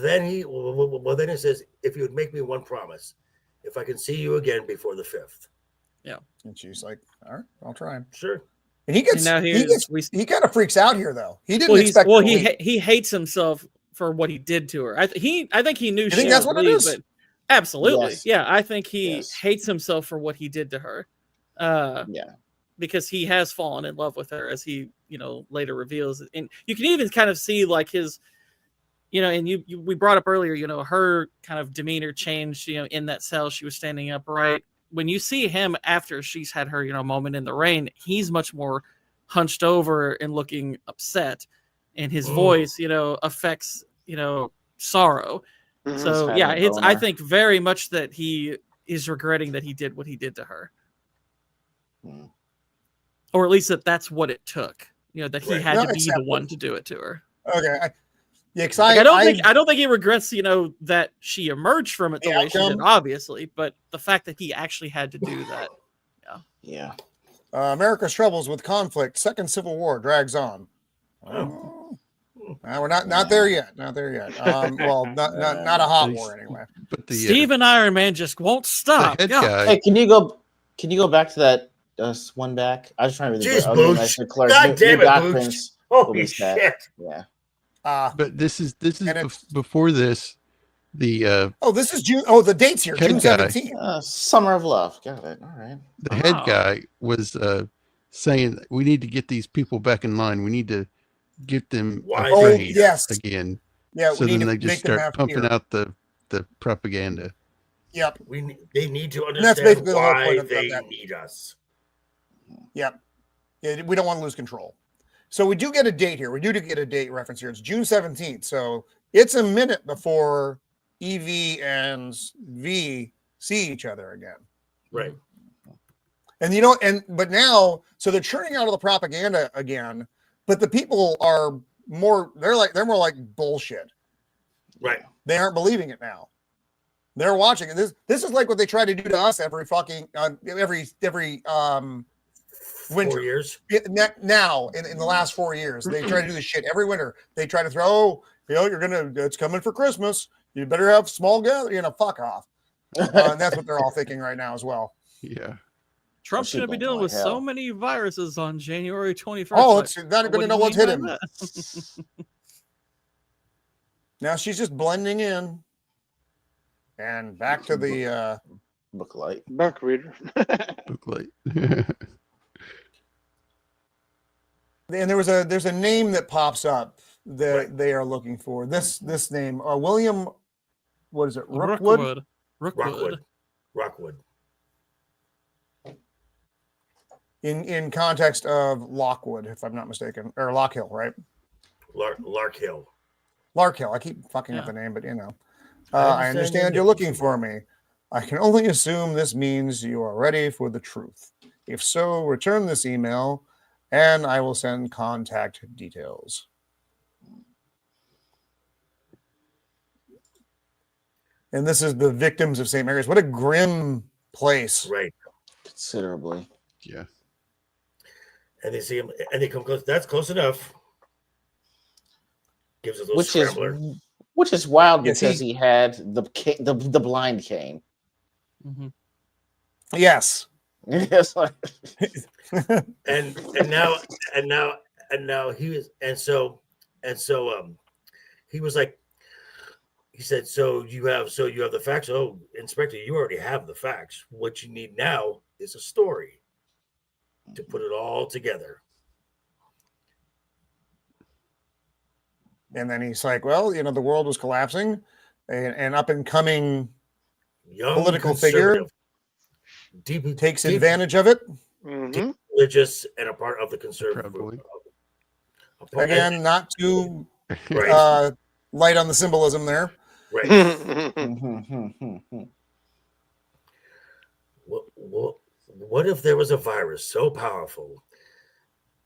Then he says, if you would make me one promise, if I can see you again before the 5th. Yeah. And she's like, all right, I'll try. Sure. And he gets, And now he kind of freaks out here, though. He didn't expect. He hates himself for what he did to her. I think he knew. You think that's what it is? But absolutely, Yes. yeah. I think he hates himself for what he did to her. Because he has fallen in love with her, as he later reveals, and you can even kind of see like his, and we brought up earlier, her kind of demeanor changed, in that cell she was standing upright. When you see him after she's had her, moment in the rain, he's much more hunched over and looking upset, and his voice, affects, sorrow. So yeah, I think very much that he is regretting that he did what he did to her, or at least that's what it took. That he had to be the one to do it to her. Okay. Yeah, because I don't think he regrets, that she emerged from it the way she did, obviously, but the fact that he actually had to do that. Yeah. America's troubles with conflict, Second Civil War drags on. We're not there yet. Not there yet. Well, not a hot war anyway. But Steve and Iron Man just won't stop. The head guy, Hey, can you go back to that one back? I was trying to read Jeez, the Booch. Clerk. God damn it, doctrines. Holy shit. Yeah. but this is before this. The this is June. Oh, the date's here. Head June guy. 17th. Summer of Love. Got it. All right. the head guy was saying we need to get these people back in line. We need to get them afraid again. Yeah. So then they just start pumping out the propaganda. Yep. They need to And that's understand basically the whole why point of they that. need us. Yep. Yeah, we don't want to lose control. So we do get a date here. We do get a date reference here. It's June 17th. So it's a minute before Evie and V see each other again. Right. And but now, so they're churning out all the propaganda again, but the people are more more like bullshit. Right. They aren't believing it now. They're watching it. This is like what they try to do to us every winter. 4 years. Now in the last 4 years, they try to do this shit every winter. They try to throw, it's coming for Christmas. You better have small gather, fuck off. And that's what they're all thinking right now as well. Yeah. Trump's going to be dealing with so many viruses on January 21st. Oh, it's not even going to know what's hit him. that? Now she's just blending in. And back to the Booklight. Book reader. Booklight. And there's a name that pops up that they are looking for. This name, William, what is it? Rookwood. In context of Lockwood, if I'm not mistaken, or Lockhill, right? Larkhill. Larkhill. I keep fucking up the name, but I understand you're looking for me. I can only assume this means you are ready for the truth. If so, return this email, and I will send contact details. And this is the victims of St. Mary's. What a grim place. Right. Considerably. Yeah. And they see him, and they come close. That's close enough. Gives a little scrambler. Which is wild Yes, because he had the blind cane. Mm-hmm. Yes. and now he was he was like, he said, so you have the facts. Oh, Inspector, you already have the facts. What you need now is a story to put it all together. And then he's like, well, the world was collapsing, and up and coming Young political figure takes advantage of it. Mm-hmm. Religious and a part of the conservative group. Again, not too right. Light on the symbolism there. Right. What if there was a virus so powerful,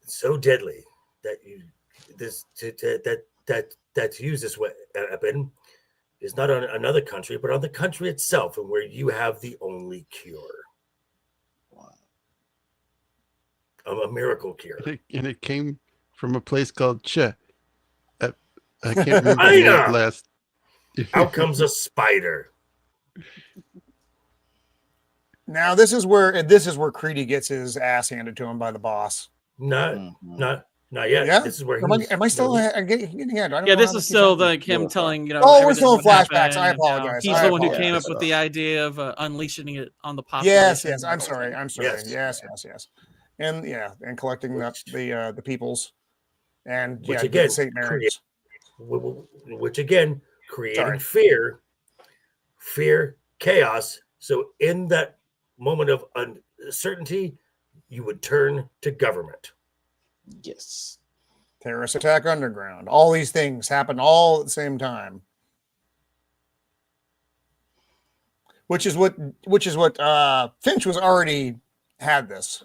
so deadly that to use this weapon is not on another country, but on the country itself, and where you have the only cure, a miracle cure, and it came from a place called Che. I can't remember the last. Out comes a spider. Now this is where Creedy gets his ass handed to him by the boss. Not yet. Yeah? This is where am I still getting ahead? Yeah, this is still him telling Oh, we're still in flashbacks. I apologize. He's the one who came up with the idea of unleashing it on the population. Yes. I'm sorry. Yes. And and collecting the peoples, and which again, St. Mary's. Which again created fear, chaos. So in that moment of uncertainty, you would turn to government. Yes. Terrorist attack underground. All these things happen all at the same time. Which is what Finch was already had this.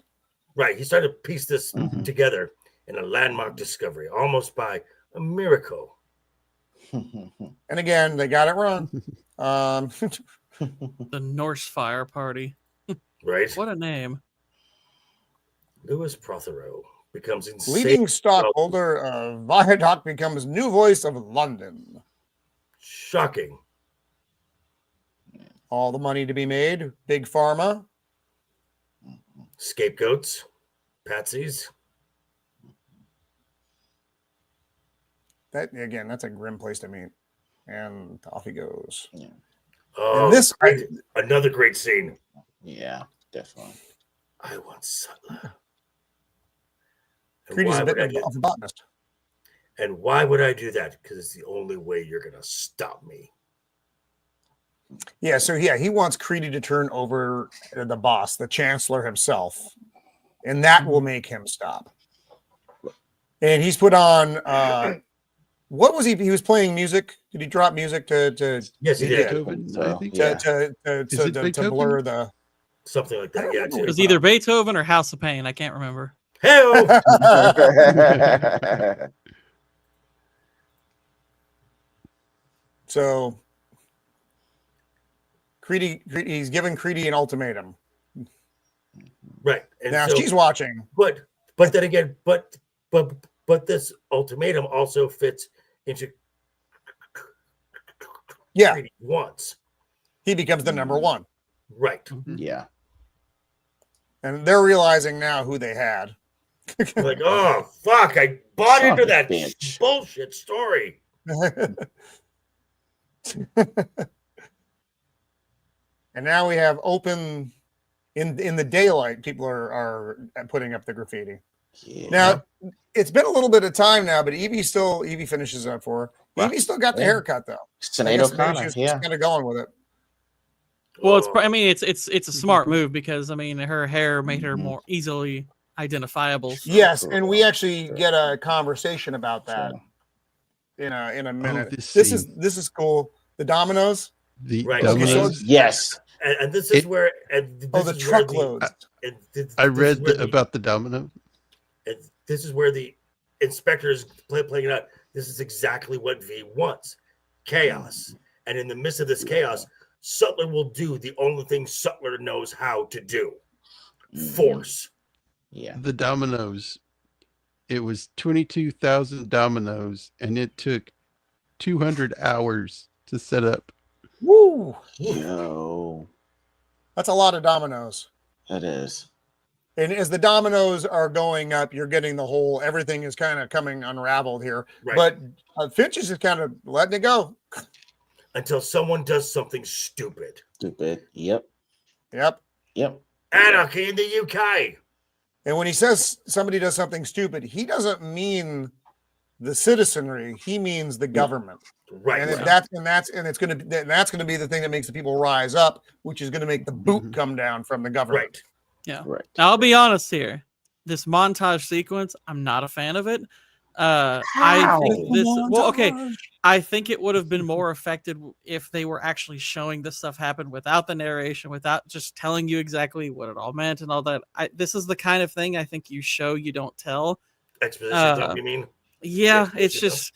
Right. He started to piece this together in a landmark discovery, almost by a miracle. And again, they got it wrong. The Norse Fire Party. Right. What a name. Louis Prothero becomes insane. Leading stockholder of Viadoc becomes new voice of London. Shocking. All the money to be made. Big Pharma. Scapegoats. Patsies. That's a grim place to meet. And off he goes. Yeah. Oh, and another great scene. Yeah, definitely. I want Sutler. Creedy's a bit of a botanist. And why would I do that? Because it's the only way you're going to stop me. Yeah, so he wants Creedy to turn over the boss, the Chancellor himself, and that will make him stop. And he's put on what was he? He was playing music. Did he drop music to? Yes, he did. Beethoven, I think. To blur the something like that. Yeah, it was either Beethoven or House of Pain. I can't remember. Hell. So he's giving Creedy an ultimatum. Right. And now she's watching. But then again, but this ultimatum also fits into Creedy wants. He becomes the number one. Right. Yeah. And they're realizing now who they had. Like, oh fuck, I bought into that bullshit story. And now we have open in the daylight. People are putting up the graffiti. Yeah. Now it's been a little bit of time now, but Evie finishes up for her. Wow. Evie still got the haircut though. Sinead O'Connor, she's kind of going with it. Well, it's a smart move because her hair made her more easily identifiable. So. Yes, and we actually get a conversation about that in a minute. Oh, this is cool. The dominoes. The dominoes. Yes. And this is where the truckloads. I read about the domino. And this is where the inspector is playing it out. This is exactly what V wants. Chaos. And in the midst of this chaos, Sutler will do the only thing Sutler knows how to do. Force. Yeah. The dominoes. It was 22,000 dominoes, and it took 200 hours to set up. Woo! Yo. That's a lot of dominoes. That is. And as the dominoes are going up, you're getting the whole, everything is kind of coming unraveled here. Right. But Finch is just kind of letting it go. Until someone does something stupid. Stupid. Yep. Yep. Yep. Anarchy in the UK. And when he says somebody does something stupid, he doesn't mean the citizenry. He means the government. Right. And that's going to be the thing that makes the people rise up, which is going to make the boot come down from the government. Right. Yeah. Right. Now, I'll be honest here. This montage sequence, I'm not a fan of it. I think this. Well, okay. I think it would have been more effective if they were actually showing this stuff happen without the narration, without just telling you exactly what it all meant and all that. This is the kind of thing I think you show, you don't tell. Exposition, you mean? Yeah, it's just,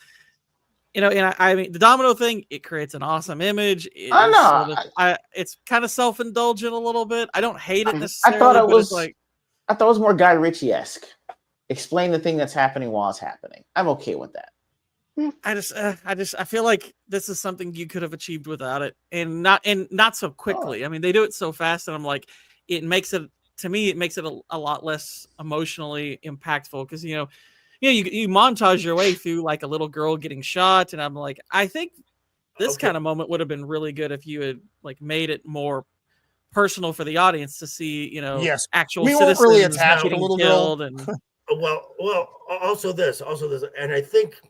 and I mean, the domino thing, it creates an awesome image. I know. It's kind of self-indulgent a little bit. I don't hate it necessarily. I thought it was like, I thought it was more Guy Ritchie-esque. Explain the thing that's happening while it's happening. I'm okay with that. I feel like this is something you could have achieved without it, and not so quickly. I mean, they do it so fast, and I'm like, it makes it a lot less emotionally impactful because you montage your way through like a little girl getting shot, and I'm like, I think this kind of moment would have been really good if you had like made it more personal for the audience to see, actual we citizens won't really attach with a little killed girl. and well, also this, and I think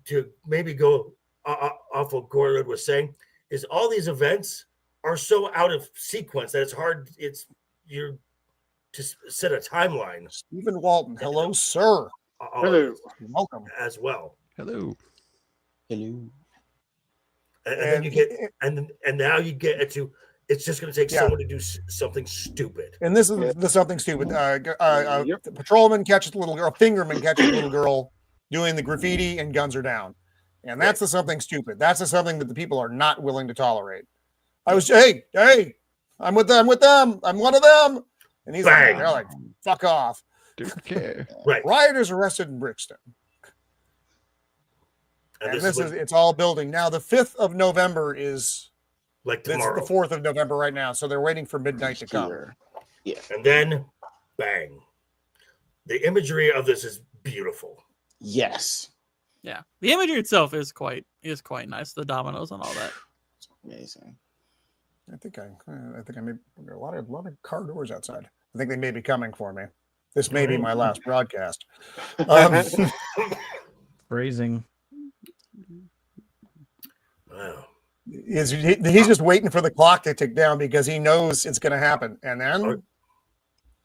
to maybe go off what Gordon was saying is all these events are so out of sequence that it's hard. You're to set a timeline. Stephen Walton, hello, sir. Hello, welcome as well. Hello. And then you get, and now you get to. It's just going to take someone to do something stupid. And this is the something stupid. The patrolman catches the little girl. Fingerman catches the little girl doing the graffiti, and guns are down. And that's the something stupid. That's the something that the people are not willing to tolerate. Hey, I'm with them. I'm one of them. And he's like, they're like, fuck off. Don't care. Right. Rioters arrested in Brixton. And it's all building. Now, the 5th of November is like tomorrow. It's the 4th of November right now. So they're waiting for midnight to come. Yeah. And then, bang. The imagery of this is beautiful. Yes. Yeah. The imagery itself is quite nice. The dominoes and all that. It's amazing. I think I may a lot of car doors outside. I think they may be coming for me. This may be my last broadcast. Phrasing. Wow. He's just waiting for the clock to tick down because he knows it's going to happen. And then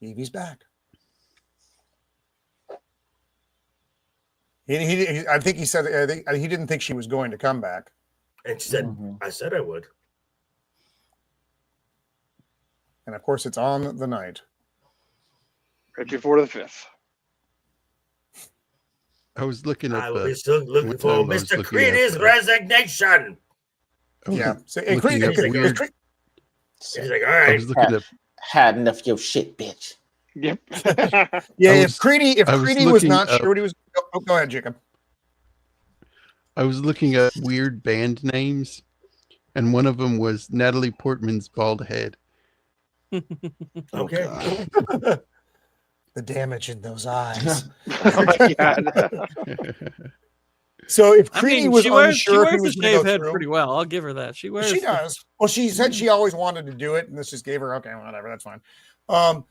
Evie's back. I think he said he didn't think she was going to come back. And she said, I said I would. And of course, it's on the night. Right before the 5th. I was looking at I was still looking for Mr. Creedy's resignation. Yeah. So, he's like, all right. I was looking at had enough of your shit, bitch. Yep. If Creedy was not sure what he was. Oh, go ahead, Jacob. I was looking at weird band names, and one of them was Natalie Portman's bald head. Okay. The damage in those eyes. Oh my God. So if Creedy was unsure she if he was the going to go head through, pretty well. I'll give her that. She does. Well, she said she always wanted to do it, and this just gave her okay, whatever, that's fine.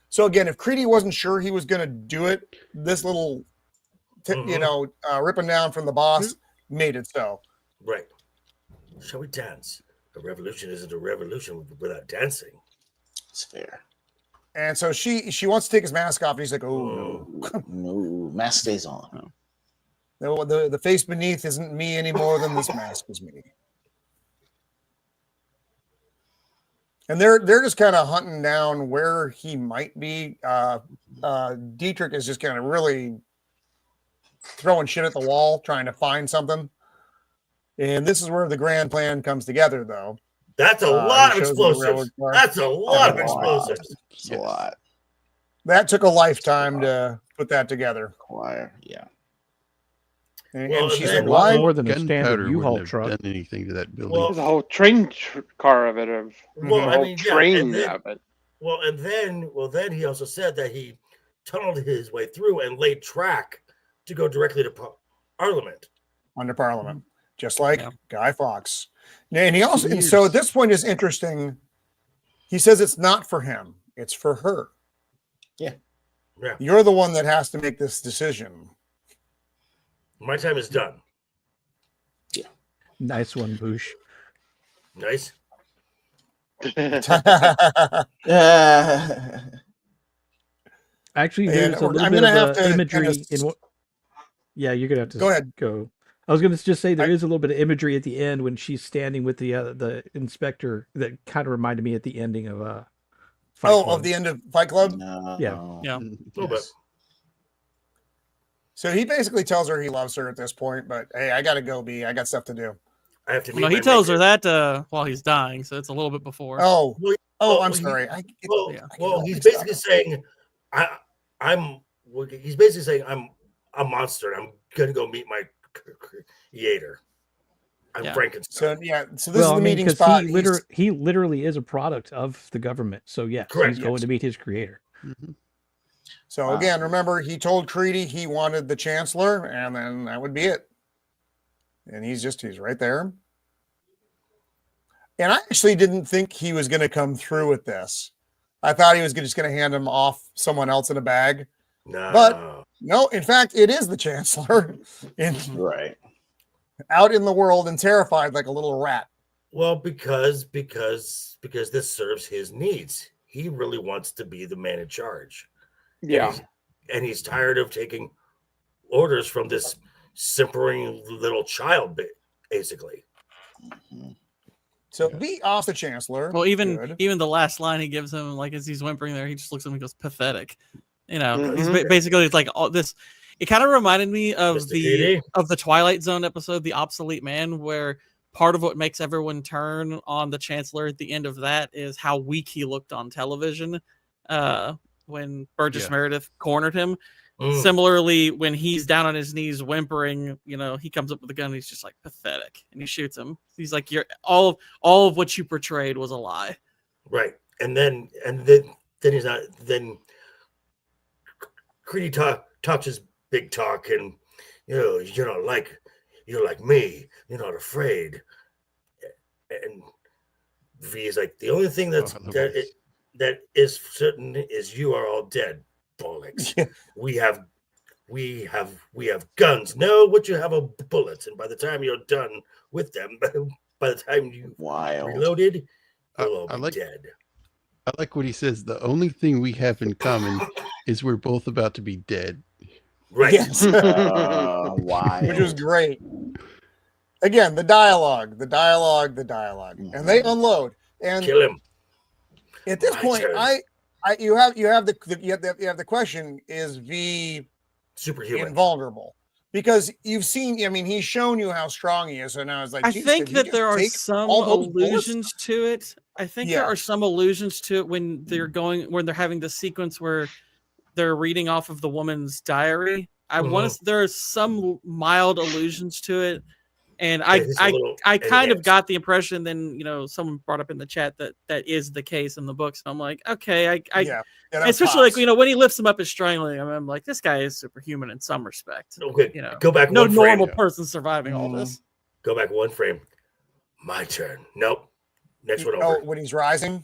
So again, if Creedy wasn't sure he was going to do it, this little, ripping down from the boss made it so. Right. Shall we dance? A revolution isn't a revolution without dancing. It's fair. And so she wants to take his mask off, and he's like, "Oh no, mask stays on." No, the face beneath isn't me any more than this mask is me." And they're just kind of hunting down where he might be. Dietrich is just kind of really throwing shit at the wall, trying to find something. And this is where the grand plan comes together, though. That's a lot of explosives. That's a lot of explosives. That's a lot. That took a lifetime to put that together. Yeah. And she said, said, "Why more than a Gunpowder standard U-Haul wouldn't have truck? done anything to that building. There's a whole train car of it. Train of it. Well, and then he also said that he tunneled his way through and laid track to go directly to Parliament. Under Parliament, just like Guy Fawkes. And he also, and so at this point is interesting. He says it's not for him; it's for her. Yeah. You're the one that has to make this decision. My time is done. Yeah. Nice one, Boosh. Nice. Actually, there's a little bit of imagery in what. Yeah, you're gonna have to go ahead. Go. I was gonna just say there is a little bit of imagery at the end when she's standing with the inspector that kind of reminded me at the ending of Fight Club. Of the end of Fight Club. Yeah. Yeah. A little bit. So he basically tells her he loves her at this point, but hey, I gotta go. I got stuff to do. I have to. No, he tells her that while he's dying, so it's a little bit before. I'm sorry. He's basically saying, He's basically saying, I'm a monster. And I'm gonna go meet my creator. I'm Frankenstein. So this is the meeting spot. He literally is a product of the government. So yeah, he's going to meet his creator. Mm-hmm. So again, remember, he told Creedy he wanted the Chancellor, and then that would be it. And he's right there. And I actually didn't think he was going to come through with this. I thought he was just going to hand him off someone else in a bag. No. But no, in fact, it is the Chancellor. Right. Out in the world and terrified like a little rat. Well, because this serves his needs. He really wants to be the man in charge. Yeah. And he's tired of taking orders from this simpering little child, basically. So be off the Chancellor. Well, even the last line he gives him, like as he's whimpering there, he just looks at him and goes, "Pathetic." You know, he's basically it's like all this. It kind of reminded me of the Twilight Zone episode, The Obsolete Man, where part of what makes everyone turn on the Chancellor at the end of that is how weak he looked on television when Burgess Meredith cornered him. Similarly, when he's down on his knees whimpering, he comes up with a gun and he's just like, pathetic, and he shoots him. He's like, "You're all of what you portrayed was a lie." Right. And then he's not. Then Creedy talks his big talk, and you're not like me. You're not afraid. And V is like, the only thing that is certain is you are all dead. Bollocks. We have guns. No, what you have are bullets, and by the time you're done with them, by the time you reloaded, you'll all be dead. I like what he says. The only thing we have in common is we're both about to be dead. Right. Yes. Which was great. Again, the dialogue, and they unload and kill him. At this point, you have the question: is V superhuman, invulnerable? Because you've seen, he's shown you how strong he is. So now it's like, I think that there are some allusions to it. I think there are some allusions to it when they're having the sequence where they're reading off of the woman's diary. There are some mild allusions to it. And I kind of got the impression, then someone brought up in the chat that is the case in the books, and I'm like, okay, especially like when he lifts him up as strangling, I'm like, this guy is superhuman in some respect. Okay, go back. No normal person surviving all this. Go back one frame. My turn. Nope. Next one over. When he's rising.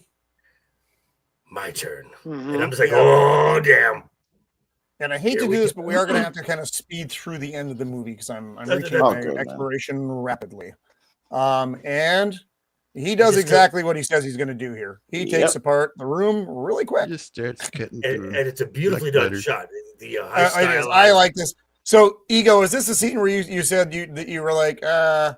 My turn. And I'm just like, oh damn. And I hate to do this, but we are going to have to kind of speed through the end of the movie because I'm reaching my expiration rapidly. And he does exactly what he says he's going to do here. He takes apart the room really quick. Just starts cutting through. And it's a beautifully done shot. I like this. So, Ego, is this the scene where you said that you were like, no,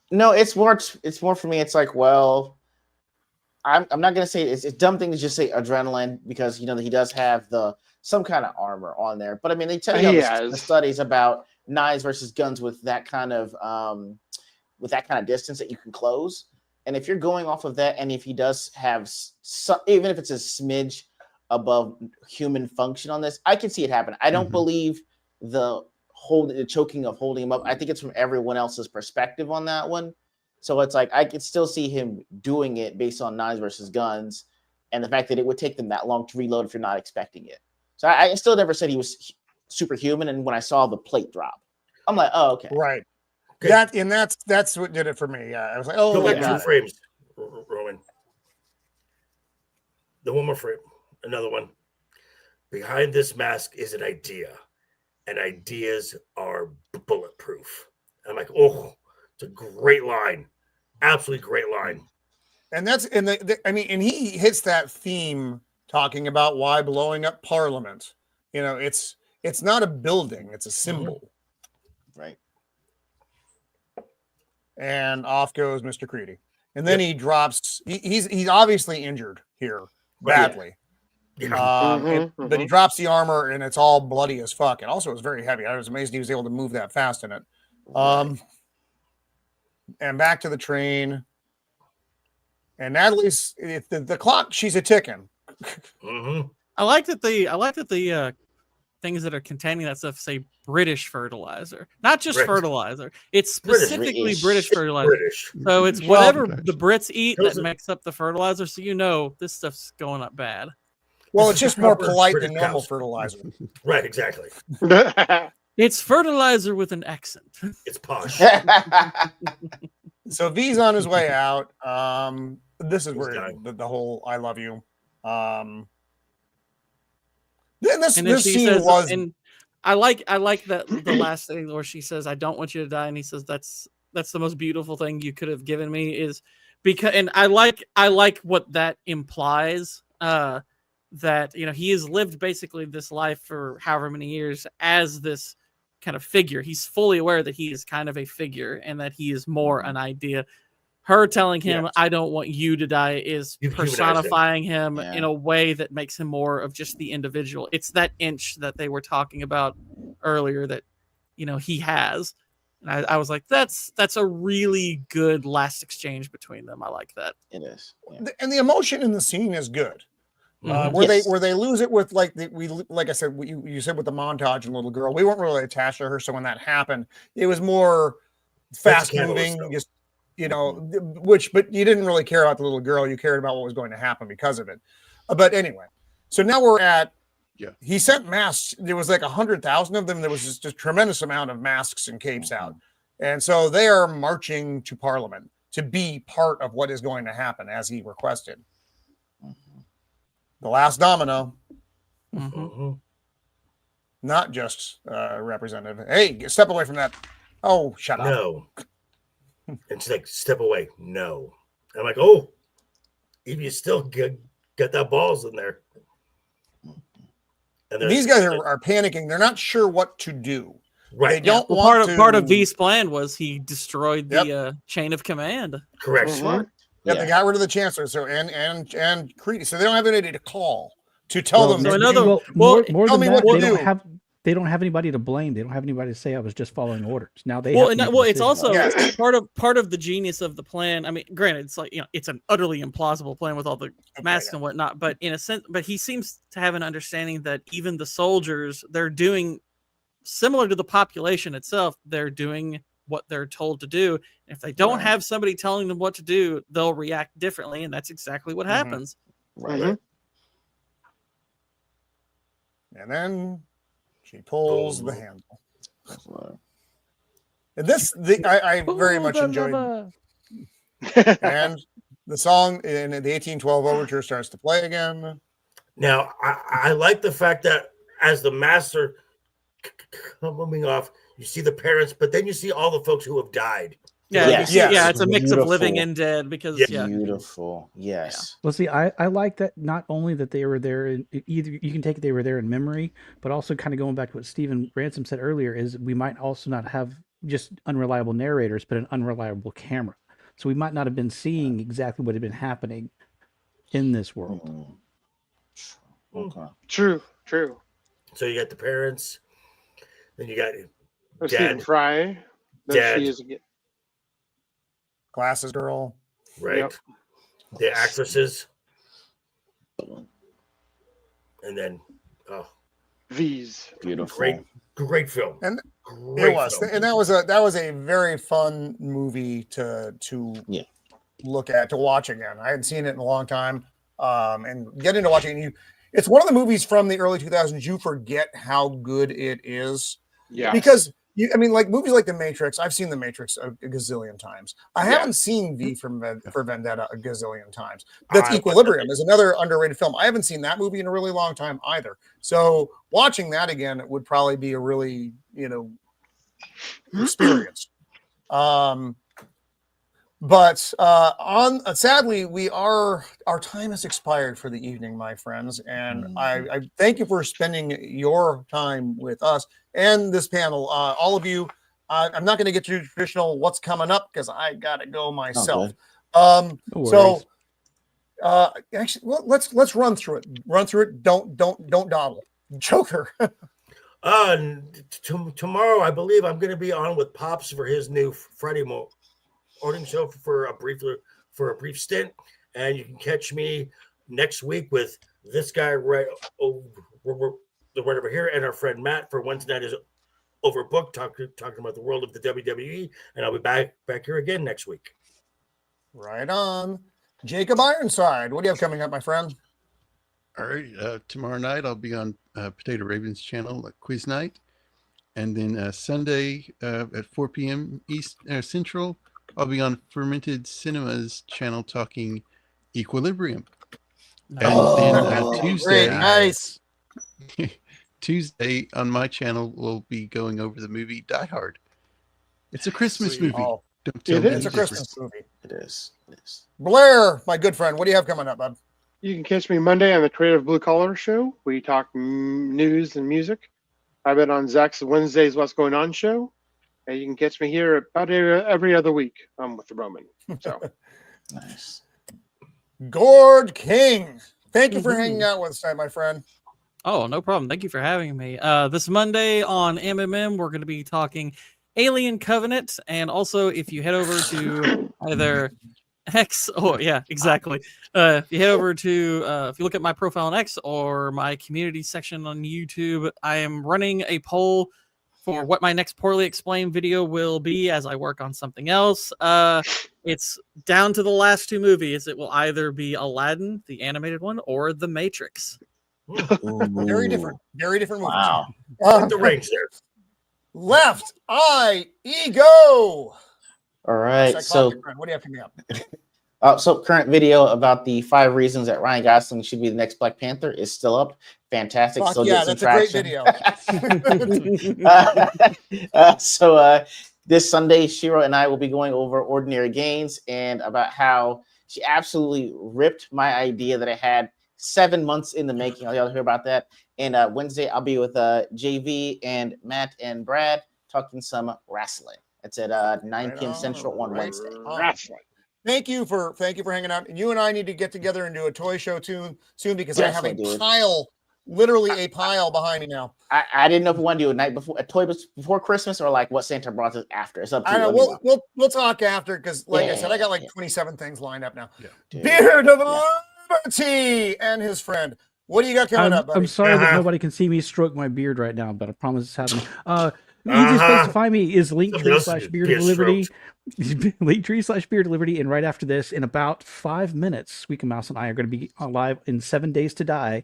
no, it's more for me. It's like, well, I'm not gonna say it's a dumb thing to just say adrenaline because he does have some kind of armor on there. But I mean, they tell you the studies about knives versus guns with that kind of distance that you can close. And if you're going off of that, and if he does have even if it's a smidge above human function on this, I can see it happen. I don't believe the choking of holding him up. I think it's from everyone else's perspective on that one. So it's like I could still see him doing it based on knives versus guns, and the fact that it would take them that long to reload if you're not expecting it. So I still never said he was superhuman. And when I saw the plate drop, I'm like, oh, okay, right. Okay. That's what did it for me. Yeah, I was like, oh, Go back yeah. 2 frames, Roman. The one more frame, another one. Behind this mask is an idea, and ideas are bulletproof. I'm like, oh, it's a great line, absolutely great line. And that's and he hits that theme talking about why blowing up Parliament. It's not a building; it's a symbol, right? And off goes Mr. Creedy. And then he drops, he's obviously injured here badly. But he drops the armor and it's all bloody as fuck. And also it's very heavy. I was amazed he was able to move that fast in it. And back to the train. And Natalie's, the clock, she's a ticking. I like that the things that are containing that stuff say British fertilizer, not just fertilizer. It's specifically British fertilizer. So it's whatever the Brits eat that makes up the fertilizer. So this stuff's going up bad. Well, it's just more polite than normal fertilizer. Right, exactly. It's fertilizer with an accent. It's posh. So V's on his way out. This is where the whole "I love you." This scene says, was, and I like that the last thing where she says, "I don't want you to die," and he says, "That's the most beautiful thing you could have given me." Is because, and I like what that implies. That he has lived basically this life for however many years as this kind of figure. He's fully aware that he is kind of a figure and that he is more an idea. Her telling him, "I don't want you to die," is personifying him in a way that makes him more of just the individual. It's that inch that they were talking about earlier that, he has. And I was like, that's a really good last exchange between them. I like that. It is. Yeah. And the emotion in the scene is good. Where they lose it with like I said, you said with the montage and little girl, we weren't really attached to her. So when that happened, it was more fast moving, just, but you didn't really care about the little girl. You cared about what was going to happen because of it. But anyway, so now we're at, he sent masks. There was like 100,000 of them. There was just a tremendous amount of masks and capes out. And so they are marching to Parliament to be part of what is going to happen as he requested. The last domino. Not just representative. Hey, step away from that. Oh, shut up. No. And she's like, step away. No. I'm like, oh, even you still got that balls in there. And these guys are panicking. They're not sure what to do. Right. They don't want part of V's plan was he destroyed the chain of command. Correct. Yeah, they got rid of the chancellor. So and Creedy. So they don't have anybody to call to tell them. So more than that, they don't have anybody to blame. They don't have anybody to say I was just following orders. Now they it's also part of the genius of the plan. I mean, granted, it's like it's an utterly implausible plan with all the masks and whatnot. But in a sense, he seems to have an understanding that even the soldiers, they're doing similar to the population itself. They're doing what they're told to do. If they don't have somebody telling them what to do, they'll react differently, and that's exactly what happens. Right. And then she pulls the handle. And I very much enjoyed. And the song in the 1812 overture starts to play again. Now, I like the fact that as the master coming off, you see the parents, but then you see all the folks who have died. It's a mix of living and dead because beautiful. Yes. Well, see, I like that not only that they were there in either you can take it they were there in memory, but also kind of going back to what Stephen Ransom said earlier is we might also not have just unreliable narrators, but an unreliable camera. So we might not have been seeing exactly what had been happening in this world. Okay. True. So you got the parents, then you got Stephen Fry. There she is again. Glasses girl. Right. Yep. The actresses. And then, V's. Beautiful. Great film. And great it was. film. And that was a very fun movie to look at, to watch again. I hadn't seen it in a long time. And get into watching it. It's one of the movies from the early 2000s. You forget how good it is. Yeah. Because like movies like The Matrix, I've seen The Matrix a gazillion times. I haven't seen V for Vendetta a gazillion times. That's Equilibrium is another underrated film. I haven't seen that movie in a really long time either. So watching that again, it would probably be a really, experience. But sadly, our time has expired for the evening, my friends, and I thank you for spending your time with us and this panel. All of you, I'm not going to get to traditional what's coming up because I got to go myself. Actually, let's run through it. Run through it. Don't dawdle. Joker. Tomorrow, I believe I'm going to be on with Pops for his new Friday morning show for a brief stint, and you can catch me next week with this guy right over here, and our friend Matt for Wednesday Night is Overbooked, talking about the world of the WWE, and I'll be back here again next week. Right on. Jacob Ironside, what do you have coming up, my friend? All right, tomorrow night I'll be on Potato Raven's channel at Quiz Night, and then Sunday at 4 p.m. East Central, I'll be on Fermented Cinema's channel talking Equilibrium. And then Tuesday, nice. Tuesday on my channel we'll be going over the movie Die Hard. It's a Christmas movie. Oh, Don't tell me it's a Christmas movie. It is. Blair, my good friend, what do you have coming up, bud? You can catch me Monday on the Creative Blue Collar Show. We talk news and music. I've been on Zach's Wednesdays What's Going On show. And you can catch me here about every other week with the Roman. So nice. Gord King, thank you for hanging out with us tonight, my friend. Oh, no problem. Thank you for having me. This Monday on MMM, we're going to be talking Alien Covenant. And also, if you head over to either X, exactly. If you head over to, if you look at my profile on X or my community section on YouTube, I am running a poll for what my next poorly explained video will be as I work on something else. It's down to the last two movies. It will either be Aladdin, the animated one, or The Matrix. Very different movies. Wow. The range there. Left Eye Ego. All right. So what do you have coming up? So current video about the 5 reasons that Ryan Gosling should be the next Black Panther is still up. Fantastic. Fuck Still yeah, getting that's some a traction. great video. So this Sunday, Shiro and I will be going over Ordinary Gains and about how she absolutely ripped my idea that I had 7 months in the making. Y'all hear about that? And Wednesday, I'll be with JV and Matt and Brad talking some wrestling. It's at 9 p.m. Central on Wednesday. Wrestling. Thank you for hanging out. And you and I need to get together and do a toy show soon because Definitely, I have a dude. pile, literally a pile behind me now. I didn't know if we want to do a night before, a toy before Christmas, or like what Santa brought us after. It's up to you. I know. We'll talk after because, like I said, I got like 27 things lined up now. Dude. Beard of Liberty and his friend. What do you got coming up, buddy? I'm sorry that nobody can see me stroke my beard right now, but I promise it's happening. The easiest place to find me is Linktree/Beard of Liberty. Linktree/Beard of Liberty. And right after this, in about 5 minutes, Squeak and Mouse and I are going to be live in 7 Days to Die.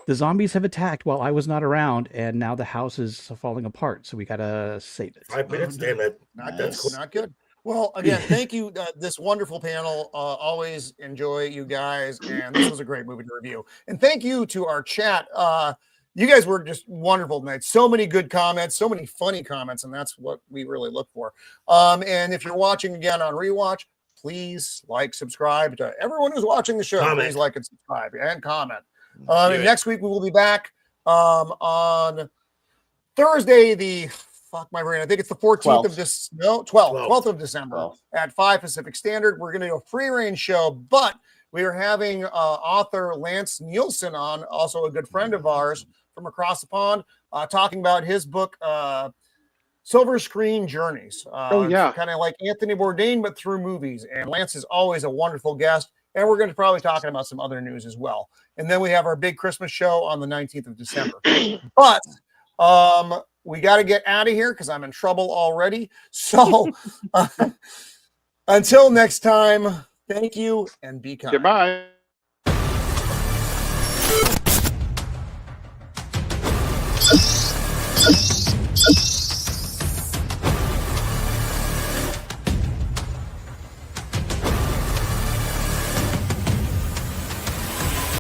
The zombies have attacked while I was not around, and now the house is falling apart. So we got to save it. 5 minutes, damn it. Not good. Well, again, thank you. This wonderful panel. Always enjoy you guys. And this was a great movie to review. And thank you to our chat. You guys were just wonderful tonight. So many good comments, so many funny comments, and that's what we really look for. And if you're watching again on Rewatch, please subscribe to everyone who's watching the show. Comment. Please like and subscribe and comment. And next week we will be back on Thursday, I think it's the 14th of this. No, 12th of December at 5 Pacific Standard. We're going to do a free range show, but we are having author Lance Nielsen on, also a good friend of ours from across the pond, talking about his book, Silver Screen Journeys. yeah. Kind of like Anthony Bourdain, but through movies. And Lance is always a wonderful guest. And we're going to probably talking about some other news as well. And then we have our big Christmas show on the 19th of December. But we got to get out of here because I'm in trouble already. So until next time, thank you and be kind. Goodbye. You